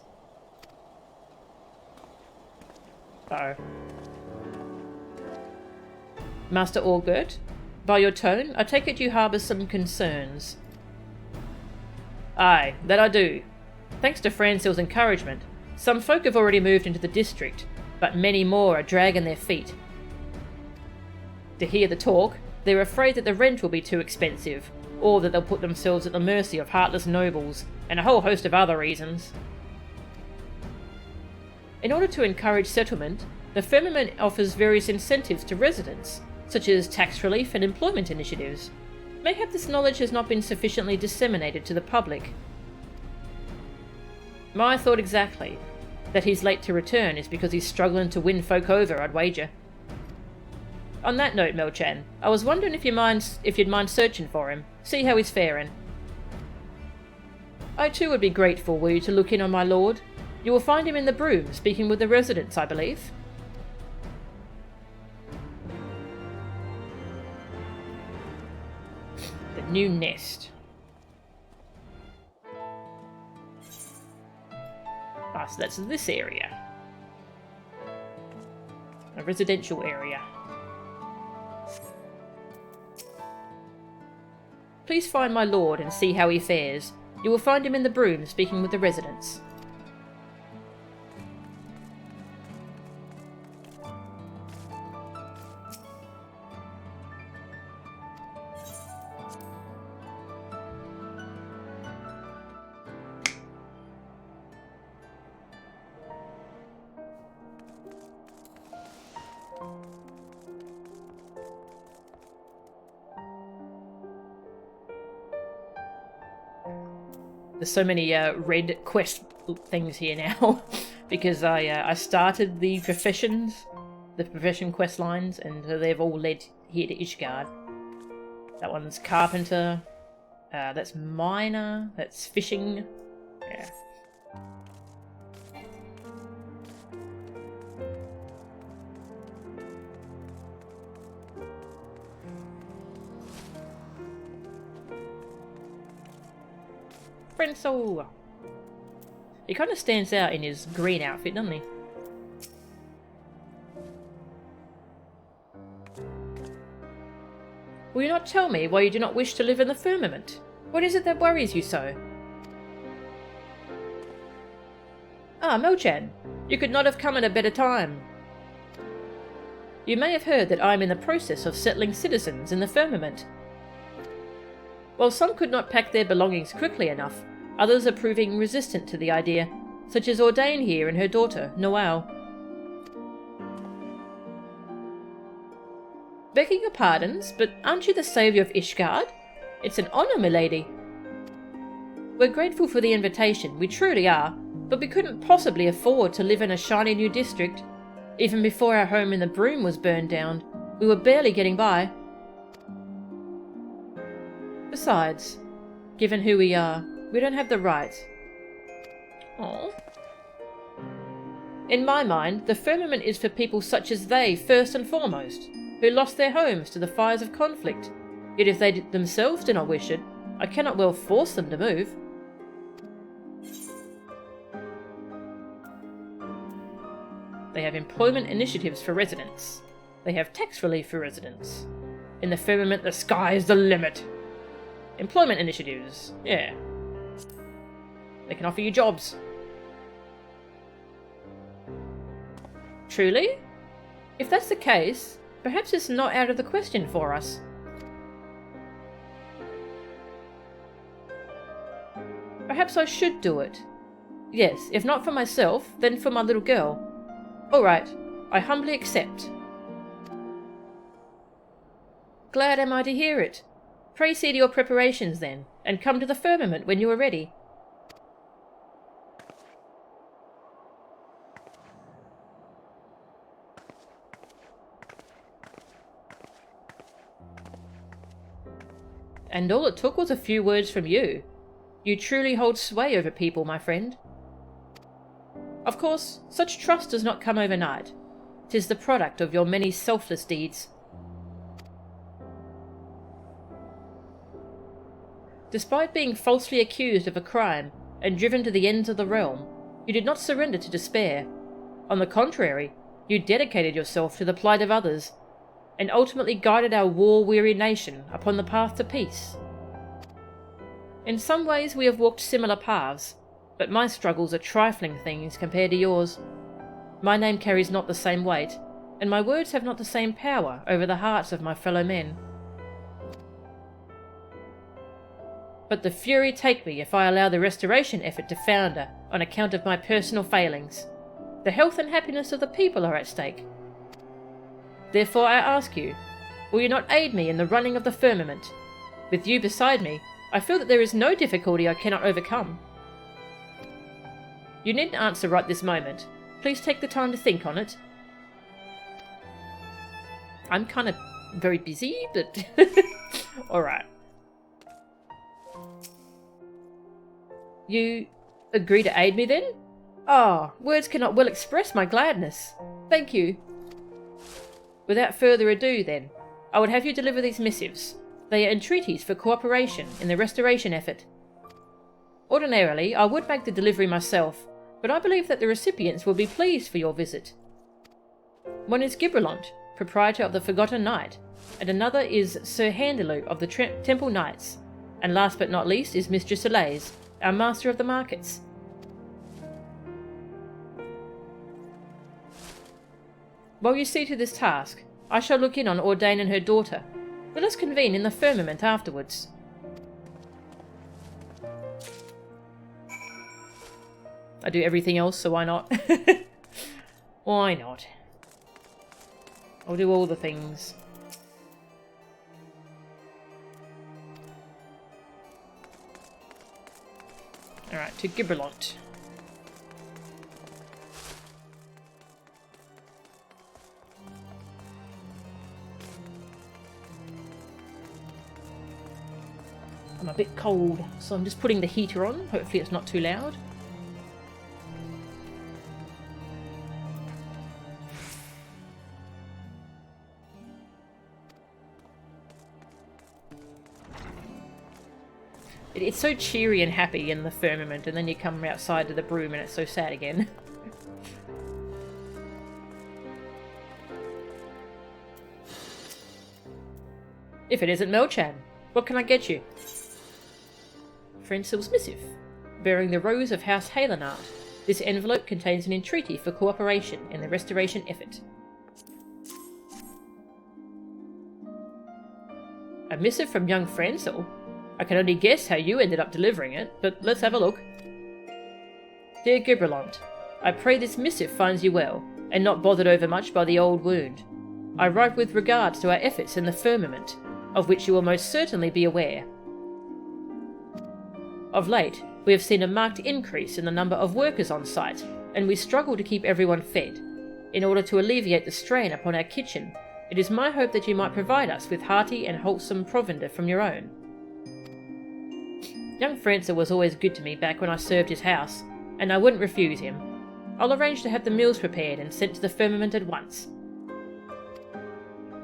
Uh-oh. Master Augbert, by your tone, I take it you harbour some concerns. Aye, that I do. Thanks to Francel's encouragement, some folk have already moved into the district, but many more are dragging their feet. To hear the talk, they're afraid that the rent will be too expensive, or that they'll put themselves at the mercy of heartless nobles, and a whole host of other reasons. In order to encourage settlement, the Firmament offers various incentives to residents, such as tax relief and employment initiatives. Mayhap this knowledge has not been sufficiently disseminated to the public. My thought exactly. That he's late to return is because he's struggling to win folk over, I'd wager. On that note, Melchan, I was wondering if you'd mind searching for him, see how he's faring. I too would be grateful were you to look in on my lord. You will find him in the broom, speaking with the residents, I believe. The new nest. Ah, so that's this area. A residential area. Please find my lord and see how he fares. You will find him in the broom speaking with the residents. There's so many red quest things here now because I started the profession quest lines, and they've all led here to Ishgard. That one's carpenter. That's miner. That's fishing. Yeah. Francel! He kind of stands out in his green outfit, doesn't he? Will you not tell me why you do not wish to live in the firmament? What is it that worries you so? Ah, Mochan, you could not have come at a better time. You may have heard that I am in the process of settling citizens in the firmament. While some could not pack their belongings quickly enough, others are proving resistant to the idea, such as Ordain here and her daughter, Noelle. Begging your pardons, but aren't you the saviour of Ishgard? It's an honour, milady. We're grateful for the invitation, we truly are, but we couldn't possibly afford to live in a shiny new district. Even before our home in the Broom was burned down, we were barely getting by. Besides, given who we are, we don't have the right. Aww. In my mind, the firmament is for people such as they, first and foremost, who lost their homes to the fires of conflict. Yet if they themselves do not wish it, I cannot well force them to move. They have employment initiatives for residents. They have tax relief for residents. In the firmament, the sky is the limit. Employment initiatives, yeah. They can offer you jobs. Truly? If that's the case, perhaps it's not out of the question for us. Perhaps I should do it. Yes, if not for myself, then for my little girl. All right, I humbly accept. Glad am I to hear it. Pray see to your preparations then, and come to the firmament when you are ready. And all it took was a few words from you. You truly hold sway over people, my friend. Of course, such trust does not come overnight. 'Tis the product of your many selfless deeds. Despite being falsely accused of a crime and driven to the ends of the realm, you did not surrender to despair. On the contrary, you dedicated yourself to the plight of others, and ultimately guided our war-weary nation upon the path to peace. In some ways we have walked similar paths, but my struggles are trifling things compared to yours. My name carries not the same weight, and my words have not the same power over the hearts of my fellow men. But the fury take me if I allow the restoration effort to founder on account of my personal failings. The health and happiness of the people are at stake. Therefore I ask you, will you not aid me in the running of the firmament? With you beside me, I feel that there is no difficulty I cannot overcome. You needn't answer right this moment. Please take the time to think on it. I'm kind of very busy, but alright. You agree to aid me then? Ah, words cannot well express my gladness. Thank you. Without further ado then, I would have you deliver these missives. They are entreaties for cooperation in the restoration effort. Ordinarily, I would make the delivery myself, but I believe that the recipients will be pleased for your visit. One is Gibralont, proprietor of the Forgotten Knight, and another is Sir Handelou of the Temple Knights, and last but not least is MistressElaise, our master of the markets. While you see to this task, I shall look in on Ordain and her daughter. Let us convene in the firmament afterwards. I do everything else, so why not? Why not? I'll do all the things. Alright, to Gibralont. I'm a bit cold, so I'm just putting the heater on. Hopefully it's not too loud. It's so cheery and happy in the Firmament, and then you come outside to the Broom and it's so sad again. If it isn't Melchan, what can I get you? Francel's missive, bearing the rose of House Halenart. This envelope contains an entreaty for cooperation in the restoration effort. A missive from young Francel? I can only guess how you ended up delivering it, but let's have a look. Dear Gibralont, I pray this missive finds you well, and not bothered overmuch by the old wound. I write with regards to our efforts in the Firmament, of which you will most certainly be aware. Of late, we have seen a marked increase in the number of workers on site, and we struggle to keep everyone fed. In order to alleviate the strain upon our kitchen, it is my hope that you might provide us with hearty and wholesome provender from your own. Young Francel was always good to me back when I served his house, and I wouldn't refuse him. I'll arrange to have the meals prepared and sent to the Firmament at once.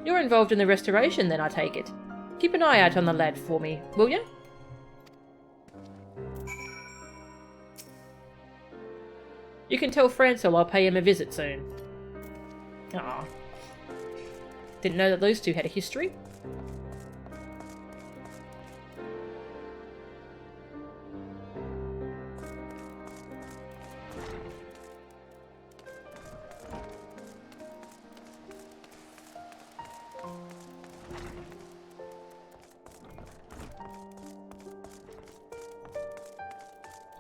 You're involved in the restoration then, I take it. Keep an eye out on the lad for me, will you? You can tell Francel I'll pay him a visit soon. Ah, didn't know that those two had a history.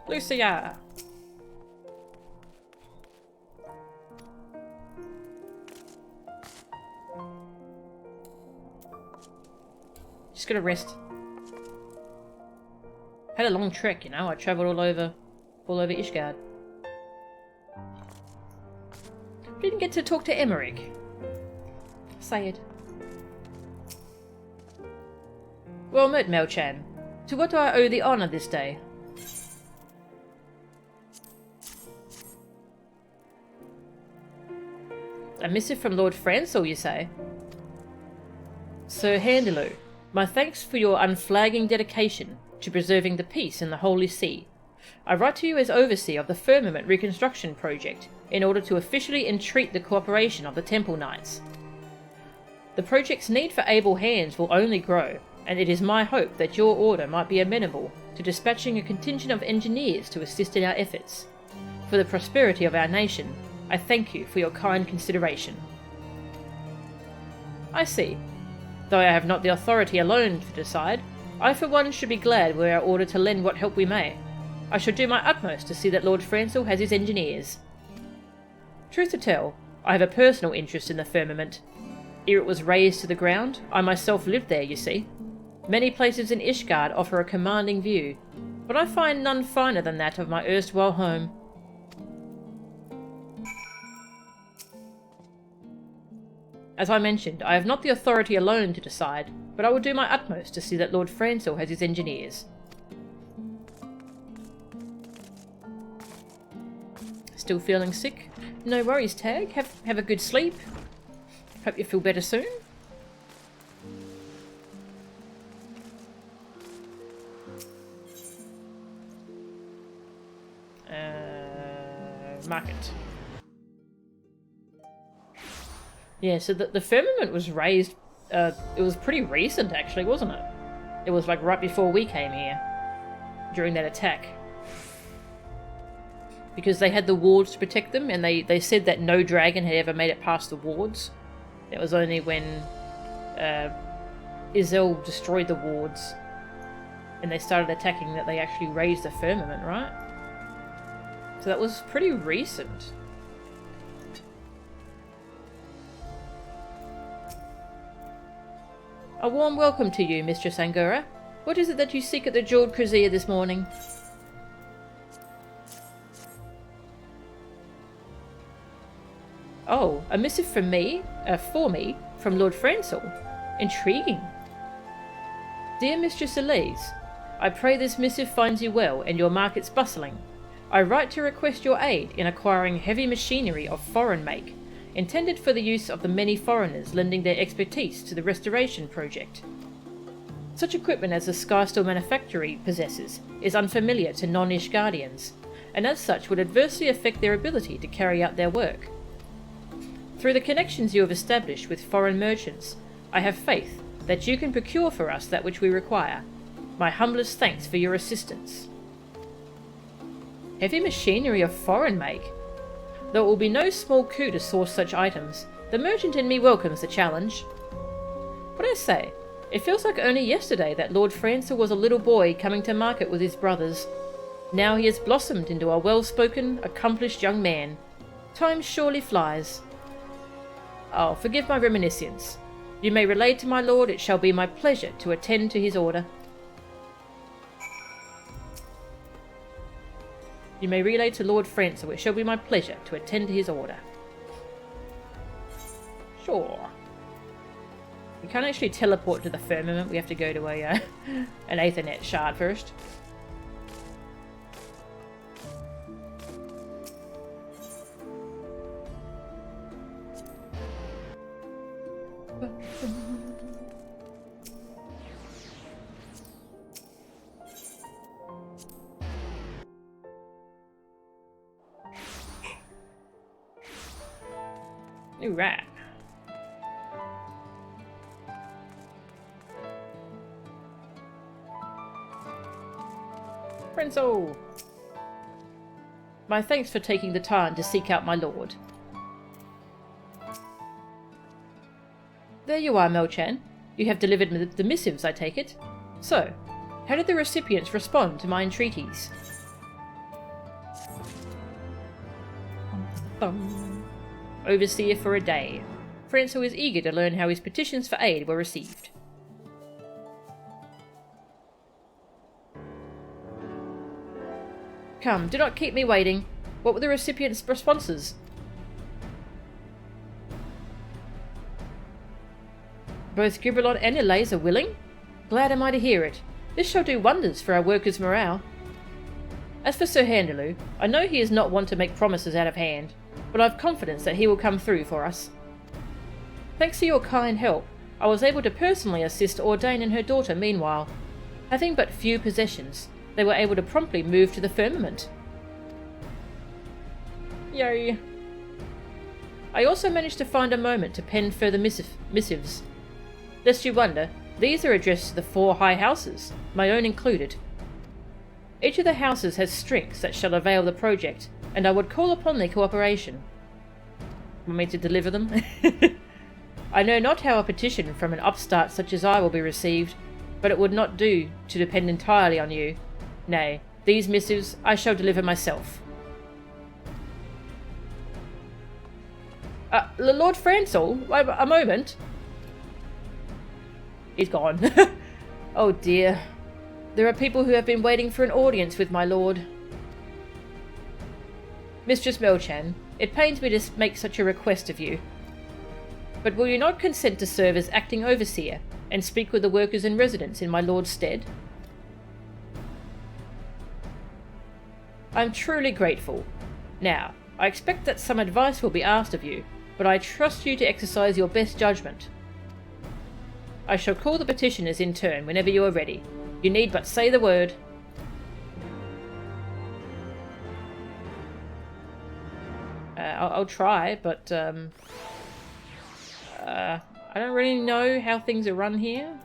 Lucia! Just gonna rest. Had a long trek, you know. I travelled all over Ishgard. Didn't get to talk to Emmerich. Say it. Well met, Melchan. To what do I owe the honour this day? A missive from Lord Francel, you say? Sir Handaloo, my thanks for your unflagging dedication to preserving the peace in the Holy See. I write to you as overseer of the Firmament reconstruction project in order to officially entreat the cooperation of the Temple Knights. The project's need for able hands will only grow, and it is my hope that your order might be amenable to dispatching a contingent of engineers to assist in our efforts. For the prosperity of our nation, I thank you for your kind consideration. I see. Though I have not the authority alone to decide, I for one should be glad we are ordered to lend what help we may. I shall do my utmost to see that Lord Francel has his engineers. Truth to tell, I have a personal interest in the Firmament. Ere it was razed to the ground, I myself lived there, you see. Many places in Ishgard offer a commanding view, but I find none finer than that of my erstwhile home. As I mentioned, I have not the authority alone to decide, but I will do my utmost to see that Lord Francel has his engineers. Still feeling sick? No worries, Tag. Have a good sleep. Hope you feel better soon. Market. Yeah, so the Firmament was raised, it was pretty recent actually, wasn't it? It was like right before we came here, during that attack. Because they had the wards to protect them, and they said that no dragon had ever made it past the wards. It was only when Izel destroyed the wards and they started attacking that they actually raised the Firmament, right? So that was pretty recent. A warm welcome to you, Mistress Angora. What is it that you seek at the Jeweled Cruzia this morning? Oh, a missive from me? For me? From Lord Francel? Intriguing. Dear Mistress Elise, I pray this missive finds you well and your markets bustling. I write to request your aid in acquiring heavy machinery of foreign make, intended for the use of the many foreigners lending their expertise to the restoration project. Such equipment as the Skysteel Manufactory possesses is unfamiliar to non-Ishgardians, and as such would adversely affect their ability to carry out their work. Through the connections you have established with foreign merchants, I have faith that you can procure for us that which we require. My humblest thanks for your assistance. Heavy machinery of foreign make? Though it will be no small coup to source such items, the merchant in me welcomes the challenge. But I say, it feels like only yesterday that Lord Francel was a little boy coming to market with his brothers. Now he has blossomed into a well-spoken, accomplished young man. Time surely flies. Oh, forgive my reminiscence. You may relay to my lord it shall be my pleasure to attend to his order. You may relay to Lord Francel it shall be my pleasure to attend to his order. Sure. We can't actually teleport to the Firmament. We have to go to an Aethernet shard first. New rat. Francel! My thanks for taking the time to seek out my lord. There you are, Melchan. You have delivered the missives, I take it. So, how did the recipients respond to my entreaties? Overseer for a day. Francel is eager to learn how his petitions for aid were received. Come, do not keep me waiting. What were the recipients' responses? Both Gibralon and Elise are willing? Glad am I to hear it. This shall do wonders for our workers' morale. As for Sir Handaloo, I know he is not one to make promises out of hand, but I've confidence that he will come through for us. Thanks to your kind help, I was able to personally assist Ordain and her daughter meanwhile. Having but few possessions, they were able to promptly move to the Firmament. Yay! I also managed to find a moment to pen further missives. Lest you wonder, these are addressed to the 4 high houses, my own included. Each of the houses has strengths that shall avail the project, and I would call upon their cooperation. Want me to deliver them? I know not how a petition from an upstart such as I will be received, but it would not do to depend entirely on you. Nay, these missives I shall deliver myself. Lord Francel, a moment. He's gone. Oh dear. There are people who have been waiting for an audience with my lord. Mistress Melchan, it pains me to make such a request of you. But will you not consent to serve as acting overseer and speak with the workers and residents in my lord's stead? I am truly grateful. Now, I expect that some advice will be asked of you, but I trust you to exercise your best judgment. I shall call the petitioners in turn whenever you are ready. You need but say the word. I'll try, but I don't really know how things are run here.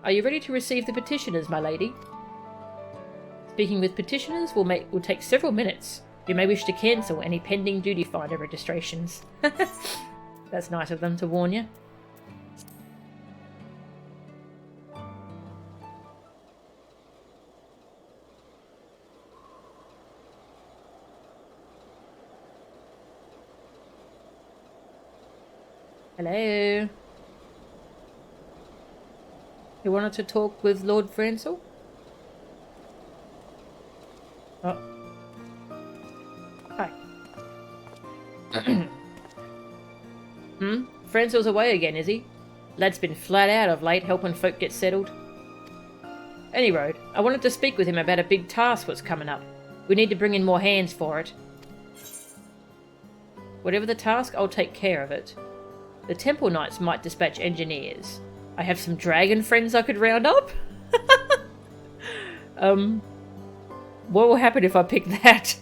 Are you ready to receive the petitioners, my lady? Speaking with petitioners will take several minutes. You may wish to cancel any pending duty finder registrations. That's nice of them to warn you. Hello. You wanted to talk with Lord Francel? Oh. Hi. Francel's away again, is he? Lad's been flat out of late helping folk get settled. Any road, I wanted to speak with him about a big task what's coming up. We need to bring in more hands for it. Whatever the task, I'll take care of it. The Temple Knights might dispatch engineers. I have some dragon friends I could round up. What will happen if I pick that?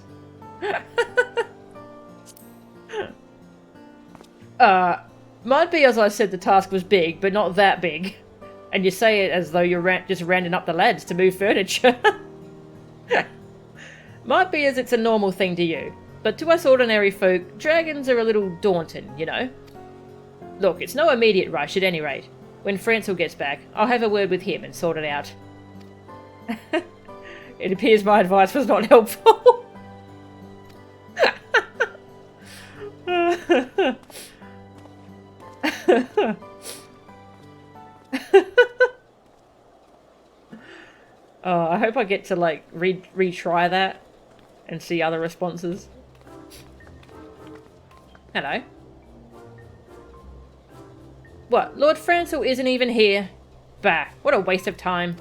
Might be as I said the task was big, but not that big. And you say it as though you're just rounding up the lads to move furniture. Might be as it's a normal thing to you, but to us ordinary folk, dragons are a little daunting, you know? Look, it's no immediate rush at any rate. When Francel gets back, I'll have a word with him and sort it out. It appears my advice was not helpful. Oh, I hope I get to, like, retry that and see other responses. Hello. What, Lord Francel isn't even here? Bah, what a waste of time.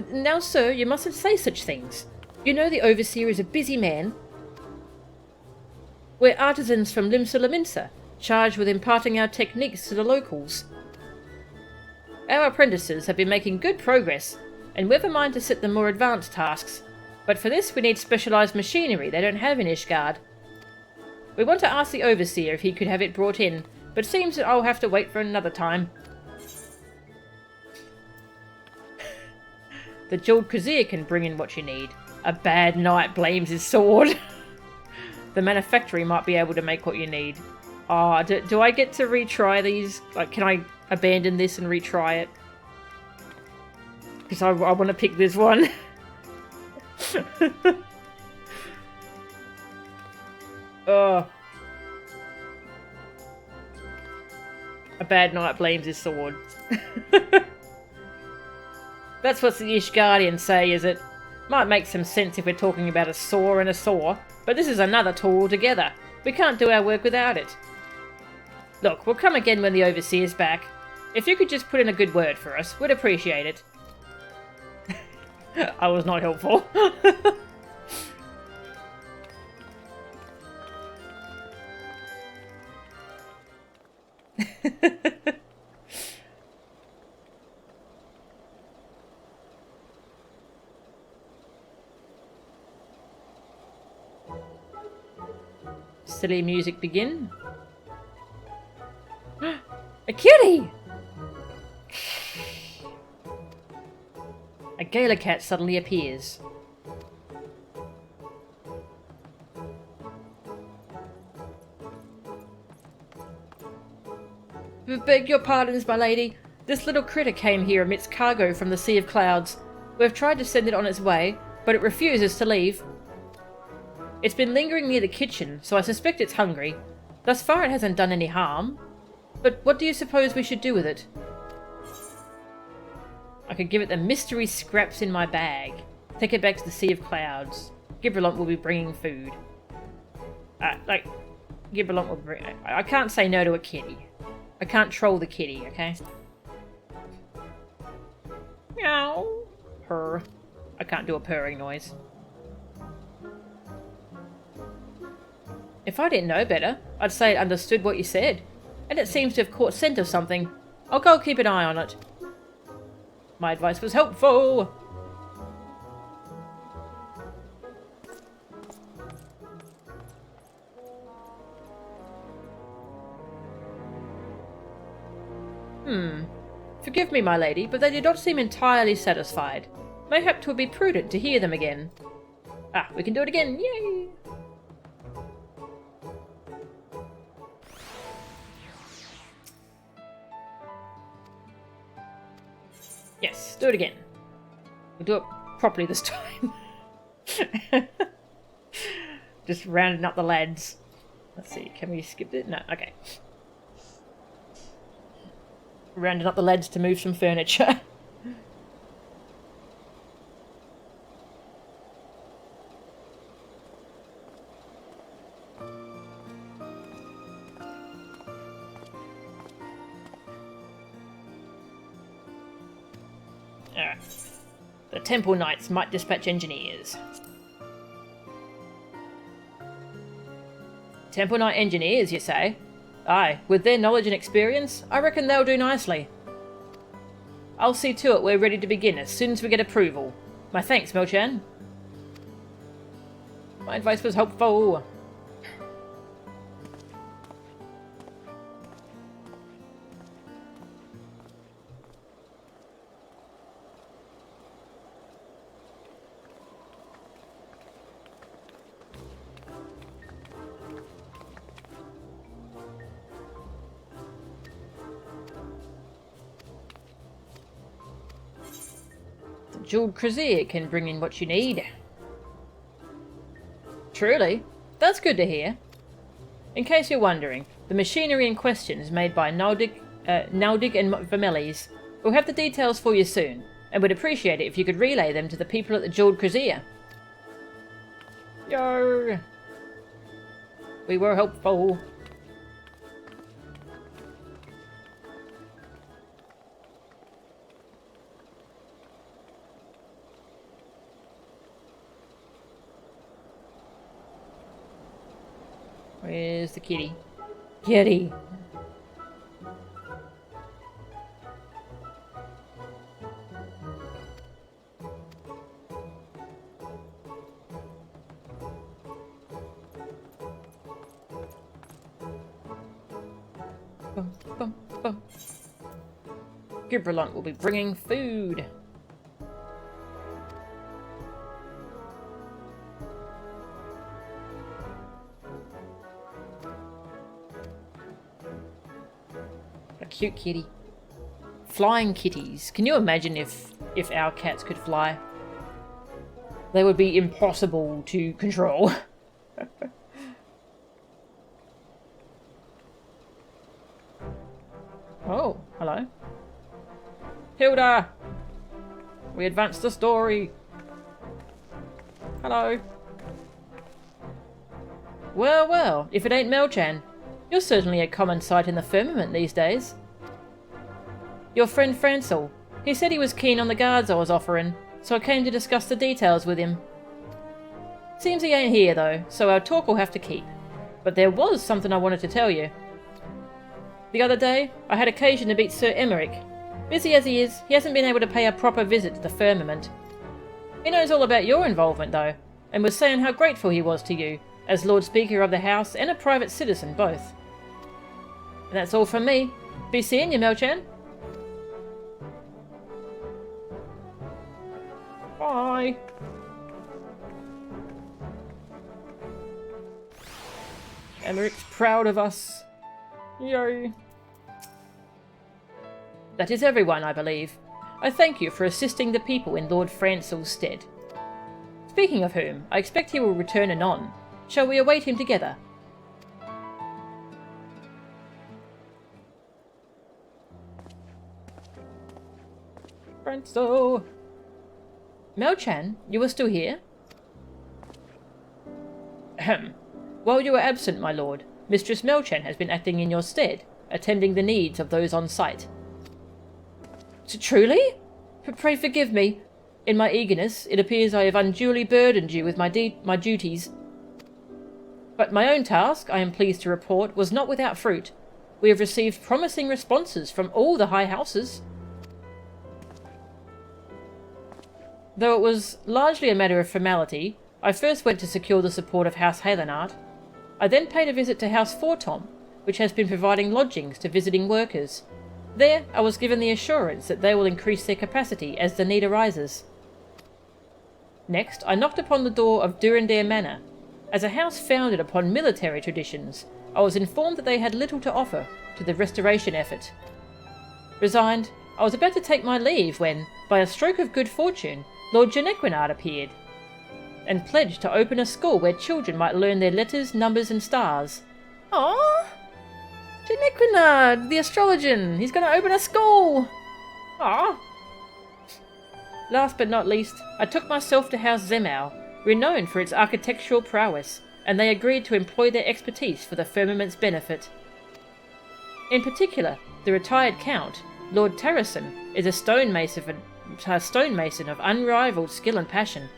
Now, sir, you mustn't say such things. You know the Overseer is a busy man. We're artisans from Limsa, charged with imparting our techniques to the locals. Our apprentices have been making good progress, and we've a mind to set them more advanced tasks. But for this, we need specialised machinery they don't have in Ishgard. We want to ask the Overseer if he could have it brought in, but seems that I'll have to wait for another time. The Jeweled Krazier can bring in what you need. A bad knight blames his sword. The manufactory might be able to make what you need. Ah, oh, do I get to retry these? Like, can I abandon this and retry it? Because I want to pick this one. Oh. A bad knight blames his sword. That's what the Ishgardians say, is it? Might make some sense if we're talking about a saw and a saw, but this is another tool altogether. We can't do our work without it. Look, we'll come again when the Overseer's back. If you could just put in a good word for us, we'd appreciate it. I was not helpful. Silly music begin. A kitty! A Gala cat suddenly appears. Beg your pardons, my lady. This little critter came here amidst cargo from the Sea of Clouds. We've tried to send it on its way, but it refuses to leave. It's been lingering near the kitchen, so I suspect it's hungry. Thus far it hasn't done any harm. But what do you suppose we should do with it? I could give it the mystery scraps in my bag. Take it back to the Sea of Clouds. Gibralont will be bringing food. Gibralont will bring... I can't say no to a kitty. I can't troll the kitty, okay? Meow. Purr. I can't do a purring noise. If I didn't know better, I'd say it understood what you said. And it seems to have caught scent of something. I'll go keep an eye on it. My advice was helpful! Forgive me, my lady, but they do not seem entirely satisfied. Mayhap 'twould be prudent to hear them again. Ah, we can do it again! Yay! Yes, do it again. We'll do it properly this time. Just rounding up the lads. Let's see, can we skip it? No, okay. Rounding up the lads to move some furniture. The Temple Knights might dispatch engineers. Temple Knight engineers, you say? Aye, with their knowledge and experience, I reckon they'll do nicely. I'll see to it we're ready to begin as soon as we get approval. My thanks, Melchan. My advice was helpful. Jeweled Krazier can bring in what you need. Truly? That's good to hear. In case you're wondering, the machinery in question is made by Naldig and Vermelis. We'll have the details for you soon, and would appreciate it if you could relay them to the people at the Jeweled Krazier. Yo! We were helpful. Where's the kitty? Kitty! Bum, bum, bum. Gibralont will be bringing food. Cute kitty. Flying kitties. Can you imagine if our cats could fly? They would be impossible to control. Oh, hello. Hilda! We advanced the story. Hello. Well, well, if it ain't Melchan. You're certainly a common sight in the Firmament these days. Your friend Francel. He said he was keen on the guards I was offering, so I came to discuss the details with him. Seems he ain't here though, so our talk will have to keep. But there was something I wanted to tell you. The other day, I had occasion to meet Sir Emmerich. Busy as he is, he hasn't been able to pay a proper visit to the Firmament. He knows all about your involvement though, and was saying how grateful he was to you, as Lord Speaker of the House and a private citizen both. And that's all from me. Be seeing you, Melchan. Bye. Emmerich's proud of us. Yay. That is everyone, I believe. I thank you for assisting the people in Lord Francel's stead. Speaking of whom, I expect he will return anon. Shall we await him together? Francel! Melchan, you are still here? Ahem. While you were absent, my lord, Mistress Melchan has been acting in your stead, attending the needs of those on site. Truly? Pray forgive me. In my eagerness, it appears I have unduly burdened you with my duties. But my own task, I am pleased to report, was not without fruit. We have received promising responses from all the high houses. Though it was largely a matter of formality, I first went to secure the support of House Halenart. I then paid a visit to House Fortom, which has been providing lodgings to visiting workers. There, I was given the assurance that they will increase their capacity as the need arises. Next, I knocked upon the door of Durandare Manor. As a house founded upon military traditions, I was informed that they had little to offer to the restoration effort. Resigned, I was about to take my leave when, by a stroke of good fortune, Lord Janequinard appeared, and pledged to open a school where children might learn their letters, numbers, and stars. Aww! Janequinard, the astrologian! He's going to open a school! Aww! Last but not least, I took myself to House Zemau, renowned for its architectural prowess, and they agreed to employ their expertise for the Firmament's benefit. In particular, the retired Count, Lord Terrason, is a stonemason stonemason of unrivaled skill and passion.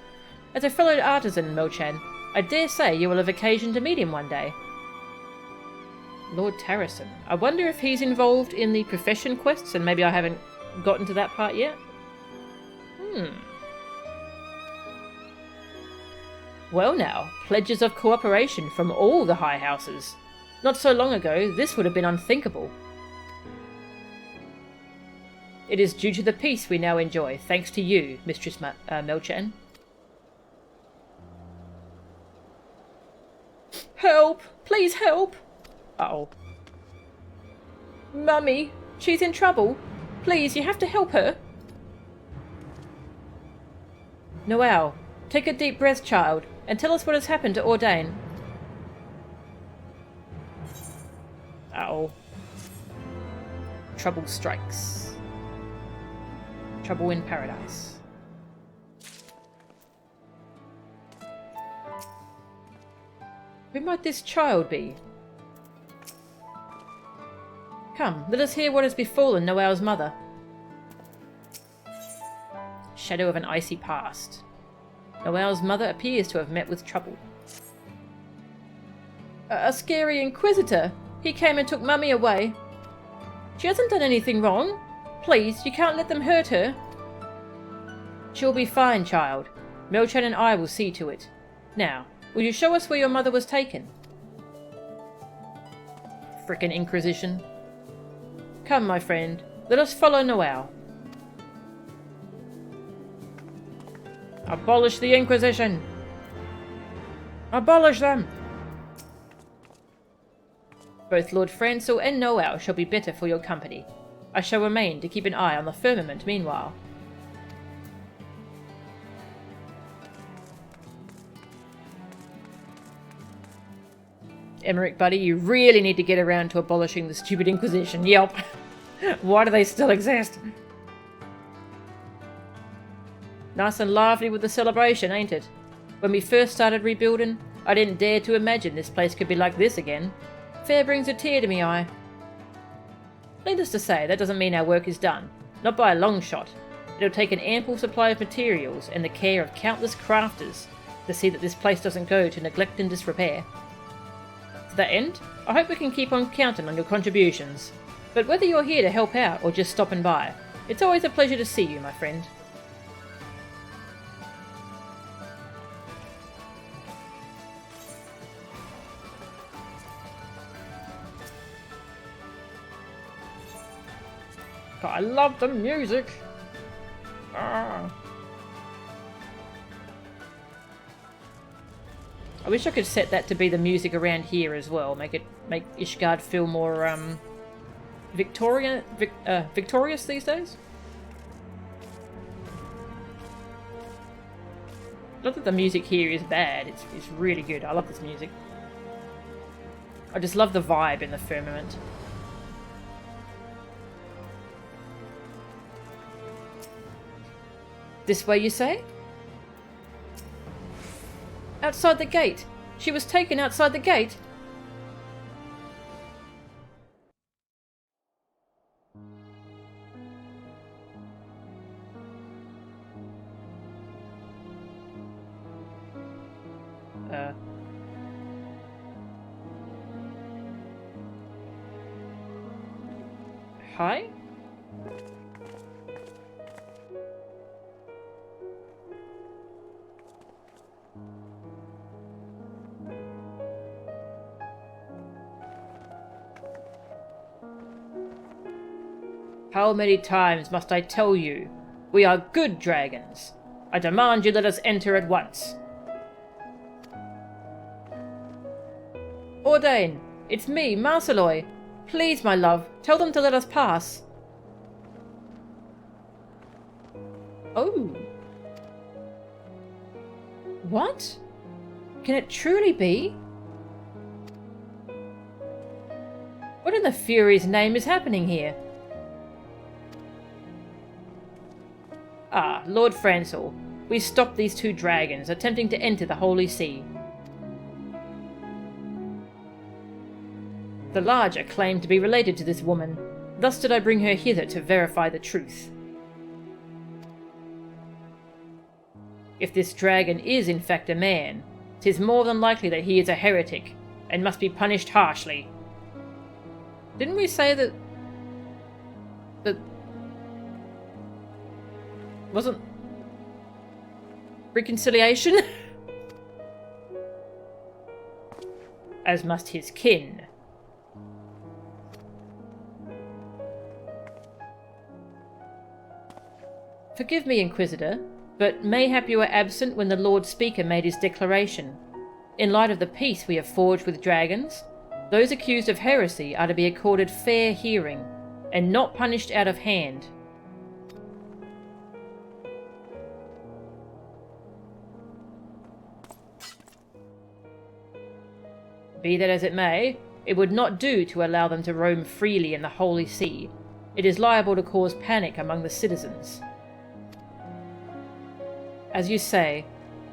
As a fellow artisan, Melchan, I dare say you will have occasion to meet him one day. Lord Tarrison. I wonder if he's involved in the profession quests, and maybe I haven't gotten to that part yet? Well now, pledges of cooperation from all the high houses. Not so long ago, this would have been unthinkable. It is due to the peace we now enjoy, thanks to you, Mistress Melchan. Help! Please help! Uh-oh. Mummy, she's in trouble. Please, you have to help her. Noelle, take a deep breath, child, and tell us what has happened to Ordain. Uh-oh. Trouble strikes. Trouble in paradise. Who might this child be? Come, let us hear what has befallen Noelle's mother. Shadow of an icy past. Noelle's mother appears to have met with trouble. A scary inquisitor. He came and took Mummy away. She hasn't done anything wrong. Please, you can't let them hurt her. She'll be fine, child. Melchan and I will see to it. Now, will you show us where your mother was taken? Frickin' Inquisition. Come, my friend, let us follow Noelle. Abolish the Inquisition! Abolish them! Both Lord Francel and Noelle shall be better for your company. I shall remain to keep an eye on the firmament meanwhile. Emmerich, buddy, you really need to get around to abolishing the stupid Inquisition. Yelp. Why do they still exist? Nice and lively with the celebration, ain't it? When we first started rebuilding, I didn't dare to imagine this place could be like this again. Fair brings a tear to me eye. Needless to say, that doesn't mean our work is done. Not by a long shot. It'll take an ample supply of materials and the care of countless crafters to see that this place doesn't go to neglect and disrepair. To that end, I hope we can keep on counting on your contributions. But whether you're here to help out or just stopping by, it's always a pleasure to see you, my friend. I love the music! Ah. I wish I could set that to be the music around here as well. Make Ishgard feel more victorious these days. Not that the music here is bad. It's really good. I love this music. I just love the vibe in the firmament. This way, you say? Outside the gate. She was taken outside the gate. Hi? How many times must I tell you? We are good dragons. I demand you let us enter at once. Ordain, it's me, Marceloy. Please, my love, tell them to let us pass. Oh. What? Can it truly be? What in the Fury's name is happening here? Ah, Lord Francel, we stopped these two dragons attempting to enter the Holy See. The larger claimed to be related to this woman, thus did I bring her hither to verify the truth. If this dragon is in fact a man, 'tis more than likely that he is a heretic, and must be punished harshly. Didn't we say that... wasn't... reconciliation? As must his kin. Forgive me, Inquisitor, but mayhap you were absent when the Lord Speaker made his declaration. In light of the peace we have forged with dragons, those accused of heresy are to be accorded fair hearing, and not punished out of hand. Be that as it may, it would not do to allow them to roam freely in the Holy See. It is liable to cause panic among the citizens. As you say,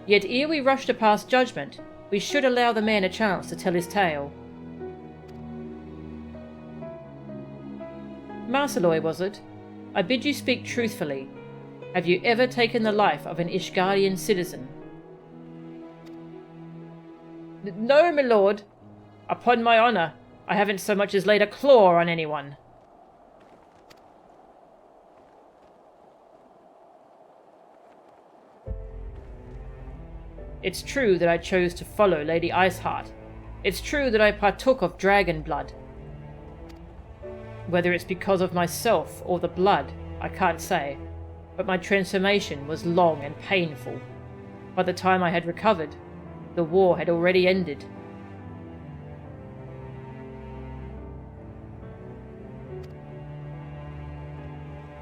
yet ere we rush to pass judgment, we should allow the man a chance to tell his tale. Marceloy, was it? I bid you speak truthfully. Have you ever taken the life of an Ishgardian citizen? No, my lord. Upon my honour, I haven't so much as laid a claw on anyone. It's true that I chose to follow Lady Iceheart. It's true that I partook of dragon blood. Whether it's because of myself or the blood, I can't say, but my transformation was long and painful. By the time I had recovered, the war had already ended.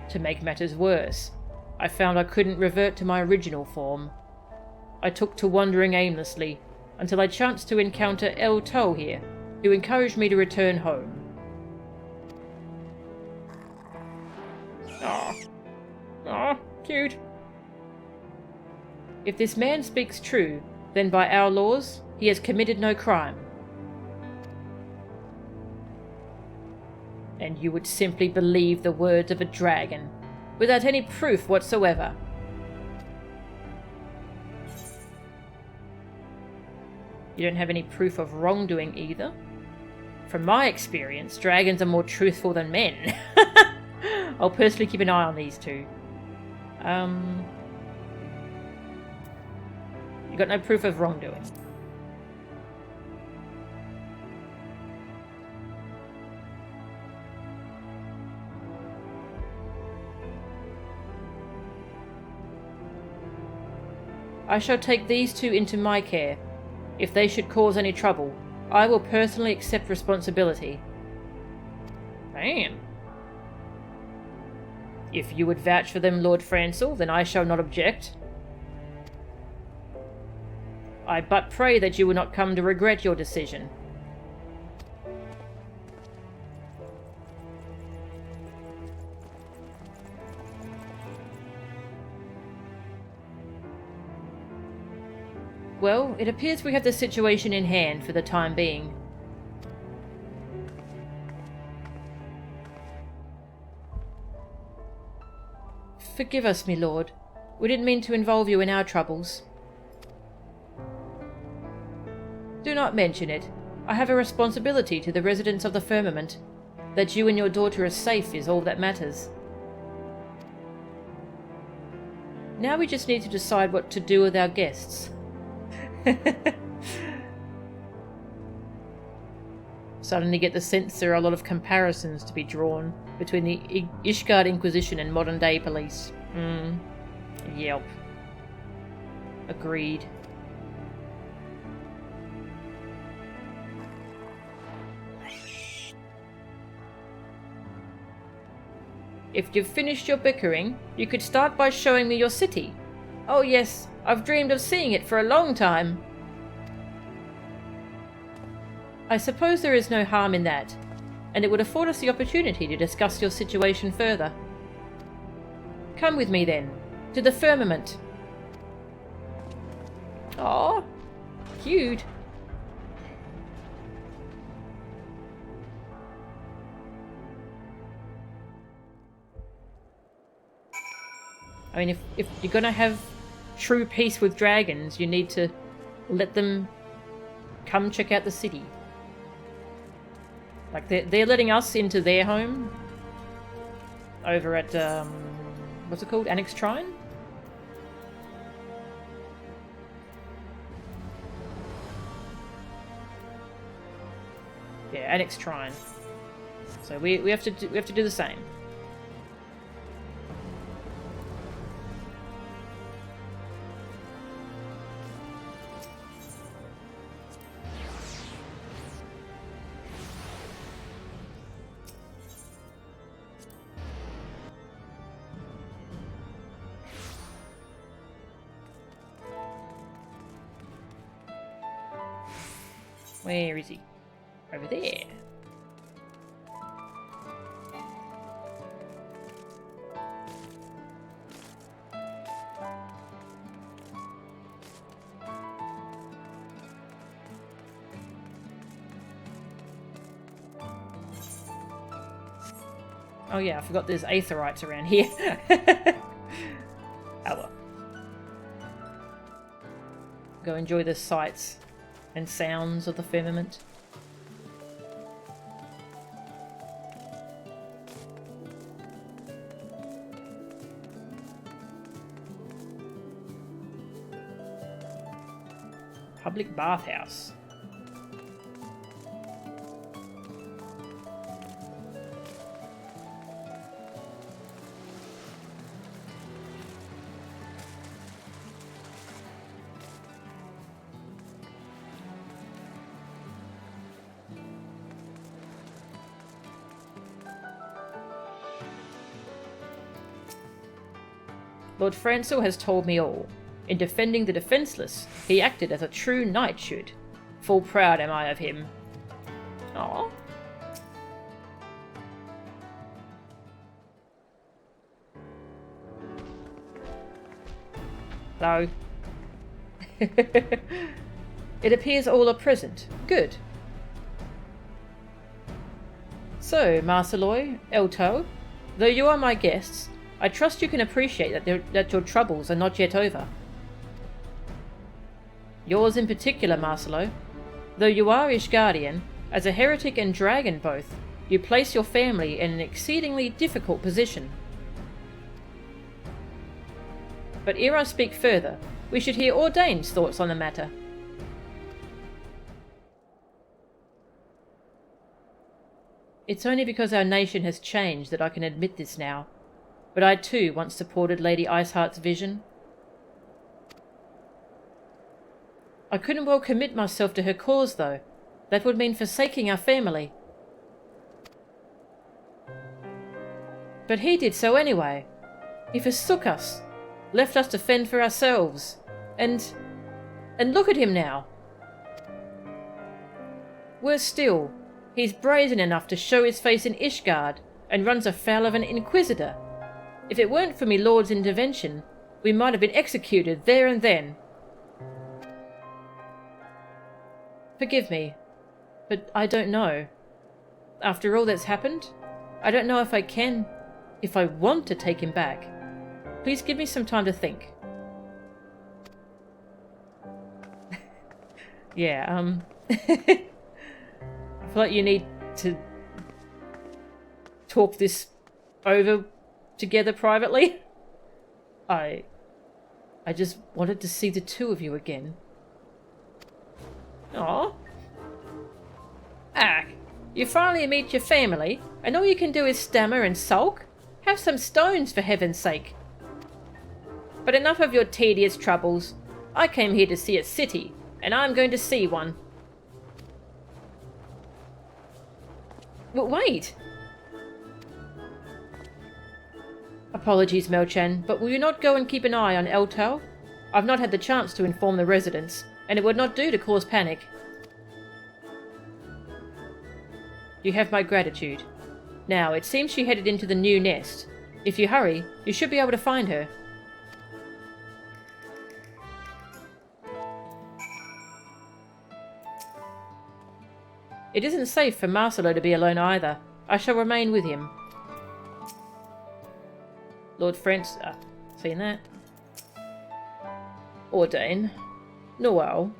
To make matters worse, I found I couldn't revert to my original form. I took to wandering aimlessly, until I chanced to encounter El Toh here, who encouraged me to return home. Ah, cute. If this man speaks true, then by our laws, he has committed no crime. And you would simply believe the words of a dragon, without any proof whatsoever. You don't have any proof of wrongdoing either? From my experience, dragons are more truthful than men. I'll personally keep an eye on these two. You got no proof of wrongdoing. I shall take these two into my care. If they should cause any trouble, I will personally accept responsibility. Damn. If you would vouch for them, Lord Francel, then I shall not object. I but pray that you will not come to regret your decision. Well, it appears we have the situation in hand for the time being. Forgive us, my lord. We didn't mean to involve you in our troubles. Do not mention it. I have a responsibility to the residents of the Firmament. That you and your daughter are safe is all that matters. Now we just need to decide what to do with our guests. Suddenly get the sense there are a lot of comparisons to be drawn between the Ishgard Inquisition and modern day police. Yep. Agreed. If you've finished your bickering, you could start by showing me your city. Oh yes, I've dreamed of seeing it for a long time. I suppose there is no harm in that, and it would afford us the opportunity to discuss your situation further. Come with me then, to the Firmament. Aw, cute. I mean, if you're gonna have true peace with dragons, you need to let them come check out the city. Like, they're letting us into their home over at, what's it called? Annex Shrine? Yeah, Annex Shrine. So we have to do the same. Where is he? Over there. Oh yeah, I forgot there's aetherites around here. Oh well. Go enjoy the sights and sounds of the firmament. Public bathhouse. Lord Francel has told me all. In defending the defenceless, he acted as a true knight should. Full proud am I of him. Aww. Hello. It appears all are present. Good. So, Marceloy, Elto, though you are my guests, I trust you can appreciate that your troubles are not yet over. Yours in particular, Marcelo. Though you are Ishgardian, as a heretic and dragon both, you place your family in an exceedingly difficult position. But ere I speak further, we should hear Ordain's thoughts on the matter. It's only because our nation has changed that I can admit this now. But I too once supported Lady Iceheart's vision. I couldn't well commit myself to her cause, though. That would mean forsaking our family. But he did so anyway. He forsook us, left us to fend for ourselves, and look at him now. Worse still, he's brazen enough to show his face in Ishgard, and runs afoul of an inquisitor. If it weren't for me lord's intervention, we might have been executed there and then. Forgive me, but I don't know. After all that's happened, I don't know if I can, if I want to take him back. Please give me some time to think. Yeah, I feel like you need to talk this over together privately. I just wanted to see the two of you again. Aw. Ah, you finally meet your family, and all you can do is stammer and sulk? Have some stones, for heaven's sake. But enough of your tedious troubles. I came here to see a city, and I'm going to see one. Wait! Apologies, Melchan, but will you not go and keep an eye on Eltal? I've not had the chance to inform the residents, and it would not do to cause panic. You have my gratitude. Now, it seems she headed into the new nest. If you hurry, you should be able to find her. It isn't safe for Marcelo to be alone either. I shall remain with him. Lord Francel, seen that? Ordain. Noel.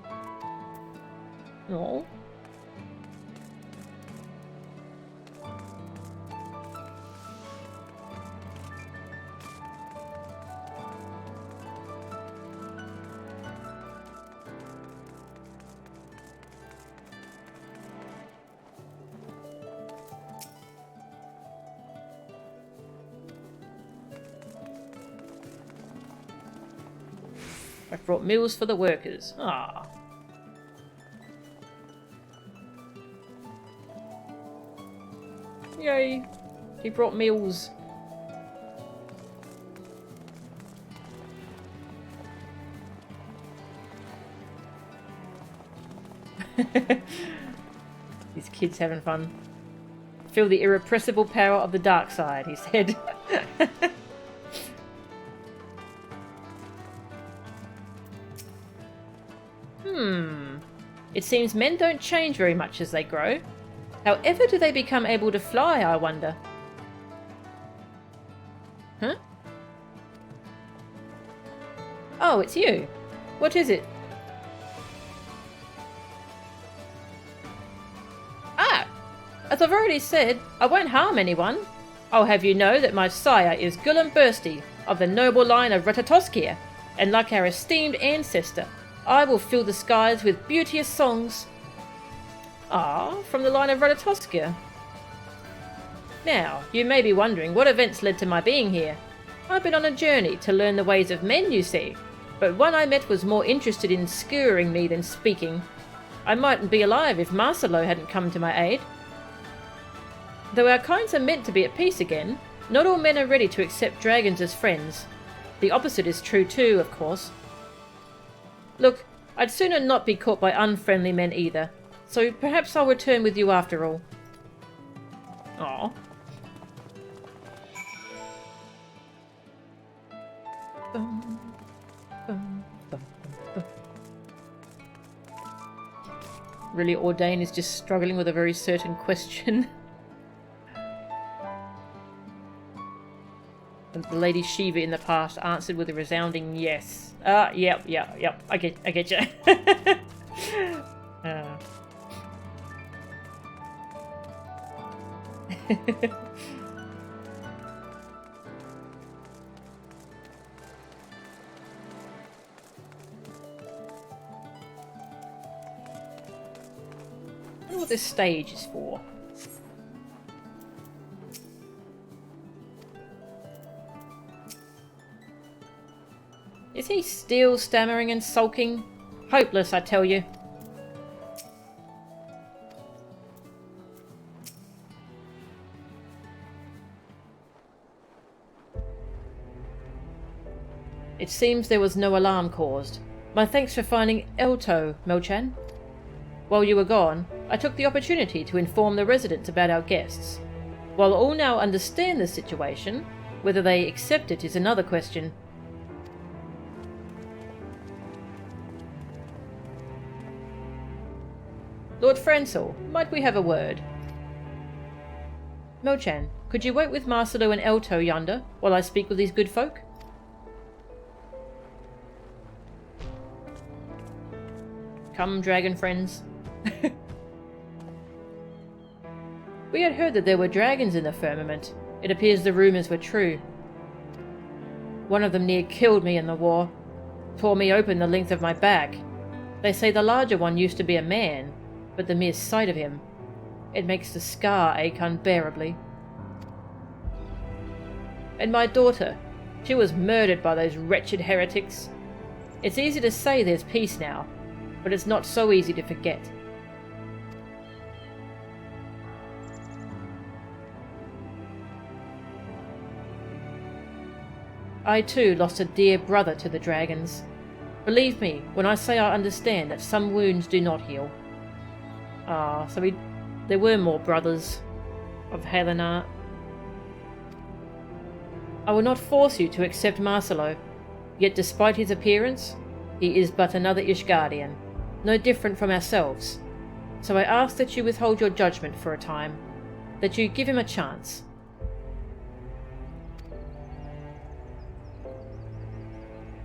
No. I've brought meals for the workers. Ah. Yay. He brought meals. These kids having fun. Feel the irrepressible power of the dark side, he said. It seems men don't change very much as they grow. However do they become able to fly, I wonder? Huh? Oh, it's you. What is it? Ah! As I've already said, I won't harm anyone. I'll have you know that my sire is Gullum Bursty, of the noble line of Ratatoskir, and like our esteemed ancestor, I will fill the skies with beauteous songs. Ah, from the line of Ratatoskir. Now, you may be wondering what events led to my being here. I've been on a journey to learn the ways of men, you see, but one I met was more interested in skewering me than speaking. I mightn't be alive if Marcelo hadn't come to my aid. Though our kinds are meant to be at peace again, not all men are ready to accept dragons as friends. The opposite is true too, of course. Look, I'd sooner not be caught by unfriendly men either, so perhaps I'll return with you after all. Aww. Really, Ordain is just struggling with a very certain question. And the Lady Shiva in the past answered with a resounding yes. Yep. I get you. I wonder what this stage is for. Is he still stammering and sulking? Hopeless, I tell you. It seems there was no alarm caused. My thanks for finding Elto, Mochan. While you were gone, I took the opportunity to inform the residents about our guests. While all now understand the situation, whether they accept it is another question. Lord Francel, might we have a word? Mochan, could you wait with Marcelo and Elto yonder, while I speak with these good folk? Come, dragon friends. We had heard that there were dragons in the firmament. It appears the rumours were true. One of them near killed me in the war, tore me open the length of my back. They say the larger one used to be a man, but the mere sight of him, it makes the scar ache unbearably. And my daughter, she was murdered by those wretched heretics. It's easy to say there's peace now, but it's not so easy to forget. I too lost a dear brother to the dragons. Believe me when I say I understand that some wounds do not heal. Ah, so there were more brothers of Helena. I will not force you to accept Marcelo, yet despite his appearance, he is but another Ishgardian, no different from ourselves. So I ask that you withhold your judgment for a time, that you give him a chance.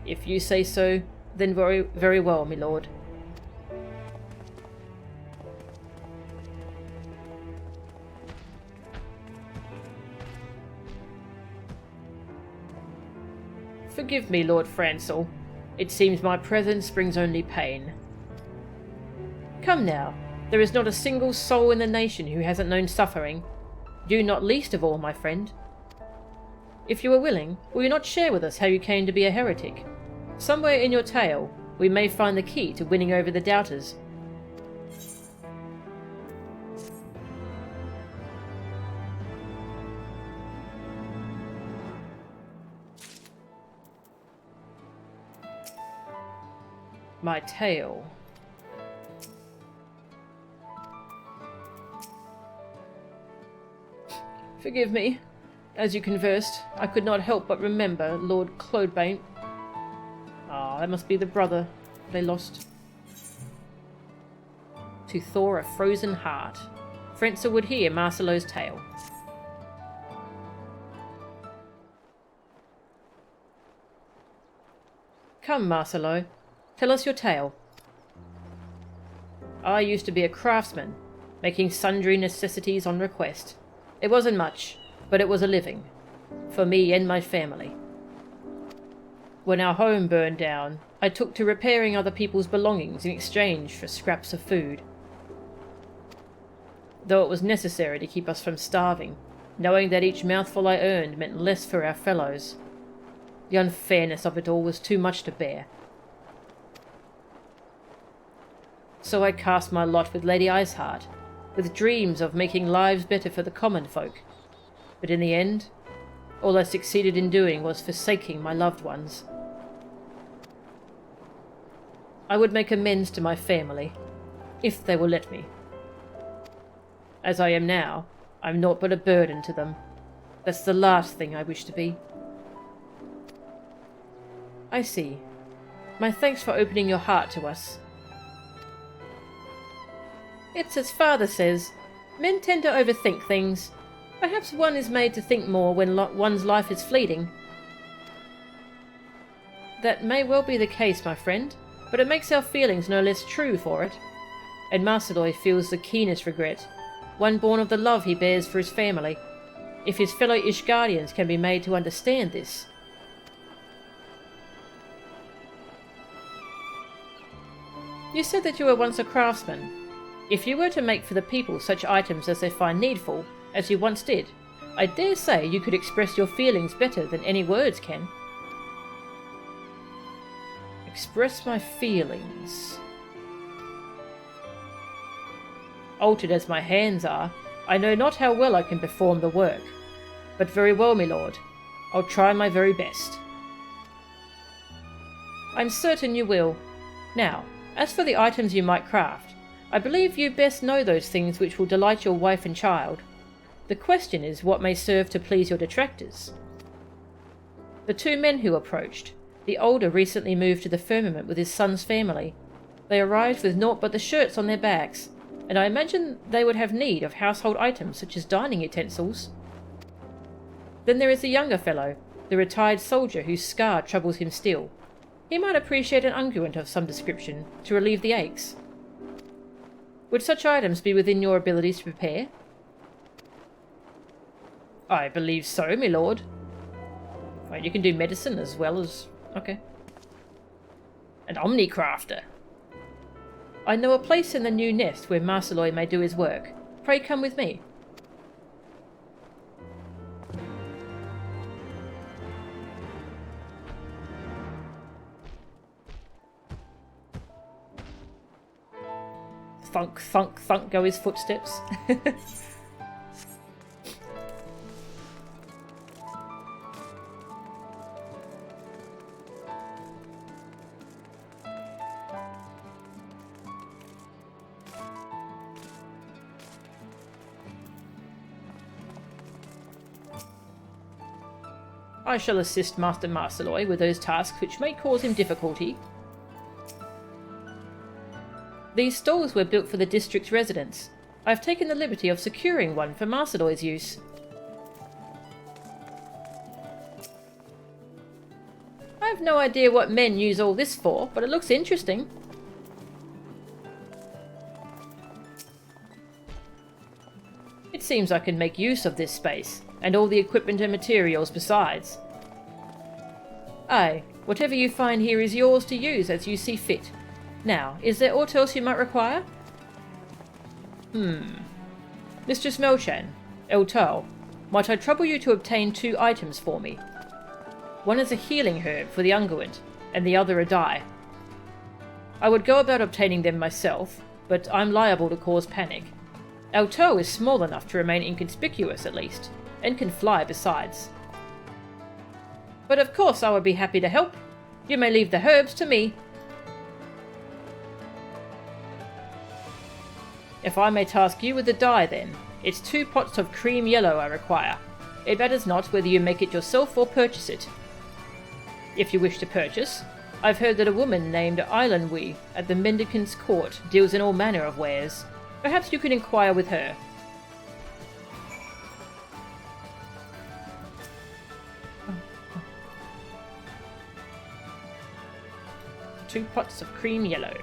If you say so, Then very, very well, my lord. Forgive me, Lord Francel. It seems my presence brings only pain. Come now, there is not a single soul in the nation who hasn't known suffering. You not least of all, my friend. If you are willing, will you not share with us how you came to be a heretic? Somewhere in your tale, we may find the key to winning over the doubters. My tale. Forgive me. As you conversed, I could not help but remember Lord Clodebane. Ah, that must be the brother they lost. To thaw a frozen heart. Francel would hear Marcelo's tale. Come, Marcelo, tell us your tale. I used to be a craftsman, making sundry necessities on request. It wasn't much, but it was a living, for me and my family. When our home burned down, I took to repairing other people's belongings in exchange for scraps of food. Though it was necessary to keep us from starving, knowing that each mouthful I earned meant less for our fellows. The unfairness of it all was too much to bear. So I cast my lot with Lady Iceheart, with dreams of making lives better for the common folk. But in the end, all I succeeded in doing was forsaking my loved ones. I would make amends to my family, if they will let me. As I am now, I'm naught but a burden to them. That's the last thing I wish to be. I see. My thanks for opening your heart to us. It's as Father says, men tend to overthink things. Perhaps one is made to think more when one's life is fleeting. That may well be the case, my friend, but it makes our feelings no less true for it. And Marceloy feels the keenest regret, one born of the love he bears for his family, if his fellow Ishgardians can be made to understand this. You said that you were once a craftsman. If you were to make for the people such items as they find needful, as you once did, I dare say you could express your feelings better than any words can. Express my feelings. Altered as my hands are, I know not how well I can perform the work. But very well, my lord. I'll try my very best. I'm certain you will. Now, as for the items you might craft, I believe you best know those things which will delight your wife and child. The question is what may serve to please your detractors. The two men who approached, the older recently moved to the Firmament with his son's family. They arrived with naught but the shirts on their backs, and I imagine they would have need of household items such as dining utensils. Then there is the younger fellow, the retired soldier whose scar troubles him still. He might appreciate an unguent of some description to relieve the aches. Would such items be within your abilities to prepare? I believe so, my lord. Right, you can do medicine as well as... okay. An omnicrafter. I know a place in the new nest where Marceloy may do his work. Pray come with me. Thunk, thunk, thunk go his footsteps. I shall assist Master Marceloy with those tasks which may cause him difficulty. These stalls were built for the district's residents. I have taken the liberty of securing one for Marceloy's use. I have no idea what men use all this for, but it looks interesting. It seems I can make use of this space, and all the equipment and materials besides. Aye, whatever you find here is yours to use as you see fit. Now, is there aught else you might require? Mistress Melchan, Eltal, might I trouble you to obtain 2 items for me? One is a healing herb for the unguent, and the other a dye. I would go about obtaining them myself, but I'm liable to cause panic. Eltal is small enough to remain inconspicuous at least, and can fly besides. But of course I would be happy to help. You may leave the herbs to me. If I may task you with the dye then, it's 2 pots of cream yellow I require. It matters not whether you make it yourself or purchase it. If you wish to purchase, I've heard that a woman named Islandwe at the Mendicant's Court deals in all manner of wares. Perhaps you could inquire with her. Two pots of cream yellow.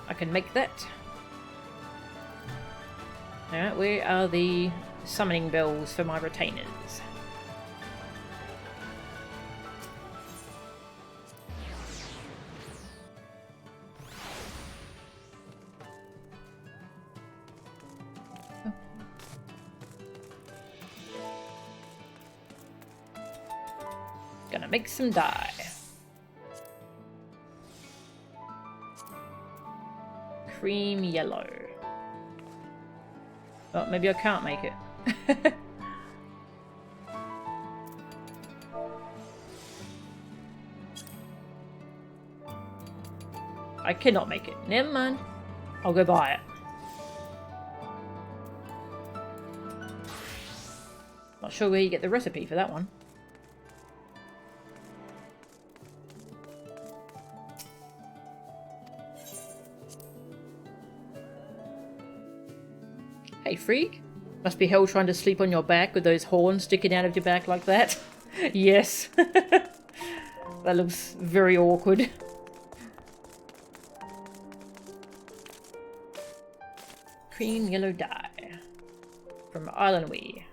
I can make that. Alright, where are the summoning bells for my retainers? Gonna make some dye. Cream yellow. Oh, maybe I can't make it. I cannot make it. Never mind. I'll go buy it. Not sure where you get the recipe for that one. Hey, freak. Must be hell trying to sleep on your back with those horns sticking out of your back like that. Yes. That looks very awkward. Cream yellow dye. From Islandwe.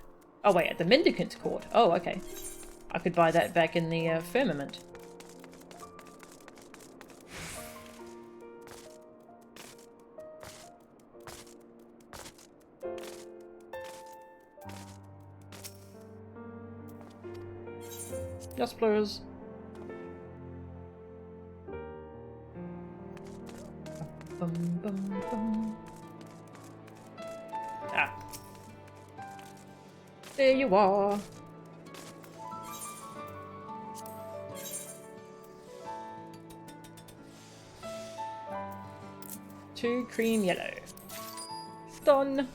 Oh wait, at the Mendicant's Court. Oh, okay. I could buy that back in the Firmament. Yes, please. Bum, bum, bum. Ah. There you are. Two cream yellow. Done.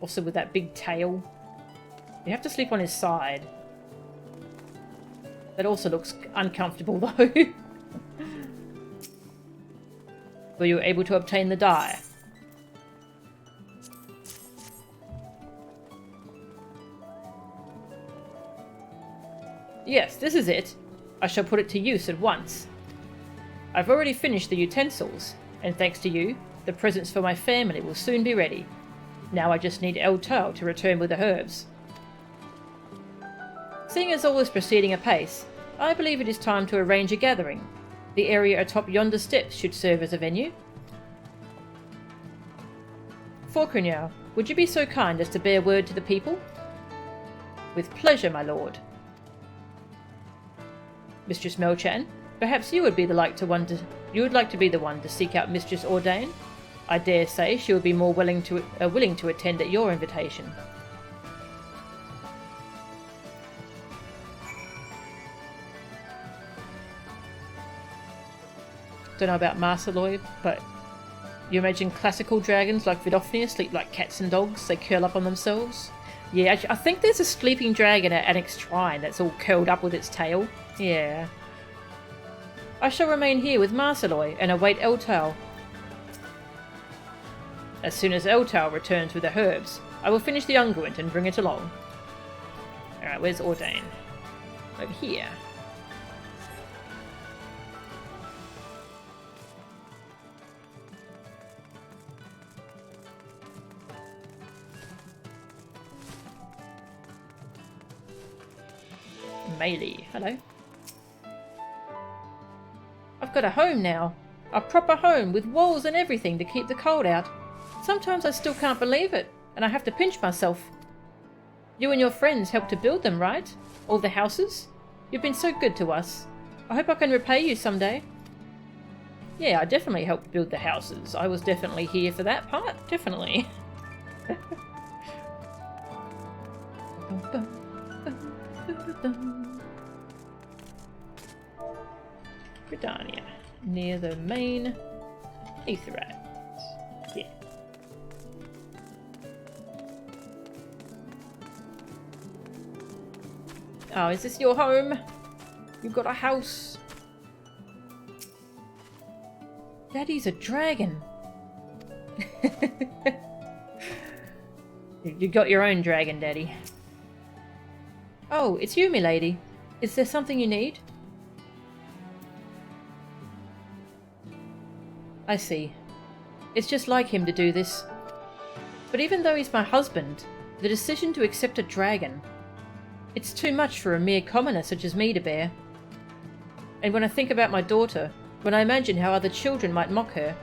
Also with that big tail. You have to sleep on his side. That also looks uncomfortable though. Were you able to obtain the dye? Yes, this is it. I shall put it to use at once. I've already finished the utensils, and thanks to you, the presents for my family will soon be ready. Now I just need Eltal to return with the herbs. Seeing as all is proceeding apace, I believe it is time to arrange a gathering. The area atop yonder steps should serve as a venue. Forcrignal, would you be so kind as to bear word to the people? With pleasure, my lord. Mistress Melchan, perhaps you would be the like to be the one to seek out Mistress Ordain? I dare say she would be more willing to attend at your invitation. Don't know about Marceloy, but you imagine classical dragons like Vidofnir sleep like cats and dogs, they curl up on themselves? Yeah, I think there's a sleeping dragon at Annex Shrine that's all curled up with its tail. Yeah. I shall remain here with Marceloy and await Eltal. As soon as Eltal returns with the herbs, I will finish the unguent and bring it along. Alright, where's Ordain? Over here. Melee, hello. I've got a home now. A proper home with walls and everything to keep the cold out. Sometimes I still can't believe it, and I have to pinch myself. You and your friends helped to build them, right? All the houses? You've been so good to us. I hope I can repay you someday. Yeah, I definitely helped build the houses. I was definitely here for that part. Definitely. Britannia. Near the main Aetherite. Yeah. Oh, is this your home? You've got a house. Daddy's a dragon. You got your own dragon, Daddy. Oh, it's you, milady. Is there something you need? I see. It's just like him to do this. But even though he's my husband, the decision to accept a dragon, it's too much for a mere commoner such as me to bear. And when I think about my daughter, when I imagine how other children might mock her,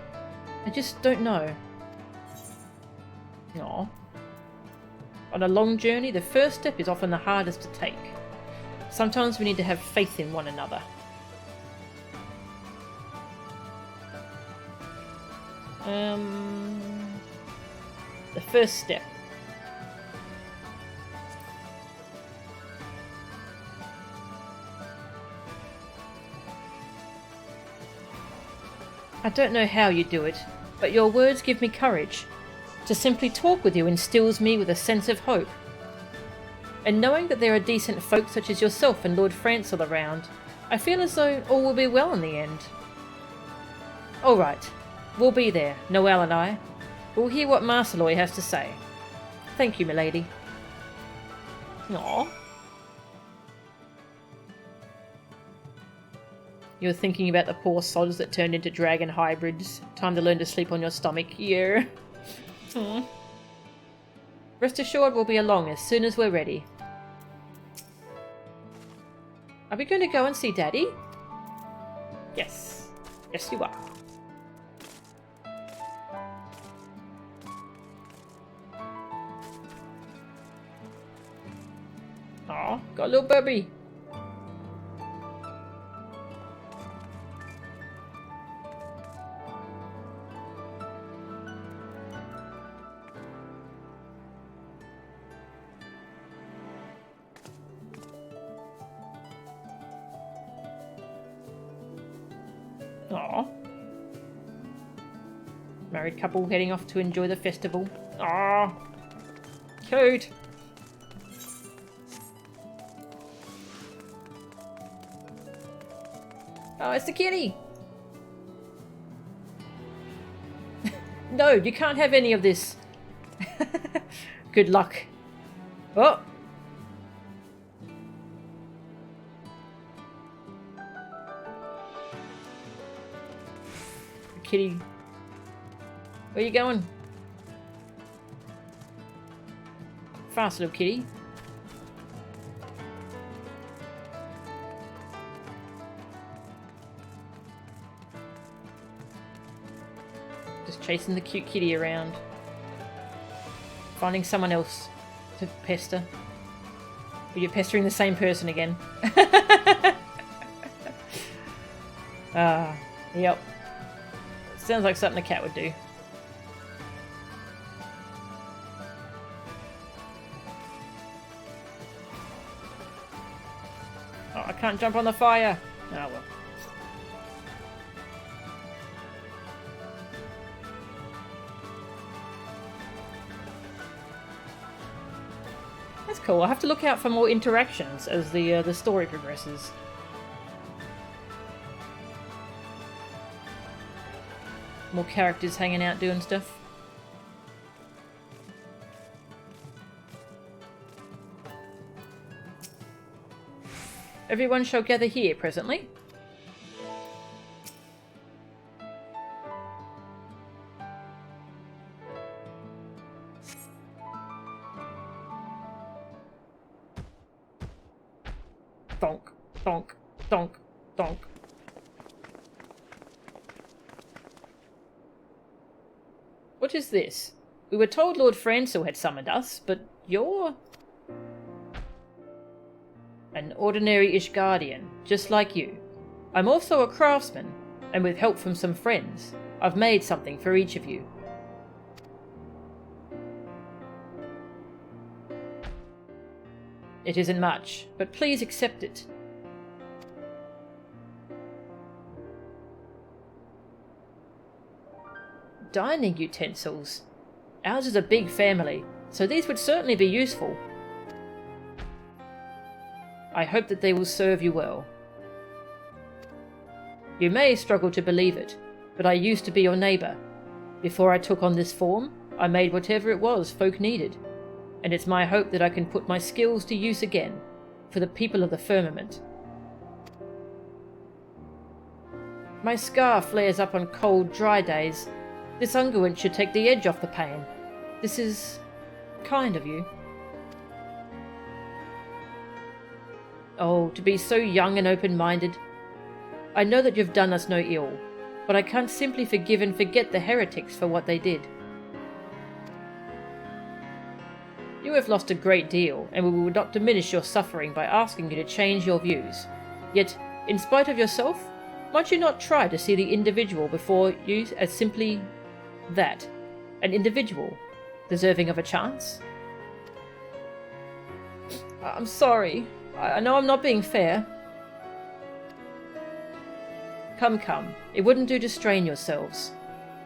I just don't know. Aww. On a long journey, the first step is often the hardest to take. Sometimes we need to have faith in one another. The first step. I don't know how you do it, but your words give me courage. To simply talk with you instills me with a sense of hope. And knowing that there are decent folk such as yourself and Lord Francel around, I feel as though all will be well in the end. Alright, we'll be there, Noelle and I. We'll hear what Marceloy has to say. Thank you, milady. Aww. You're thinking about the poor sods that turned into dragon hybrids. Time to learn to sleep on your stomach. Yeah. Rest assured we'll be along as soon as we're ready. Are we going to go and see Daddy? Yes. Yes, you are. Aw, got a little baby. Aw. Married couple heading off to enjoy the festival. Aw. Cute. Oh, it's the kitty! No, you can't have any of this. Good luck. Oh! Kitty. Where you going? Fast, little kitty. Just chasing the cute kitty around. Finding someone else to pester. But you're pestering the same person again. Yep. Sounds like something a cat would do. Oh, I can't jump on the fire. Oh well. That's cool. I'll have to look out for more interactions as the story progresses. More characters hanging out doing stuff. Everyone shall gather here presently. Donk, donk, donk, donk. What is this? We were told Lord Francel had summoned us, but you're... an ordinary Ishgardian, just like you. I'm also a craftsman, and with help from some friends, I've made something for each of you. It isn't much, but please accept it. Dining utensils. Ours is a big family, so these would certainly be useful. I hope that they will serve you well. You may struggle to believe it, but I used to be your neighbour. Before I took on this form, I made whatever it was folk needed, and it's my hope that I can put my skills to use again, for the people of the Firmament. My scar flares up on cold, dry days. This unguent should take the edge off the pain. This is kind of you. Oh, to be so young and open-minded. I know that you've done us no ill, but I can't simply forgive and forget the heretics for what they did. You have lost a great deal, and we will not diminish your suffering by asking you to change your views. Yet, in spite of yourself, might you not try to see the individual before you as simply that, an individual, deserving of a chance? I'm sorry. I know I'm not being fair. Come, come. It wouldn't do to strain yourselves.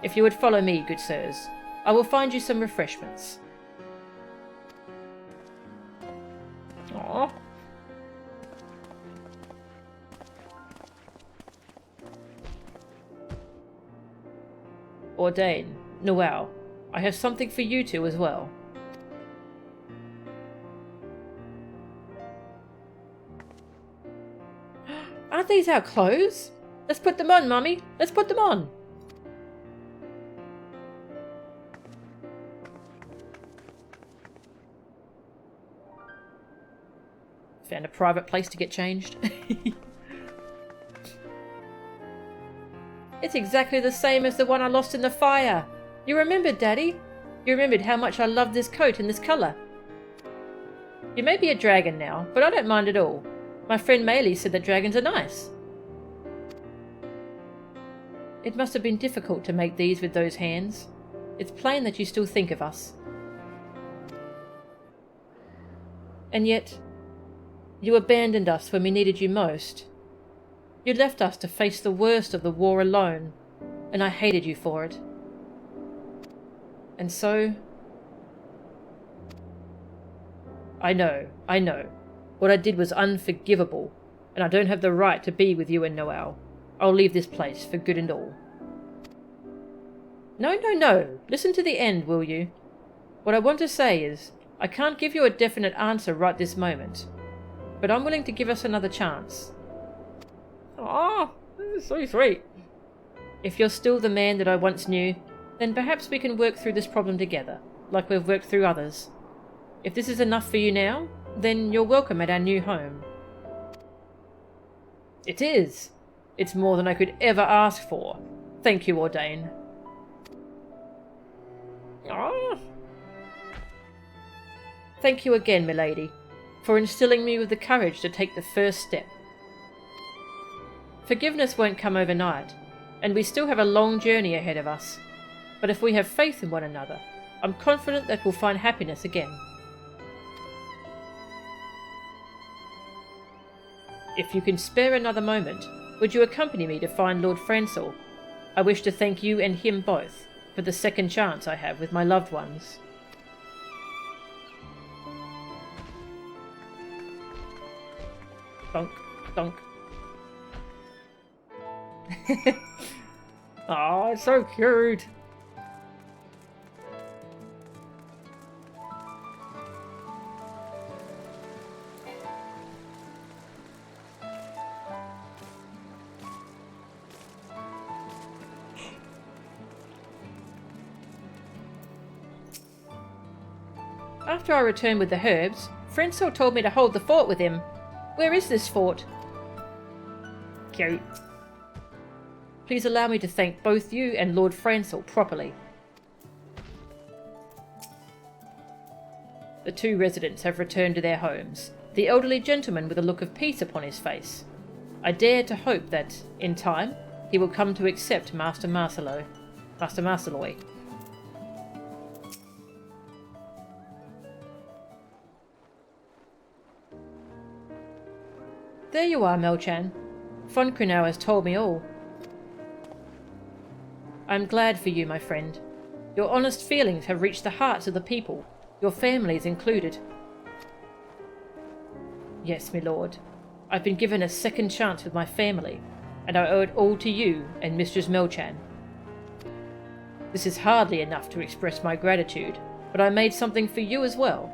If you would follow me, good sirs, I will find you some refreshments. Aww. Ordain, Noel, I have something for you two as well. Aren't these our clothes? Let's put them on, Mummy. Let's put them on. Found a private place to get changed. It's exactly the same as the one I lost in the fire. You remembered, Daddy? You remembered how much I loved this coat in this colour. You may be a dragon now, but I don't mind at all. My friend Maylie said that dragons are nice. It must have been difficult to make these with those hands. It's plain that you still think of us. And yet, you abandoned us when we needed you most. You left us to face the worst of the war alone, and I hated you for it. And so... I know. What I did was unforgivable, and I don't have the right to be with you and Noel. I'll leave this place for good and all. No. Listen to the end, will you? What I want to say is, I can't give you a definite answer right this moment, but I'm willing to give us another chance. Aw, this is so sweet. If you're still the man that I once knew, then perhaps we can work through this problem together, like we've worked through others. If this is enough for you now, then you're welcome at our new home. It is. It's more than I could ever ask for. Thank you, Ordain. Ah. Thank you again, milady, for instilling me with the courage to take the first step. Forgiveness won't come overnight, and we still have a long journey ahead of us. But if we have faith in one another, I'm confident that we'll find happiness again. If you can spare another moment, would you accompany me to find Lord Francel? I wish to thank you and him both for the second chance I have with my loved ones. Dunk, dunk. Oh, it's so cute. After I returned with the herbs, Francel told me to hold the fort with him. Where is this fort? Cute. Please allow me to thank both you and Lord Francel properly. The two residents have returned to their homes, the elderly gentleman with a look of peace upon his face. I dare to hope that, in time, he will come to accept Master Marceloy. There you are, Melchan. Von Crenau has told me all. I am glad for you, my friend. Your honest feelings have reached the hearts of the people, your families included. Yes, my lord. I've been given a second chance with my family, and I owe it all to you and Mistress Melchan. This is hardly enough to express my gratitude, but I made something for you as well.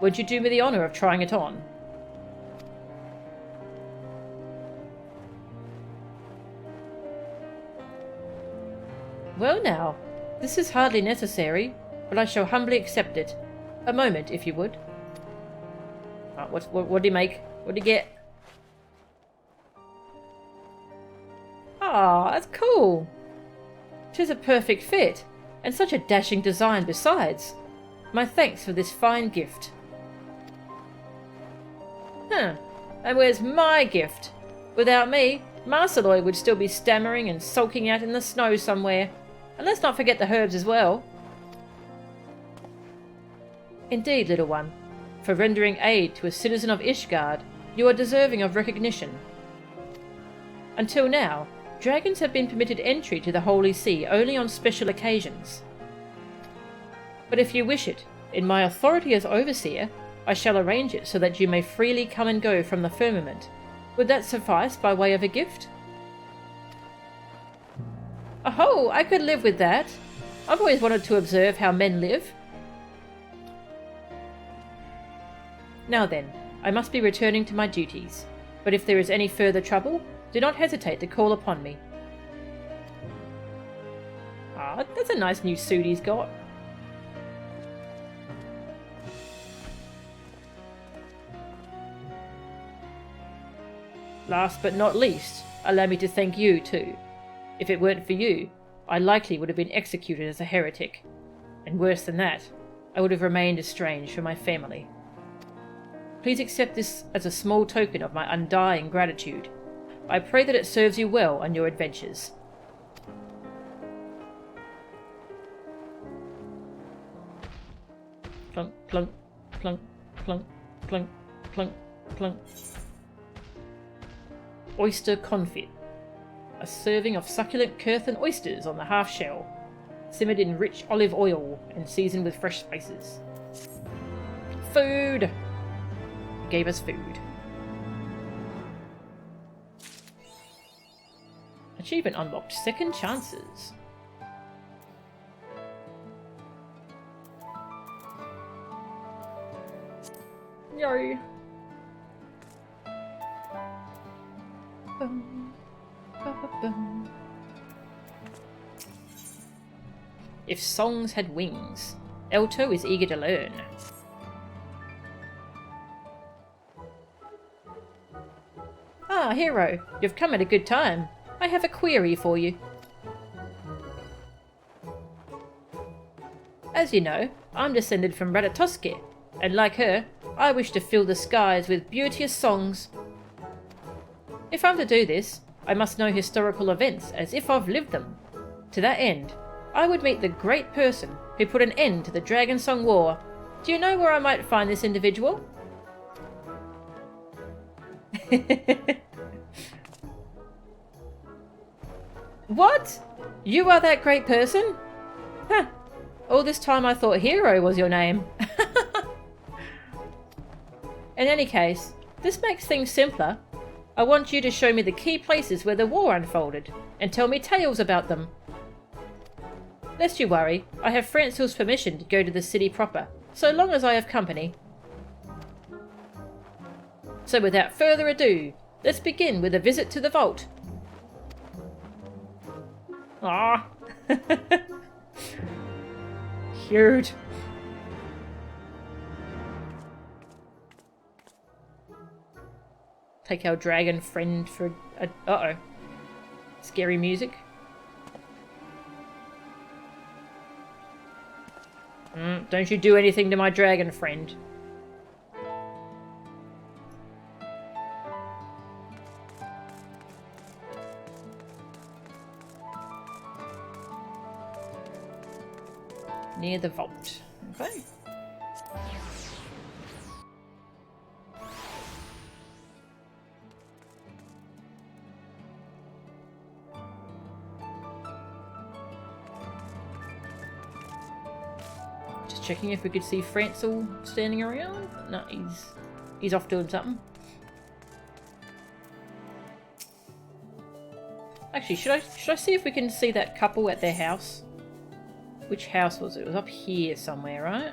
Would you do me the honour of trying it on? Well now, this is hardly necessary, but I shall humbly accept it. A moment, if you would. What do you make? What do you get? Ah, that's cool. 'Tis a perfect fit, and such a dashing design besides. My thanks for this fine gift. Huh, and where's my gift? Without me, Marceloy would still be stammering and sulking out in the snow somewhere. And let's not forget the herbs as well. Indeed, little one, for rendering aid to a citizen of Ishgard, you are deserving of recognition. Until now, dragons have been permitted entry to the Holy See only on special occasions. But if you wish it, in my authority as overseer, I shall arrange it so that you may freely come and go from the firmament. Would that suffice by way of a gift? Oh, I could live with that. I've always wanted to observe how men live. Now then, I must be returning to my duties, but if there is any further trouble, do not hesitate to call upon me. Ah, that's a nice new suit he's got. Last but not least, allow me to thank you too. If it weren't for you, I likely would have been executed as a heretic. And worse than that, I would have remained estranged from my family. Please accept this as a small token of my undying gratitude. I pray that it serves you well on your adventures. Clunk, clunk, clunk, clunk, clunk, clunk, clunk. Oyster confit. A serving of succulent Curthan oysters on the half shell, simmered in rich olive oil and seasoned with fresh spices. Food! He gave us food. Achievement unlocked. Second chances. Yo. If songs had wings, Elto is eager to learn. Ah, hero, you've come at a good time. I have a query for you. As you know, I'm descended from Ratatoske, and like her, I wish to fill the skies with beauteous songs. If I'm to do this, I must know historical events as if I've lived them. To that end, I would meet the great person who put an end to the Dragonsong War. Do you know where I might find this individual? What? You are that great person? Huh. All this time I thought Hero was your name. In any case, this makes things simpler. I want you to show me the key places where the war unfolded, and tell me tales about them. Lest you worry, I have Francel's permission to go to the city proper, so long as I have company. So without further ado, let's begin with a visit to the vault. Ah, cute. Take our dragon friend for a... Uh-oh. Scary music. Don't you do anything to my dragon friend. Near the vault. Okay. Just checking if we could see Francel standing around. No, he's off doing something. Actually, should I see if we can see that couple at their house? Which house was it? It was up here somewhere, right?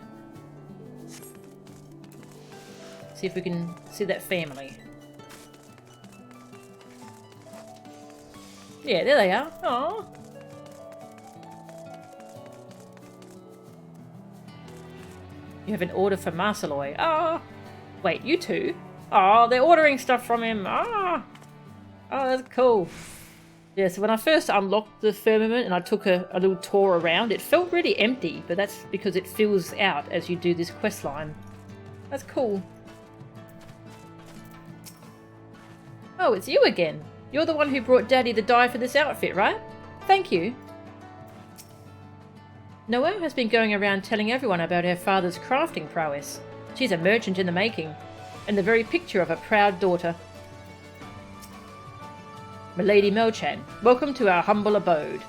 See if we can see that family. Yeah, there they are. Aww. You have an order for Marceloy. Ah. Wait, you two? Oh, they're ordering stuff from him. Ah. Oh, that's cool. Yeah, so when I first unlocked the Firmament and I took a little tour around, it felt really empty, but that's because it fills out as you do this quest line. That's cool. Oh, it's you again. You're the one who brought Daddy the dye for this outfit, right? Thank you. Noelle has been going around telling everyone about her father's crafting prowess. She's a merchant in the making, and the very picture of a proud daughter. Milady Melchan, welcome to our humble abode.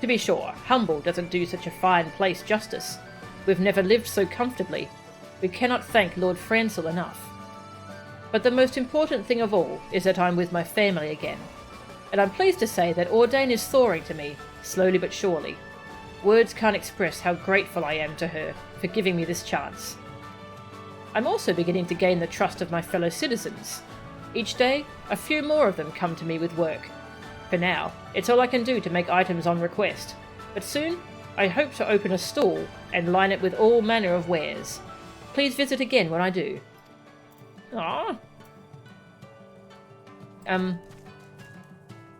To be sure, humble doesn't do such a fine place justice. We've never lived so comfortably. We cannot thank Lord Francel enough. But the most important thing of all is that I'm with my family again. And I'm pleased to say that Ordain is thawing to me, slowly but surely. Words can't express how grateful I am to her for giving me this chance. I'm also beginning to gain the trust of my fellow citizens. Each day, a few more of them come to me with work. For now, it's all I can do to make items on request, but soon I hope to open a stall and line it with all manner of wares. Please visit again when I do. Ah.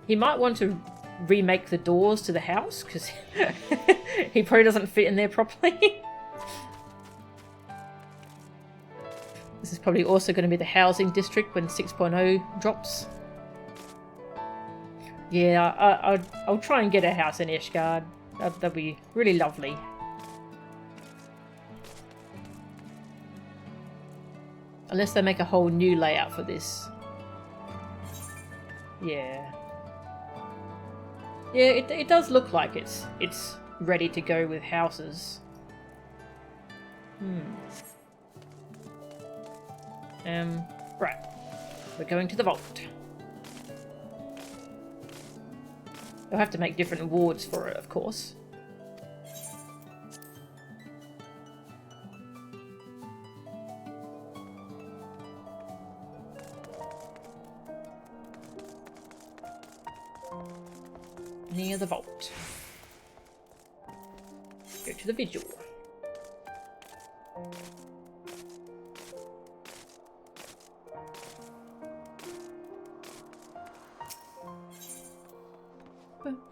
He might want to remake the doors to the house, because he probably doesn't fit in there properly. This is probably also going to be the housing district when 6.0 drops. Yeah, I'll try and get a house in Ishgard. That'd be really lovely. Unless they make a whole new layout for this. Yeah. Yeah, it does look like it's ready to go with houses. Right. We're going to the vault. You'll have to make different wards for it, of course. Near the vault. Go to the vigil.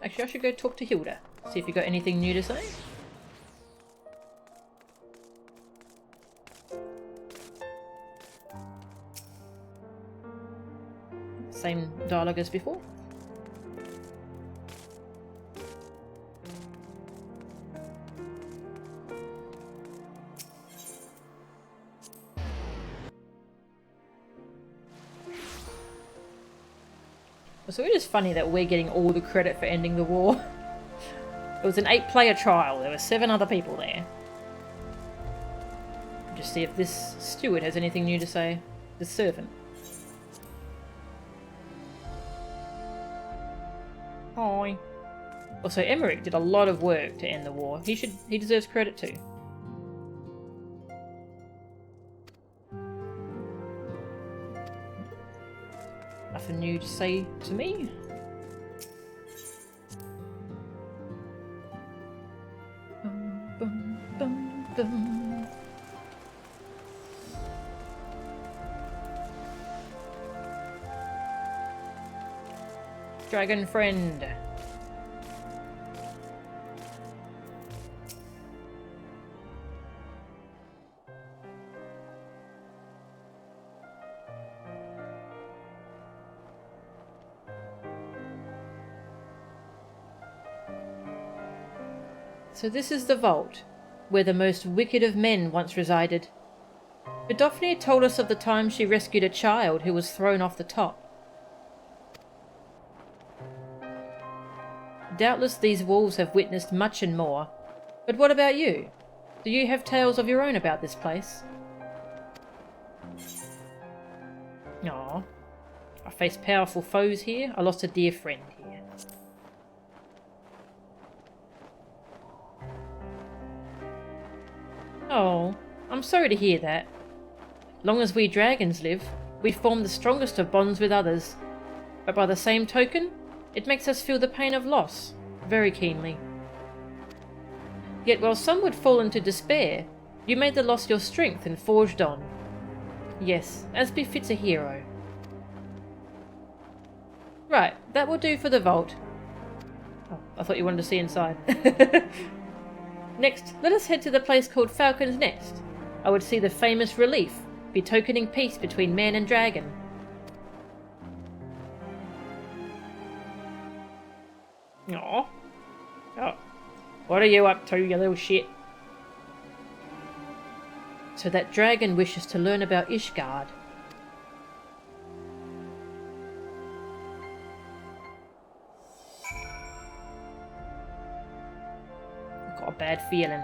Actually, I should go talk to Hilda. See if you got anything new to say. Same dialogue as before. So it is funny that we're getting all the credit for ending the war. It was an 8-player trial. There were 7 other people there. Just see if this steward has anything new to say. The servant. Hi. Also, Emmerich did a lot of work to end the war. He deserves credit too. Nothing new to say to me. Bum, bum, bum, bum. Dragon friend. So this is the vault, where the most wicked of men once resided. Daphne told us of the time she rescued a child who was thrown off the top. Doubtless these wolves have witnessed much and more. But what about you? Do you have tales of your own about this place? Aw. I face powerful foes here. I lost a dear friend here. Oh, I'm sorry to hear that. Long as we dragons live, we form the strongest of bonds with others. But by the same token, it makes us feel the pain of loss very keenly. Yet while some would fall into despair, you made the loss your strength and forged on. Yes, as befits a hero. Right, that will do for the vault. Oh, I thought you wanted to see inside. Next, let us head to the place called Falcon's Nest. I would see the famous relief, betokening peace between man and dragon. Aww. Oh. What are you up to, you little shit? So that dragon wishes to learn about Ishgard. I've got a bad feeling.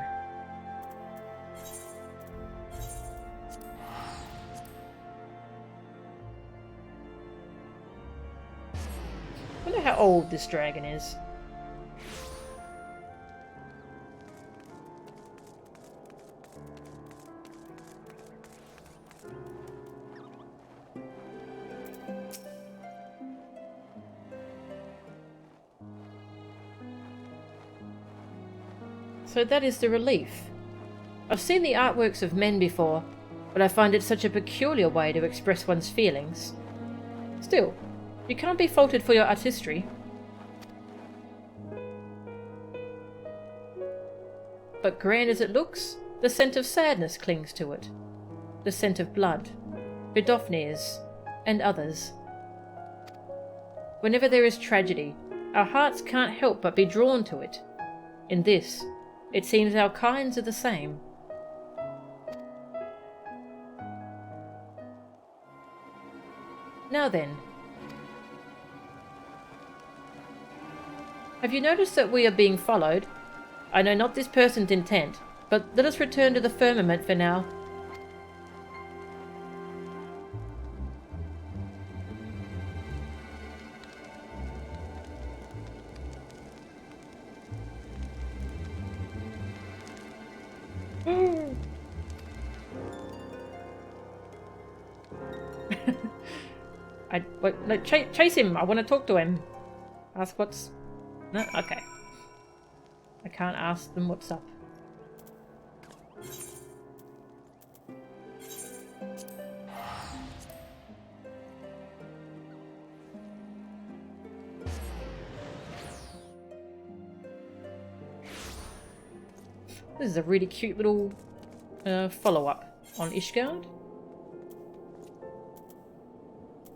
I wonder how old this dragon is. So that is the relief. I've seen the artworks of men before, but I find it such a peculiar way to express one's feelings. Still, you can't be faulted for your artistry. But grand as it looks, the scent of sadness clings to it. The scent of blood, Daphne's, and others. Whenever there is tragedy, our hearts can't help but be drawn to it. In this, it seems our kinds are the same. Now then, have you noticed that we are being followed? I know not this person's intent, but let us return to the firmament for now. Wait, chase him. I want to talk to him. Ask what's... No? Okay. I can't ask them what's up. This is a really cute little follow-up on Ishgard.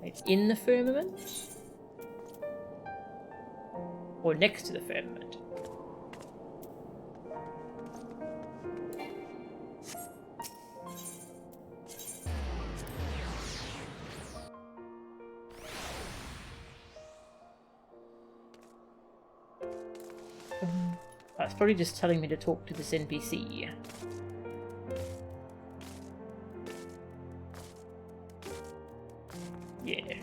It's in the firmament? Or next to the firmament? It's probably just telling me to talk to this NPC. Yeah.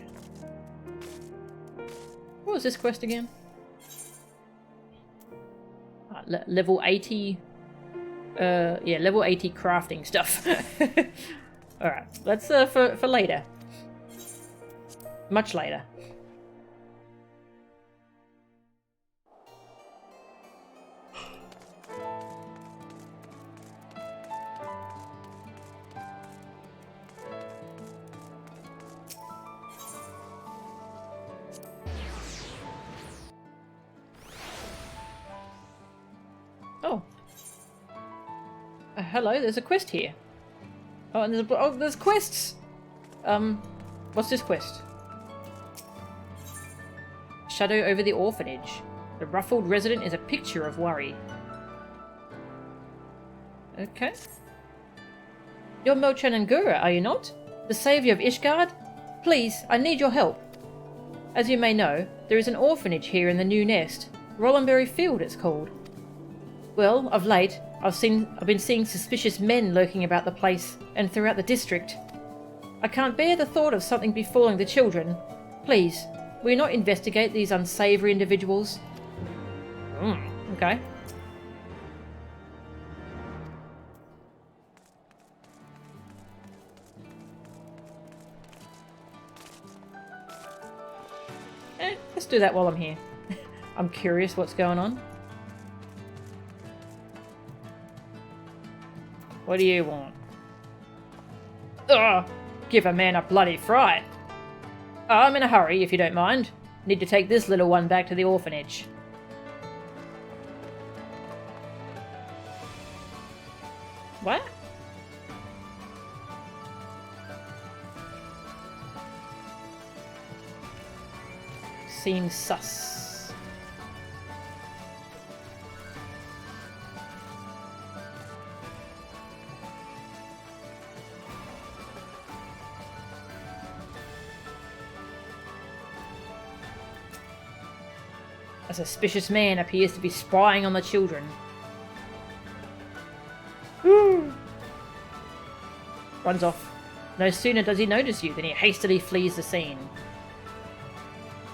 What was this quest again? level 80... yeah, level 80 crafting stuff. Alright, that's for later. Much later. Oh. Hello, there's a quest here. Oh, and there's quests! What's this quest? Shadow over the orphanage. The ruffled resident is a picture of worry. Okay. You're Mochan Angura, are you not? The saviour of Ishgard? Please, I need your help. As you may know, there is an orphanage here in the New Nest. Rollenberry Field, it's called. Well, of late, I've been seeing suspicious men lurking about the place and throughout the district. I can't bear the thought of something befalling the children. Please, will you not investigate these unsavoury individuals? Okay. Let's do that while I'm here. I'm curious what's going on. What do you want? Ugh! Give a man a bloody fright. I'm in a hurry, if you don't mind. Need to take this little one back to the orphanage. What? Seems sus. A suspicious man appears to be spying on the children. Runs off. No sooner does he notice you than he hastily flees the scene.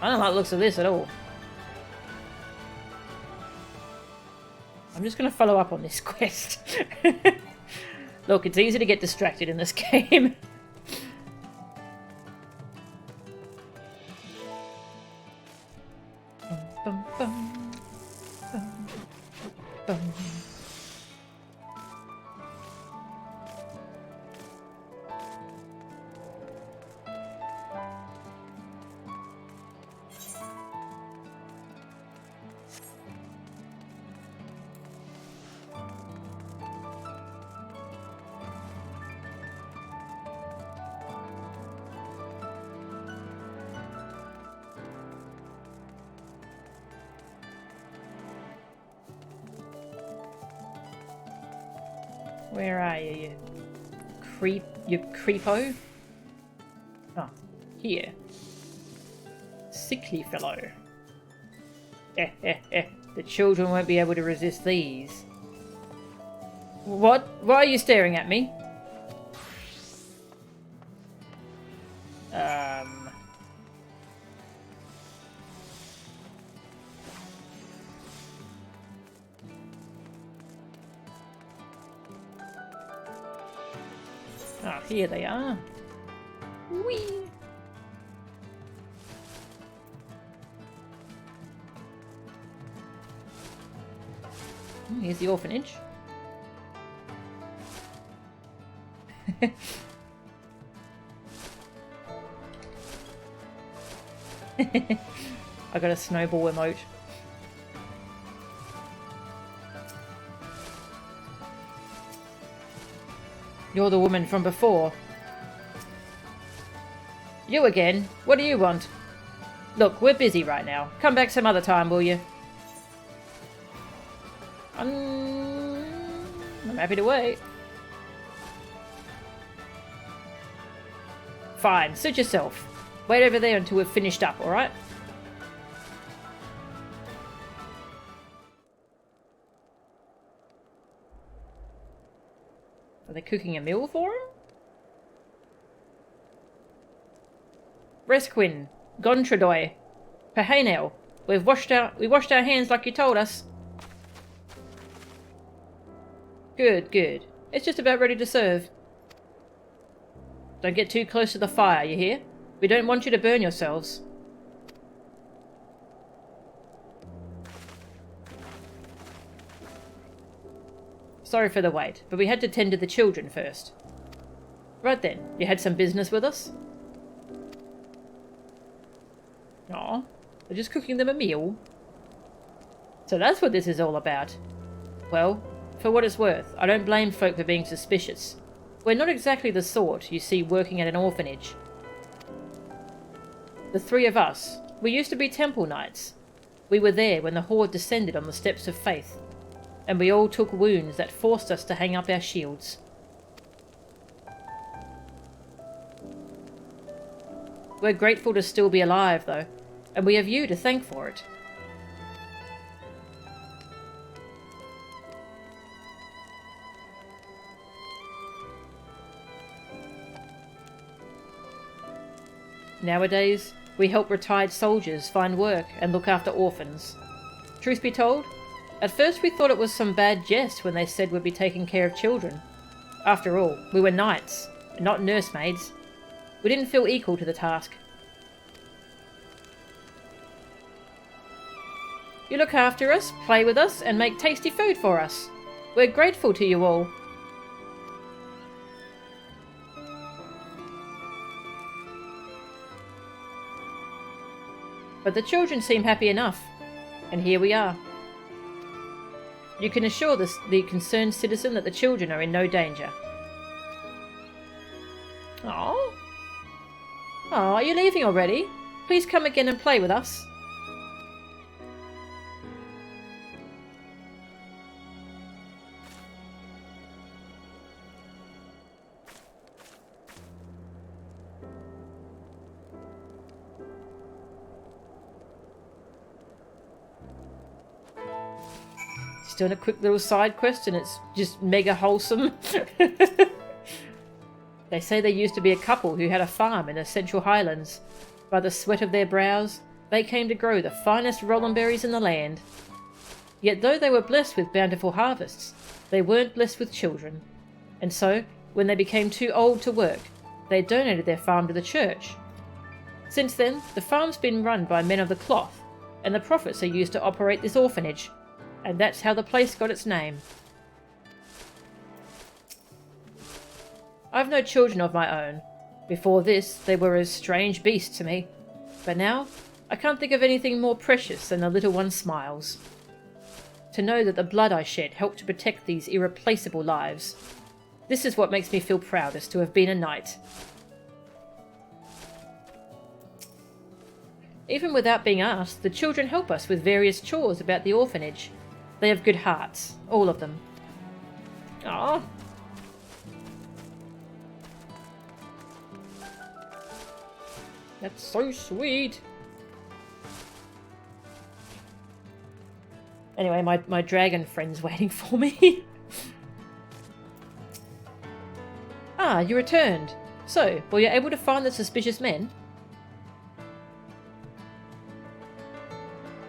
I don't like the looks of this at all. I'm just going to follow up on this quest. Look, it's easy to get distracted in this game. Bum, bum, bum, bum. Where are you, you creepo? Oh, here. Sickly fellow. The children won't be able to resist these. What? Why are you staring at me? Ah, here they are. Whee! Here's the orphanage. I got a snowball emote. You're the woman from before. You again? What do you want? Look, we're busy right now. Come back some other time, will you? I'm happy to wait. Fine, suit yourself. Wait over there until we've finished up, alright? Are they cooking a meal for him? Resquin, Gontradoi, Pahanel. We washed our hands like you told us. Good, good. It's just about ready to serve. Don't get too close to the fire, you hear? We don't want you to burn yourselves. Sorry for the wait, but we had to tend to the children first. Right then, you had some business with us? Aw, we're just cooking them a meal. So that's what this is all about. Well, for what it's worth, I don't blame folk for being suspicious. We're not exactly the sort you see working at an orphanage. The three of us, we used to be temple knights. We were there when the Horde descended on the steps of faith, and we all took wounds that forced us to hang up our shields. We're grateful to still be alive, though, and we have you to thank for it. Nowadays, we help retired soldiers find work and look after orphans. Truth be told, at first we thought it was some bad jest when they said we'd be taking care of children. After all, we were knights, and not nursemaids. We didn't feel equal to the task. You look after us, play with us, and make tasty food for us. We're grateful to you all. But the children seem happy enough, and here we are. You can assure the concerned citizen that the children are in no danger. Oh, are you leaving already? Please come again and play with us. Doing a quick little side quest and it's just mega wholesome. They say there used to be a couple who had a farm in the Central Highlands. By the sweat of their brows, they came to grow the finest rollen berries in the land. Yet though they were blessed with bountiful harvests, they weren't blessed with children. And so, when they became too old to work, they donated their farm to the church. Since then, the farm's been run by men of the cloth, and the profits are used to operate this orphanage. And that's how the place got its name. I've no children of my own. Before this, they were as strange beasts to me. But now, I can't think of anything more precious than the little one's smiles. To know that the blood I shed helped to protect these irreplaceable lives. This is what makes me feel proudest to have been a knight. Even without being asked, the children help us with various chores about the orphanage. They have good hearts, all of them. Ah. That's so sweet. Anyway, my dragon friend's waiting for me. Ah, you returned. So, were you able to find the suspicious men?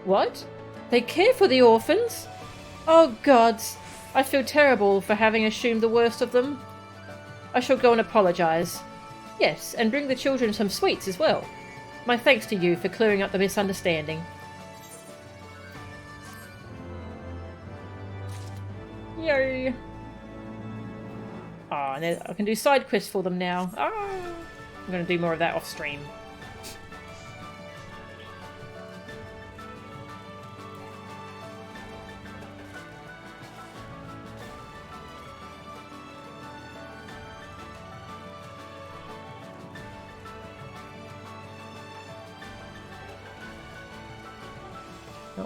What? They care for the orphans? Oh gods, I feel terrible for having assumed the worst of them. I shall go and apologise. Yes, and bring the children some sweets as well. My thanks to you for clearing up the misunderstanding. Yay! Ah, and I can do side quests for them now. Ah, I'm going to do more of that off stream.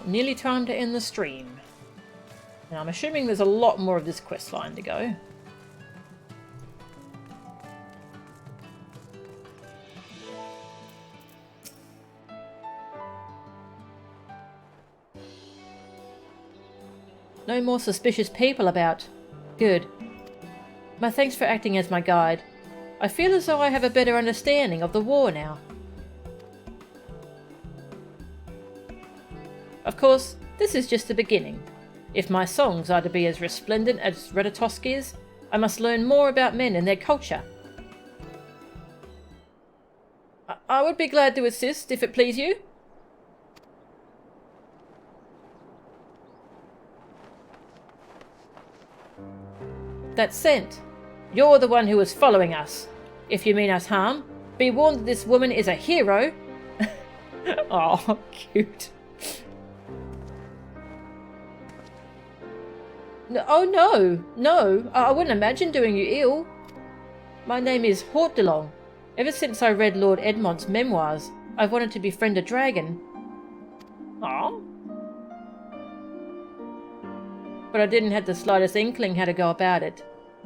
Nearly time to end the stream. Now I'm assuming there's a lot more of this quest line to go. No more suspicious people about. Good. My thanks for acting as my guide. I feel as though I have a better understanding of the war now. Of course, this is just the beginning. If my songs are to be as resplendent as Redatoski's, I must learn more about men and their culture. I would be glad to assist, if it please you. That scent. You're the one who was following us. If you mean us harm, be warned that this woman is a hero. Oh, cute. No, I wouldn't imagine doing you ill. My name is Hortelong. Ever since I read Lord Edmond's memoirs, I've wanted to befriend a dragon. Aw. But I didn't have the slightest inkling how to go about it.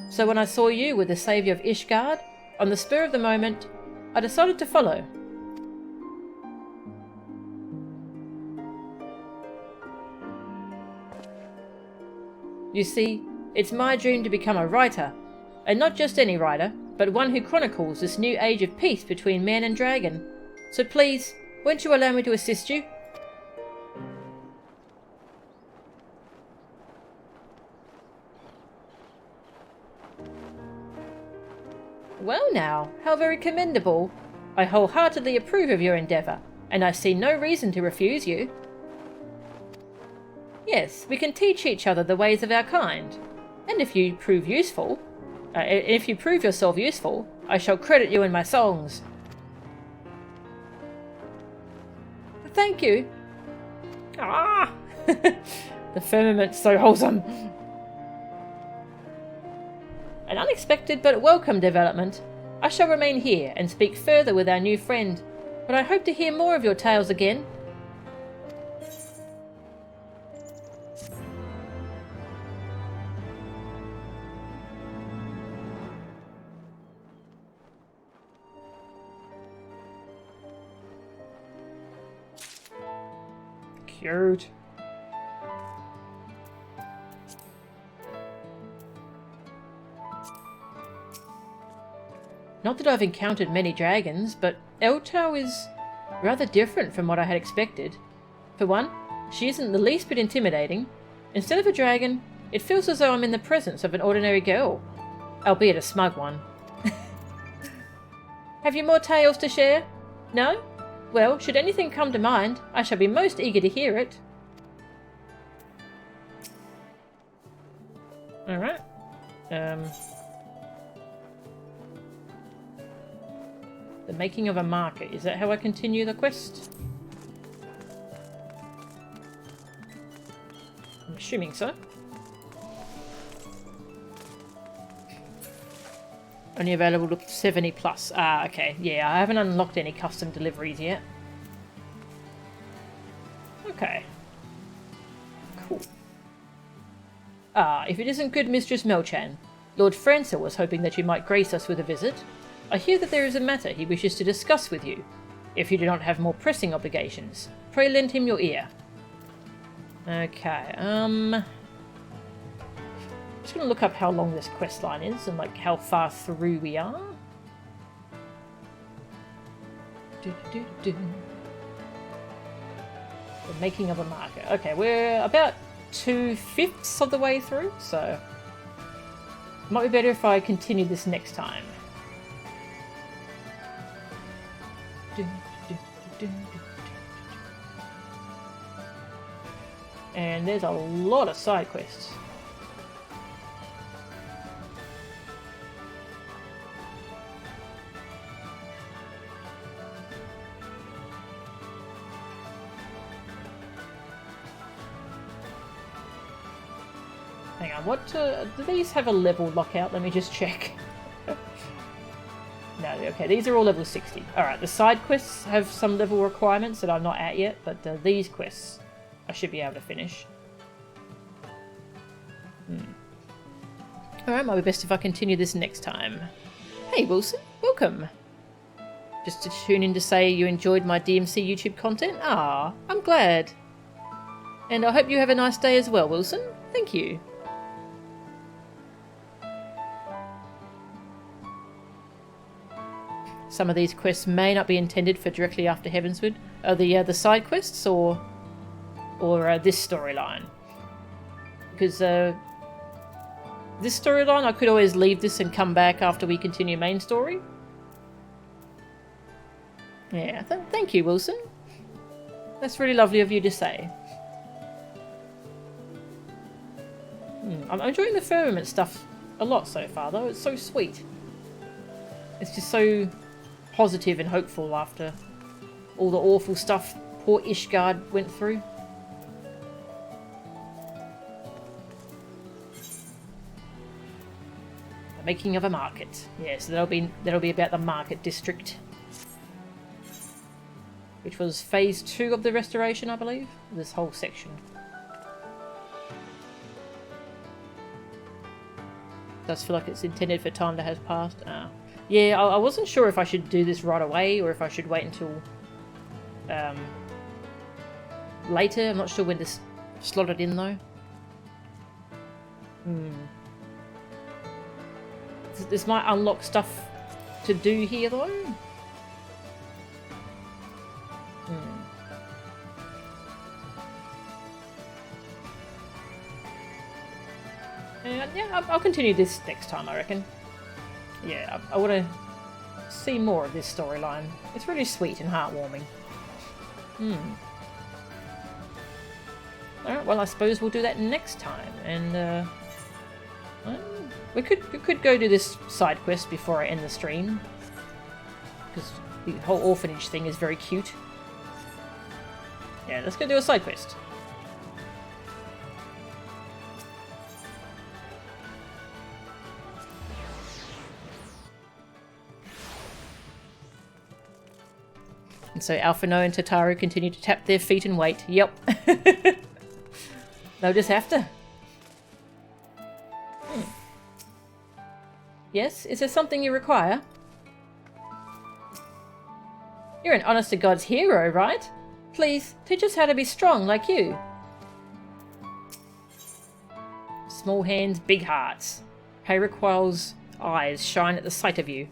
So when I saw you with the saviour of Ishgard, on the spur of the moment, I decided to follow. You see, it's my dream to become a writer, and not just any writer, but one who chronicles this new age of peace between man and dragon. So please, won't you allow me to assist you? Well now, how very commendable. I wholeheartedly approve of your endeavour, and I see no reason to refuse you. Yes, we can teach each other the ways of our kind, and if you prove yourself useful, I shall credit you in my songs. Thank you. Ah! The firmament's so wholesome. An unexpected but welcome development. I shall remain here and speak further with our new friend, but I hope to hear more of your tales again. Cute. Not that I've encountered many dragons, but Eltau is rather different from what I had expected. For one, she isn't the least bit intimidating. Instead of a dragon, it feels as though I'm in the presence of an ordinary girl, albeit a smug one. Have you more tales to share? No? Well, should anything come to mind, I shall be most eager to hear it. Alright. The making of a marker. Is that how I continue the quest? I'm assuming so. Only available to 70 plus. Ah, okay. Yeah, I haven't unlocked any custom deliveries yet. Okay. Cool. Ah, if it isn't good Mistress Melchan, Lord Francel was hoping that you might grace us with a visit. I hear that there is a matter he wishes to discuss with you. If you do not have more pressing obligations, pray lend him your ear. Okay, just gonna look up how long this quest line is and like how far through we are. The making of a marker. Okay, we're about 2/5 of the way through, so it might be better if I continue this next time. And there's a lot of side quests. Hang on, what do these have a level lockout? Let me just check. No, okay, these are all level 60. Alright, the side quests have some level requirements that I'm not at yet, but these quests I should be able to finish. Alright, might be best if I continue this next time. Hey Wilson, welcome! Just to tune in to say you enjoyed my DMC YouTube content? Ah, I'm glad. And I hope you have a nice day as well, Wilson. Thank you. Some of these quests may not be intended for directly after Heavensward. Are the side quests or this storyline? because this storyline, I could always leave this and come back after we continue main story. Yeah, thank you, Wilson. That's really lovely of you to say. I'm enjoying the Firmament stuff a lot so far, though. It's so sweet. It's just so positive and hopeful after all the awful stuff poor Ishgard went through. The making of a market. Yes, that'll be about the market district, which was phase 2 of the restoration, I believe. This whole section. Does feel like it's intended for time that has passed. Yeah, I wasn't sure if I should do this right away or if I should wait until later. I'm not sure when this slotted in though. This might unlock stuff to do here though. Yeah, I'll continue this next time, I reckon. Yeah, I want to see more of this storyline. It's really sweet and heartwarming. Alright, well I suppose we'll do that next time. And we could go do this side quest before I end the stream, because the whole orphanage thing is very cute. Yeah, let's go do a side quest. And so Alphino and Tataru continue to tap their feet and wait. Yep. They'll just have to. Yes? Is there something you require? You're an honest-to-God's hero, right? Please, teach us how to be strong like you. Small hands, big hearts. Hayraqual's eyes shine at the sight of you.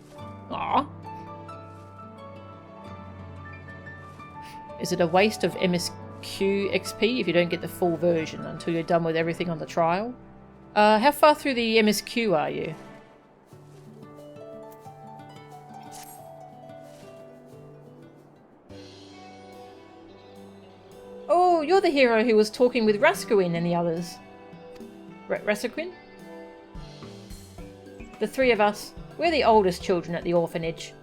Aww. Is it a waste of MSQ XP if you don't get the full version until you're done with everything on the trial? How far through the MSQ are you? Oh, you're the hero who was talking with Raskuin and the others. Raskuin? The three of us, we're the oldest children at the orphanage.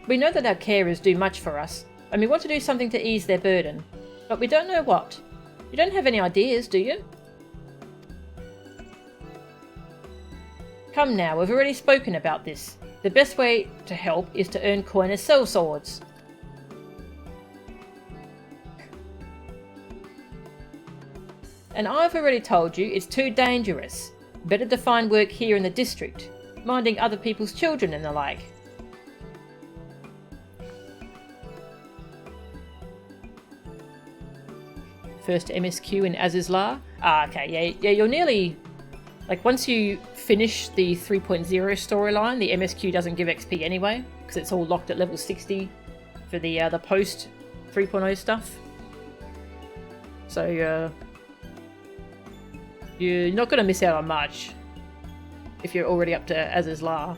We know that our carers do much for us, and we want to do something to ease their burden, but we don't know what. You don't have any ideas, do you? Come now, we've already spoken about this. The best way to help is to earn coin as cell swords. And I've already told you it's too dangerous. Better to find work here in the district, minding other people's children and the like. First MSQ in Azizlar. Okay, yeah, you're nearly... Like, once you finish the 3.0 storyline, the MSQ doesn't give XP anyway, because it's all locked at level 60 for the post 3.0 stuff. So, you're not going to miss out on much if you're already up to Azizlar.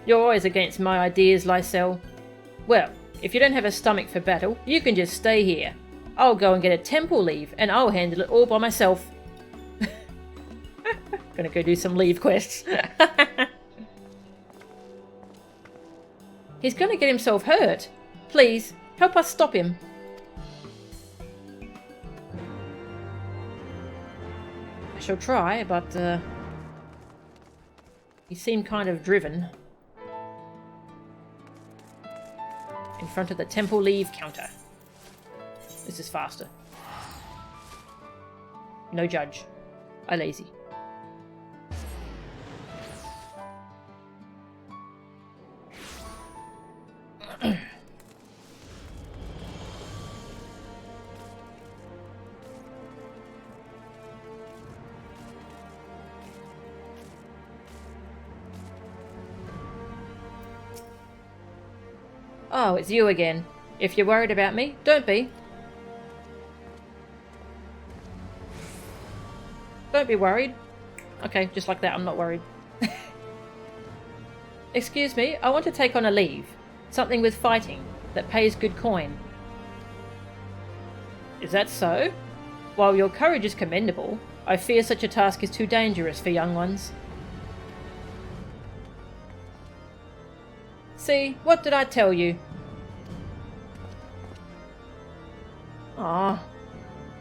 You're always against my ideas, Lysel. Well, if you don't have a stomach for battle, you can just stay here. I'll go and get a temple leave, and I'll handle it all by myself. Gonna go do some leave quests. He's gonna get himself hurt. Please, help us stop him. I shall try, but he seemed kind of driven. In front of the temple leave counter. This is faster. No judge. I lazy. Oh, it's you again. If you're worried about me, don't be. Don't be worried. Okay, just like that, I'm not worried. Excuse me, I want to take on a leave. Something with fighting, that pays good coin. Is that so? While your courage is commendable, I fear such a task is too dangerous for young ones. See, what did I tell you? Ah,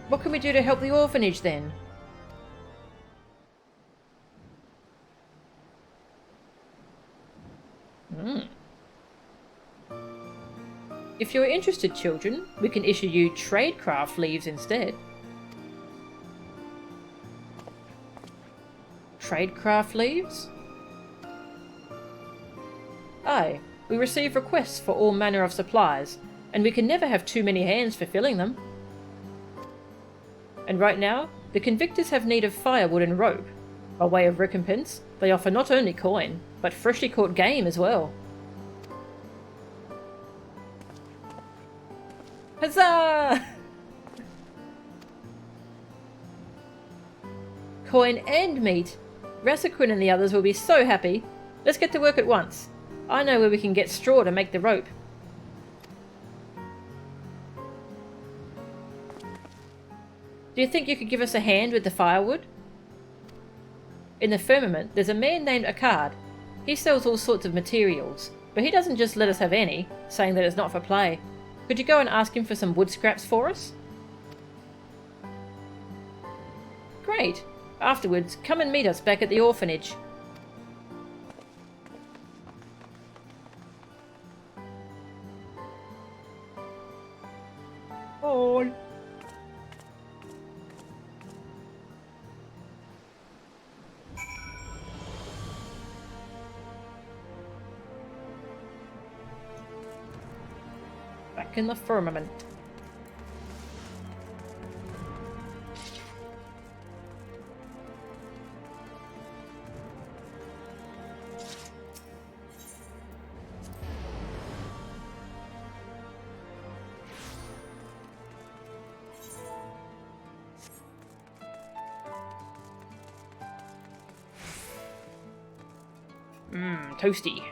what can we do to help the orphanage then? If you're interested, children, we can issue you tradecraft leaves instead. Tradecraft leaves? Aye, we receive requests for all manner of supplies, and we can never have too many hands fulfilling them. And right now, the convictors have need of firewood and rope. By way of recompense, they offer not only coin, but freshly caught game as well. Huzzah! Coin and meat! Rassaquin and the others will be so happy. Let's get to work at once. I know where we can get straw to make the rope. Do you think you could give us a hand with the firewood? In the Firmament, there's a man named Ishgard. He sells all sorts of materials, but he doesn't just let us have any, saying that it's not for play. Could you go and ask him for some wood scraps for us? Great! Afterwards, come and meet us back at the orphanage. Oh. Back in the Firmament. Toasty.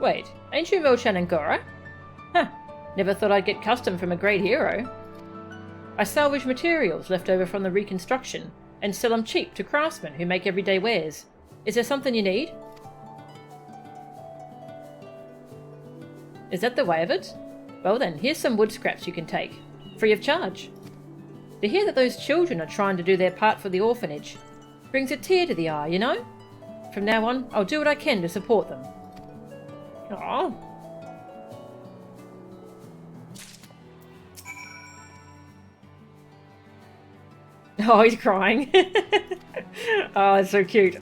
Wait, ain't you Roshan and Gora? Huh, never thought I'd get custom from a great hero. I salvage materials left over from the reconstruction and sell them cheap to craftsmen who make everyday wares. Is there something you need? Is that the way of it? Well then, here's some wood scraps you can take, free of charge. To hear that those children are trying to do their part for the orphanage brings a tear to the eye, you know? From now on, I'll do what I can to support them. Aww. Oh, he's crying. Oh, it's so cute.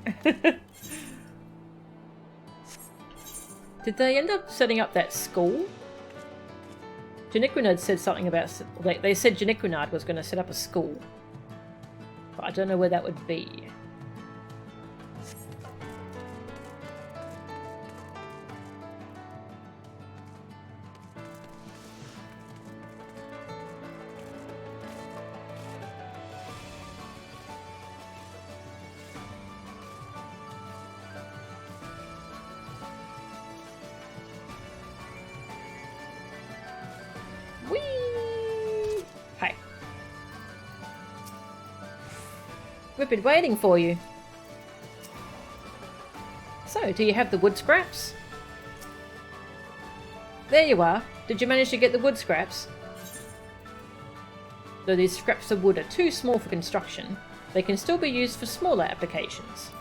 Did they end up setting up that school? Janiquinard said something about... They said Janiquinard was going to set up a school. But I don't know where that would be. We've been waiting for you. So, do you have the wood scraps? There you are. Did you manage to get the wood scraps? Though these scraps of wood are too small for construction, they can still be used for smaller applications.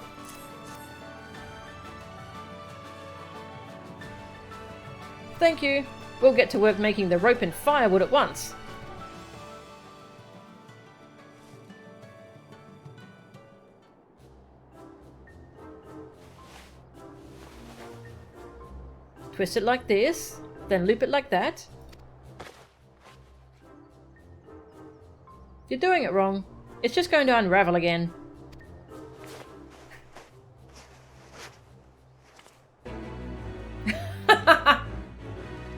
Thank you. We'll get to work making the rope and firewood at once. Twist it like this, then loop it like that. You're doing it wrong. It's just going to unravel again.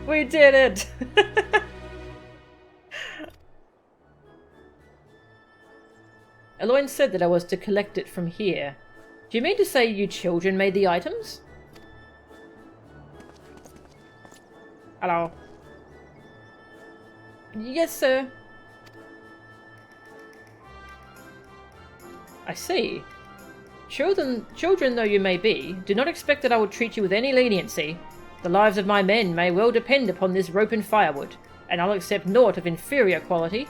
We did it! Eloine said that I was to collect it from here. Do you mean to say you children made the items? Hello. Yes, sir. I see. Children though you may be, do not expect that I will treat you with any leniency. The lives of my men may well depend upon this rope and firewood, and I'll accept naught of inferior quality.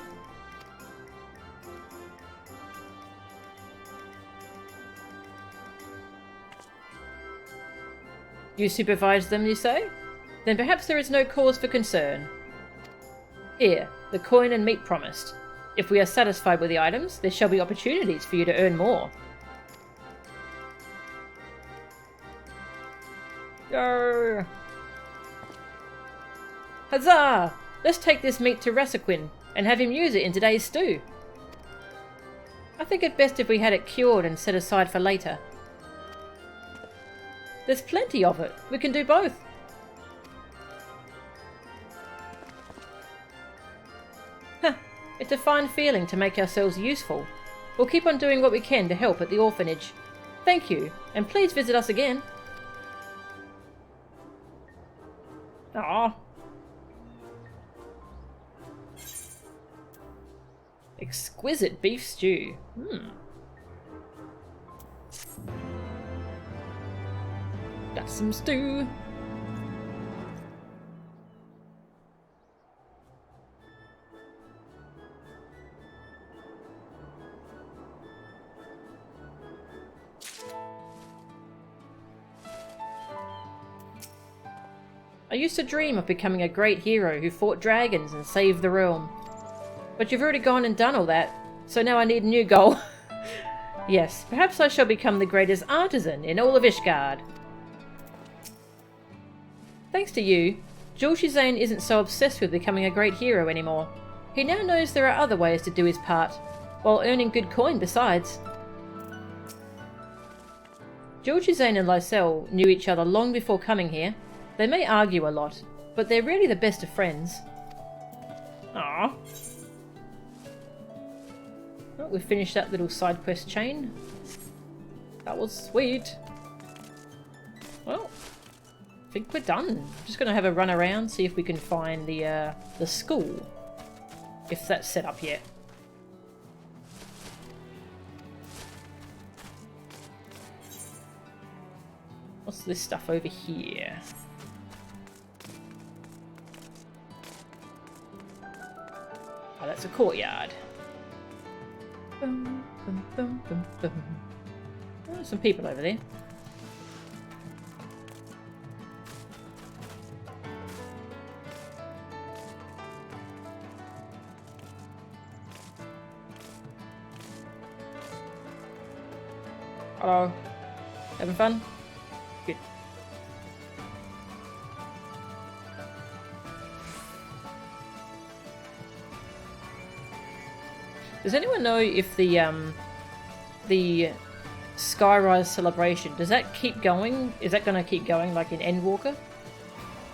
You supervise them, you say? Then perhaps there is no cause for concern. Here, the coin and meat promised. If we are satisfied with the items, there shall be opportunities for you to earn more. Yarr! Huzzah! Let's take this meat to Rasaquin and have him use it in today's stew. I think it best if we had it cured and set aside for later. There's plenty of it. We can do both. Huh. It's a fine feeling to make ourselves useful. We'll keep on doing what we can to help at the orphanage. Thank you, and please visit us again. Aww. Exquisite beef stew. That's some stew. I used to dream of becoming a great hero who fought dragons and saved the realm. But you've already gone and done all that, so now I need a new goal. Yes, perhaps I shall become the greatest artisan in all of Ishgard. Thanks to you, Julshizane isn't so obsessed with becoming a great hero anymore. He now knows there are other ways to do his part, while earning good coin besides. Julshizane and Lysel knew each other long before coming here. They may argue a lot, but they're really the best of friends. Aww. Well, we've finished that little side quest chain. That was sweet. Well, I think we're done. Just gonna have a run around, see if we can find the school, if that's set up yet. What's this stuff over here? Oh, that's a courtyard. Bum, bum, bum, bum, bum. Oh, there's some people over there. Hello. Having fun? Good. Does anyone know if the Skyrise celebration, does that keep going? Is that going to keep going like in Endwalker?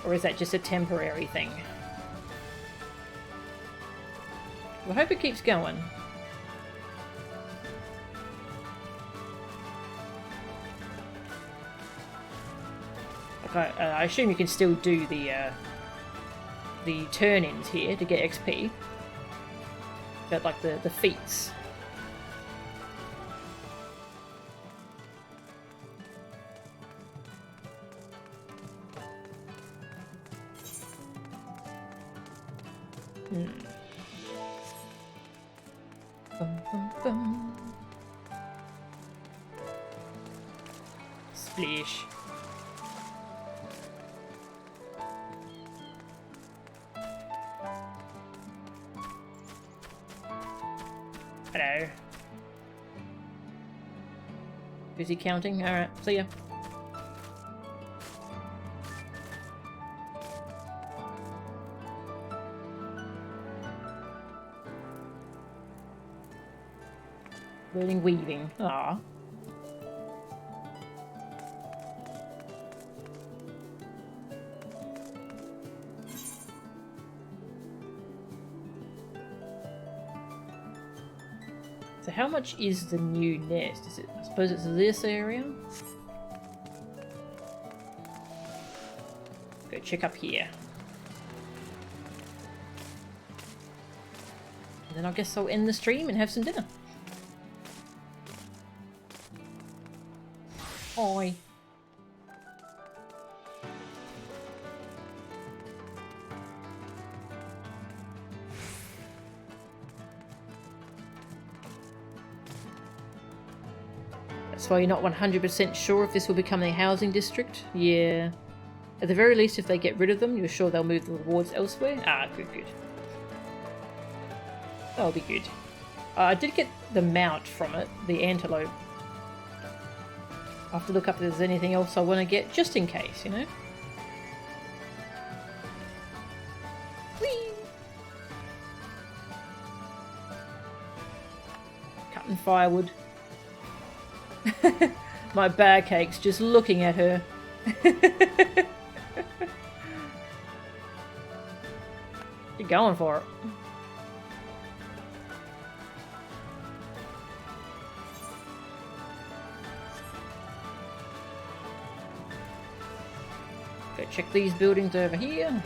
Or is that just a temporary thing? I hope it keeps going. I assume you can still do the turn-ins here to get XP. But like the feats. Bum, bum, bum. Splish. Hello. Busy counting? Alright, see ya. Learning weaving. Ah. So how much is the new nest? Is it? I suppose it's this area. Go check up here. And then I guess I'll end the stream and have some dinner. Oi. That's why you're not 100% sure if this will become a housing district? Yeah. At the very least, if they get rid of them, you're sure they'll move the rewards elsewhere? Ah, good, good. That'll be good. I did get the mount from it, the antelope. I'll have to look up if there's anything else I want to get, just in case, you know? Whee! Cutting firewood. My bag aches just looking at her. You're going for it. Go check these buildings over here.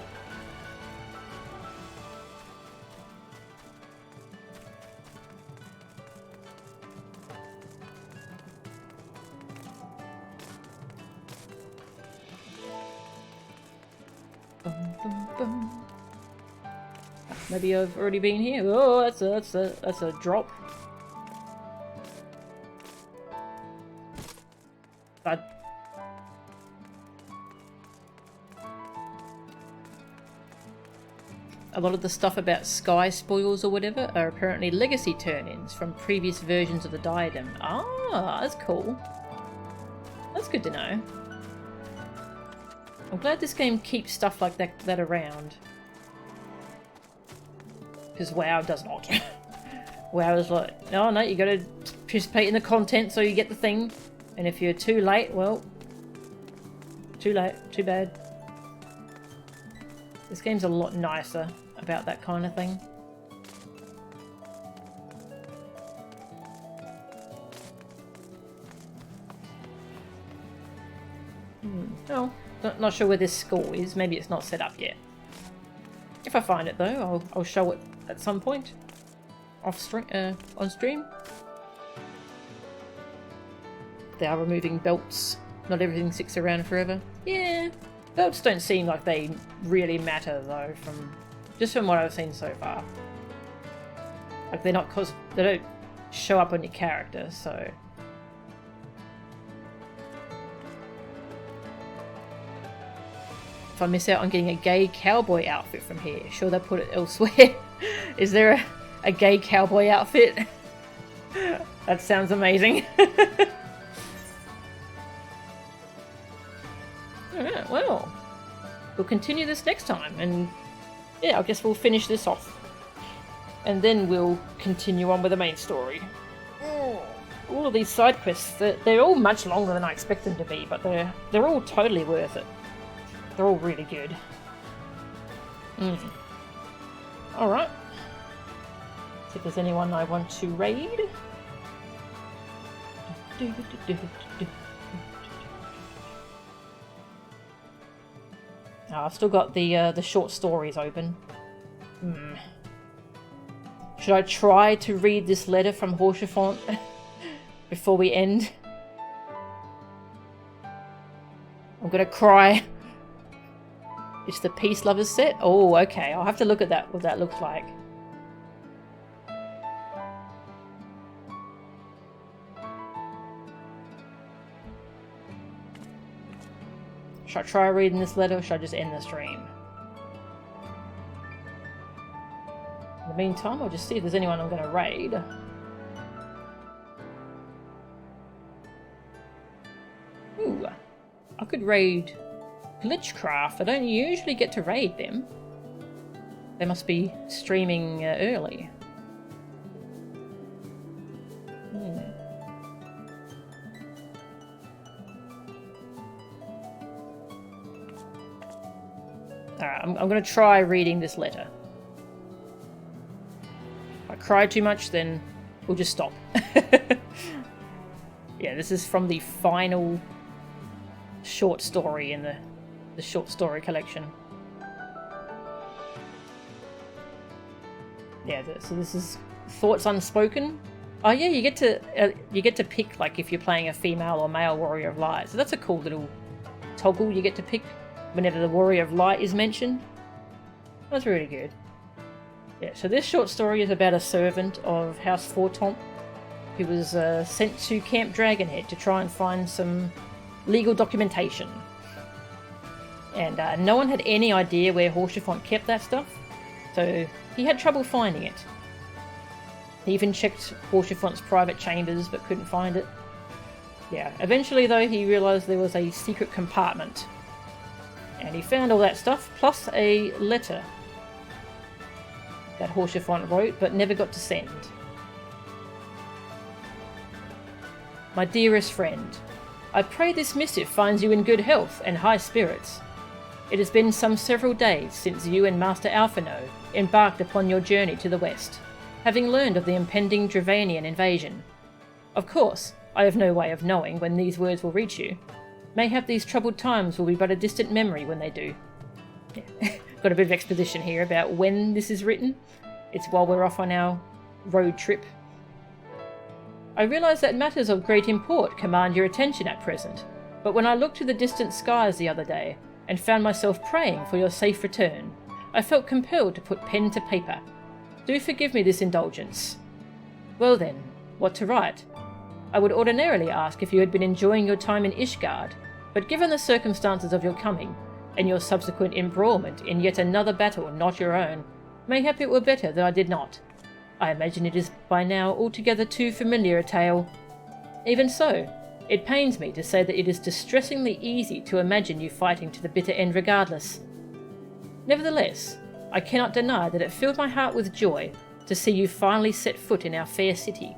Maybe I've already been here. Oh, that's a drop. Bad. A lot of the stuff about sky spoils or whatever are apparently legacy turn-ins from previous versions of the diadem. Ah, that's cool. That's good to know. I'm glad this game keeps stuff like that around. Because WoW does not. WoW is like, oh no, you gotta participate in the content so you get the thing. And if you're too late, well, too late, too bad. This game's a lot nicer about that kind of thing. Oh, not sure where this school is. Maybe it's not set up yet. If I find it though, I'll show it at some point. On stream. They are removing belts. Not everything sticks around forever. Yeah. Belts don't seem like they really matter though, just from what I've seen so far. Like they don't show up on your character, so. If I miss out on getting a gay cowboy outfit from here, sure they'll put it elsewhere. Is there a gay cowboy outfit? That sounds amazing. Alright, well, we'll continue this next time, and yeah, I guess we'll finish this off. And then we'll continue on with the main story. All of these side quests, they're all much longer than I expect them to be, but they're all totally worth it. They're all really good. Alright. See if there's anyone I want to raid. I've still got the short stories open. Should I try to read this letter from Horchefont before we end? I'm gonna cry. It's the Peace Lovers set? Oh, okay. I'll have to look at that, what that looks like. Should I try reading this letter, or should I just end the stream? In the meantime, I'll just see if there's anyone I'm going to raid. Ooh, I could raid Glitchcraft. I don't usually get to raid them. They must be streaming early. Alright, I'm going to try reading this letter. If I cry too much, then we'll just stop. Yeah, this is from the final short story in the short story collection. Yeah, so this is Thoughts Unspoken. Oh yeah, you get to pick, like, if you're playing a female or male warrior of light. So that's a cool little toggle you get to pick whenever the warrior of light is mentioned. That's really good. Yeah, so this short story is about a servant of House Fortomp who was sent to Camp Dragonhead to try and find some legal documentation. And no one had any idea where Haurchefant kept that stuff, so he had trouble finding it. He even checked Haurchefant's private chambers but couldn't find it. Yeah, eventually though he realised there was a secret compartment. And he found all that stuff, plus a letter that Haurchefant wrote but never got to send. My dearest friend, I pray this missive finds you in good health and high spirits. It has been some several days since you and Master Alphino embarked upon your journey to the west, having learned of the impending Dravanian invasion. Of course, I have no way of knowing when these words will reach you. Mayhap these troubled times will be but a distant memory when they do. Yeah. Got a bit of exposition here about when this is written. It's while we're off on our road trip. I realise that matters of great import command your attention at present, but when I looked to the distant skies the other day and found myself praying for your safe return, I felt compelled to put pen to paper. Do forgive me this indulgence. Well then, what to write? I would ordinarily ask if you had been enjoying your time in Ishgard, but given the circumstances of your coming, and your subsequent embroilment in yet another battle not your own, mayhap it were better that I did not. I imagine it is by now altogether too familiar a tale. Even so, it pains me to say that it is distressingly easy to imagine you fighting to the bitter end regardless. Nevertheless, I cannot deny that it filled my heart with joy to see you finally set foot in our fair city.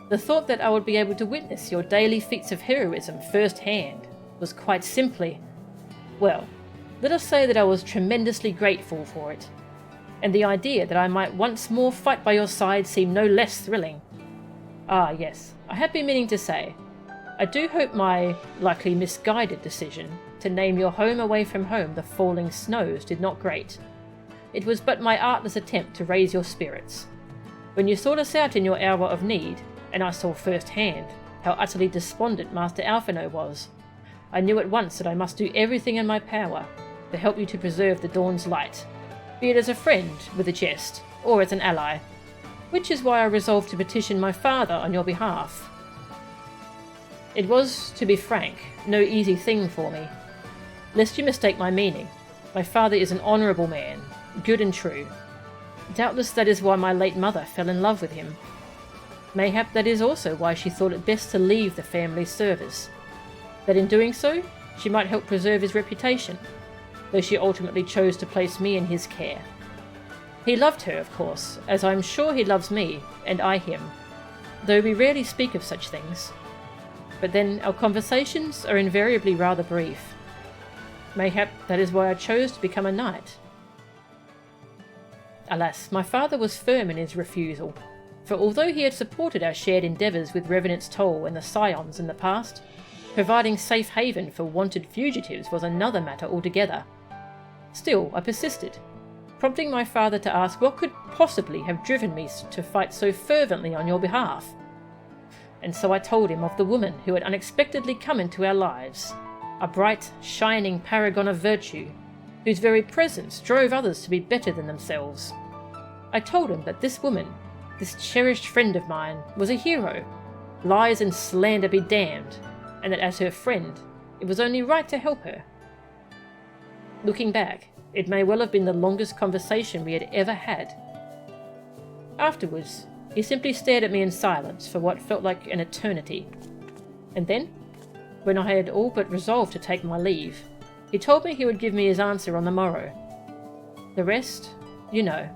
The thought that I would be able to witness your daily feats of heroism firsthand was quite simply, well, let us say that I was tremendously grateful for it. And the idea that I might once more fight by your side seemed no less thrilling. Ah yes, I had been meaning to say, I do hope my likely misguided decision to name your home away from home the Falling Snows did not grate. It was but my artless attempt to raise your spirits. When you sought us out in your hour of need, and I saw firsthand how utterly despondent Master Alphino was, I knew at once that I must do everything in my power to help you to preserve the dawn's light, be it as a friend with a jest, or as an ally, which is why I resolved to petition my father on your behalf. It was, to be frank, no easy thing for me. Lest you mistake my meaning, my father is an honourable man, good and true. Doubtless that is why my late mother fell in love with him. Mayhap that is also why she thought it best to leave the family service, that in doing so she might help preserve his reputation, though she ultimately chose to place me in his care. He loved her, of course, as I am sure he loves me, and I him, though we rarely speak of such things. But then our conversations are invariably rather brief. Mayhap that is why I chose to become a knight. Alas, my father was firm in his refusal, for although he had supported our shared endeavours with Revenant's Toll and the Scions in the past, providing safe haven for wanted fugitives was another matter altogether. Still, I persisted, prompting my father to ask what could possibly have driven me to fight so fervently on your behalf. And so I told him of the woman who had unexpectedly come into our lives, a bright, shining paragon of virtue, whose very presence drove others to be better than themselves. I told him that this woman, this cherished friend of mine, was a hero, lies and slander be damned, and that as her friend, it was only right to help her. Looking back, it may well have been the longest conversation we had ever had. Afterwards, he simply stared at me in silence for what felt like an eternity. And then, when I had all but resolved to take my leave, he told me he would give me his answer on the morrow. The rest, you know.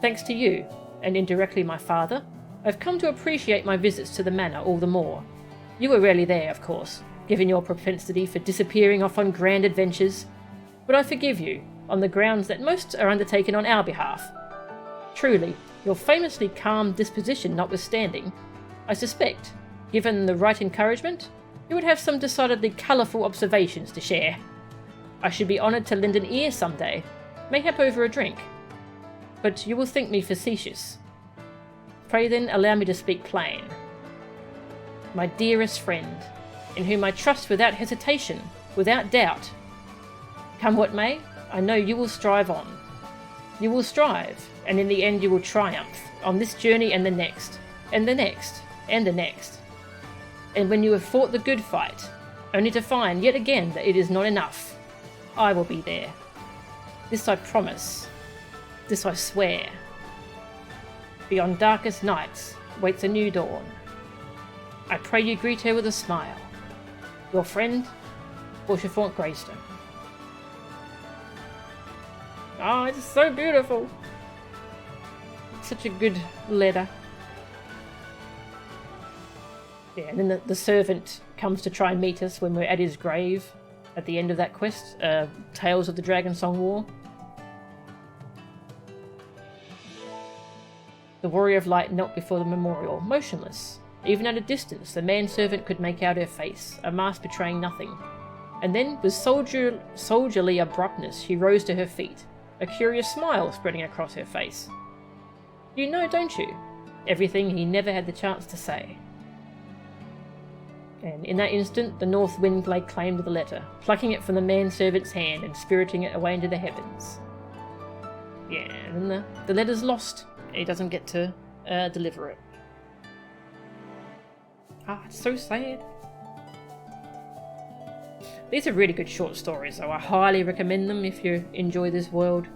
Thanks to you, and indirectly my father, I've come to appreciate my visits to the manor all the more. You were rarely there, of course, given your propensity for disappearing off on grand adventures, but I forgive you, on the grounds that most are undertaken on our behalf. Truly, your famously calm disposition notwithstanding, I suspect, given the right encouragement, you would have some decidedly colourful observations to share. I should be honoured to lend an ear some day, mayhap over a drink. But you will think me facetious. Pray then allow me to speak plain. My dearest friend, in whom I trust without hesitation, without doubt. Come what may, I know you will strive on. You will strive, and in the end you will triumph, on this journey and the next, and the next, and the next. And when you have fought the good fight, only to find yet again that it is not enough, I will be there. This I promise. This I swear. Beyond darkest nights waits a new dawn. I pray you greet her with a smile. Your friend, Rochefort Greystone. Oh, it's so beautiful. It's such a good letter. Yeah, and then the servant comes to try and meet us when we're at his grave at the end of that quest, Tales of the Dragonsong War. The Warrior of Light knelt before the memorial, motionless. Even at a distance, the manservant could make out her face, a mask betraying nothing. And then, with soldierly abruptness, she rose to her feet, a curious smile spreading across her face. You know, don't you? Everything he never had the chance to say. And in that instant, the north wind laid claim to the letter, plucking it from the manservant's hand and spiriting it away into the heavens. Yeah, and then the letter's lost. He doesn't get to deliver it. Ah, it's so sad. These are really good short stories, so I highly recommend them if you enjoy this world.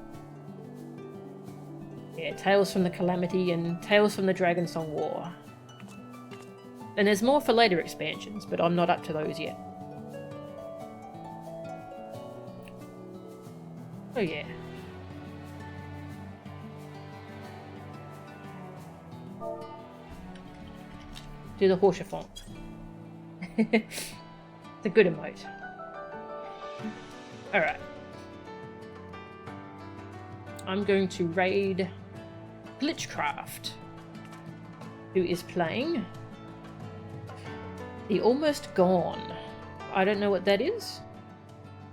Yeah, Tales from the Calamity and Tales from the Dragonsong War. And there's more for later expansions, but I'm not up to those yet. Oh yeah. Do the Rochefort. It's a good emote. Alright. I'm going to raid Glitchcraft, who is playing The Almost Gone. I don't know what that is.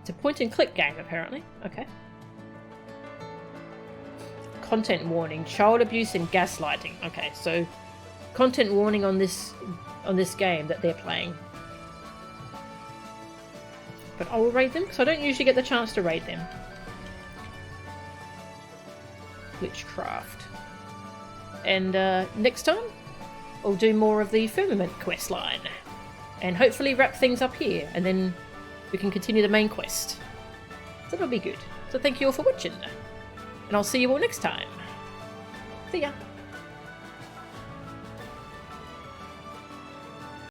It's a point and click game, apparently. Okay. Content warning, child abuse and gaslighting. Okay, so content warning on this game that they're playing. But I will raid them because I don't usually get the chance to raid them. Witchcraft. And next time I'll do more of the Firmament quest line. And hopefully wrap things up here, and then we can continue the main quest. So that'll be good. So thank you all for watching, and I'll see you all next time. See ya!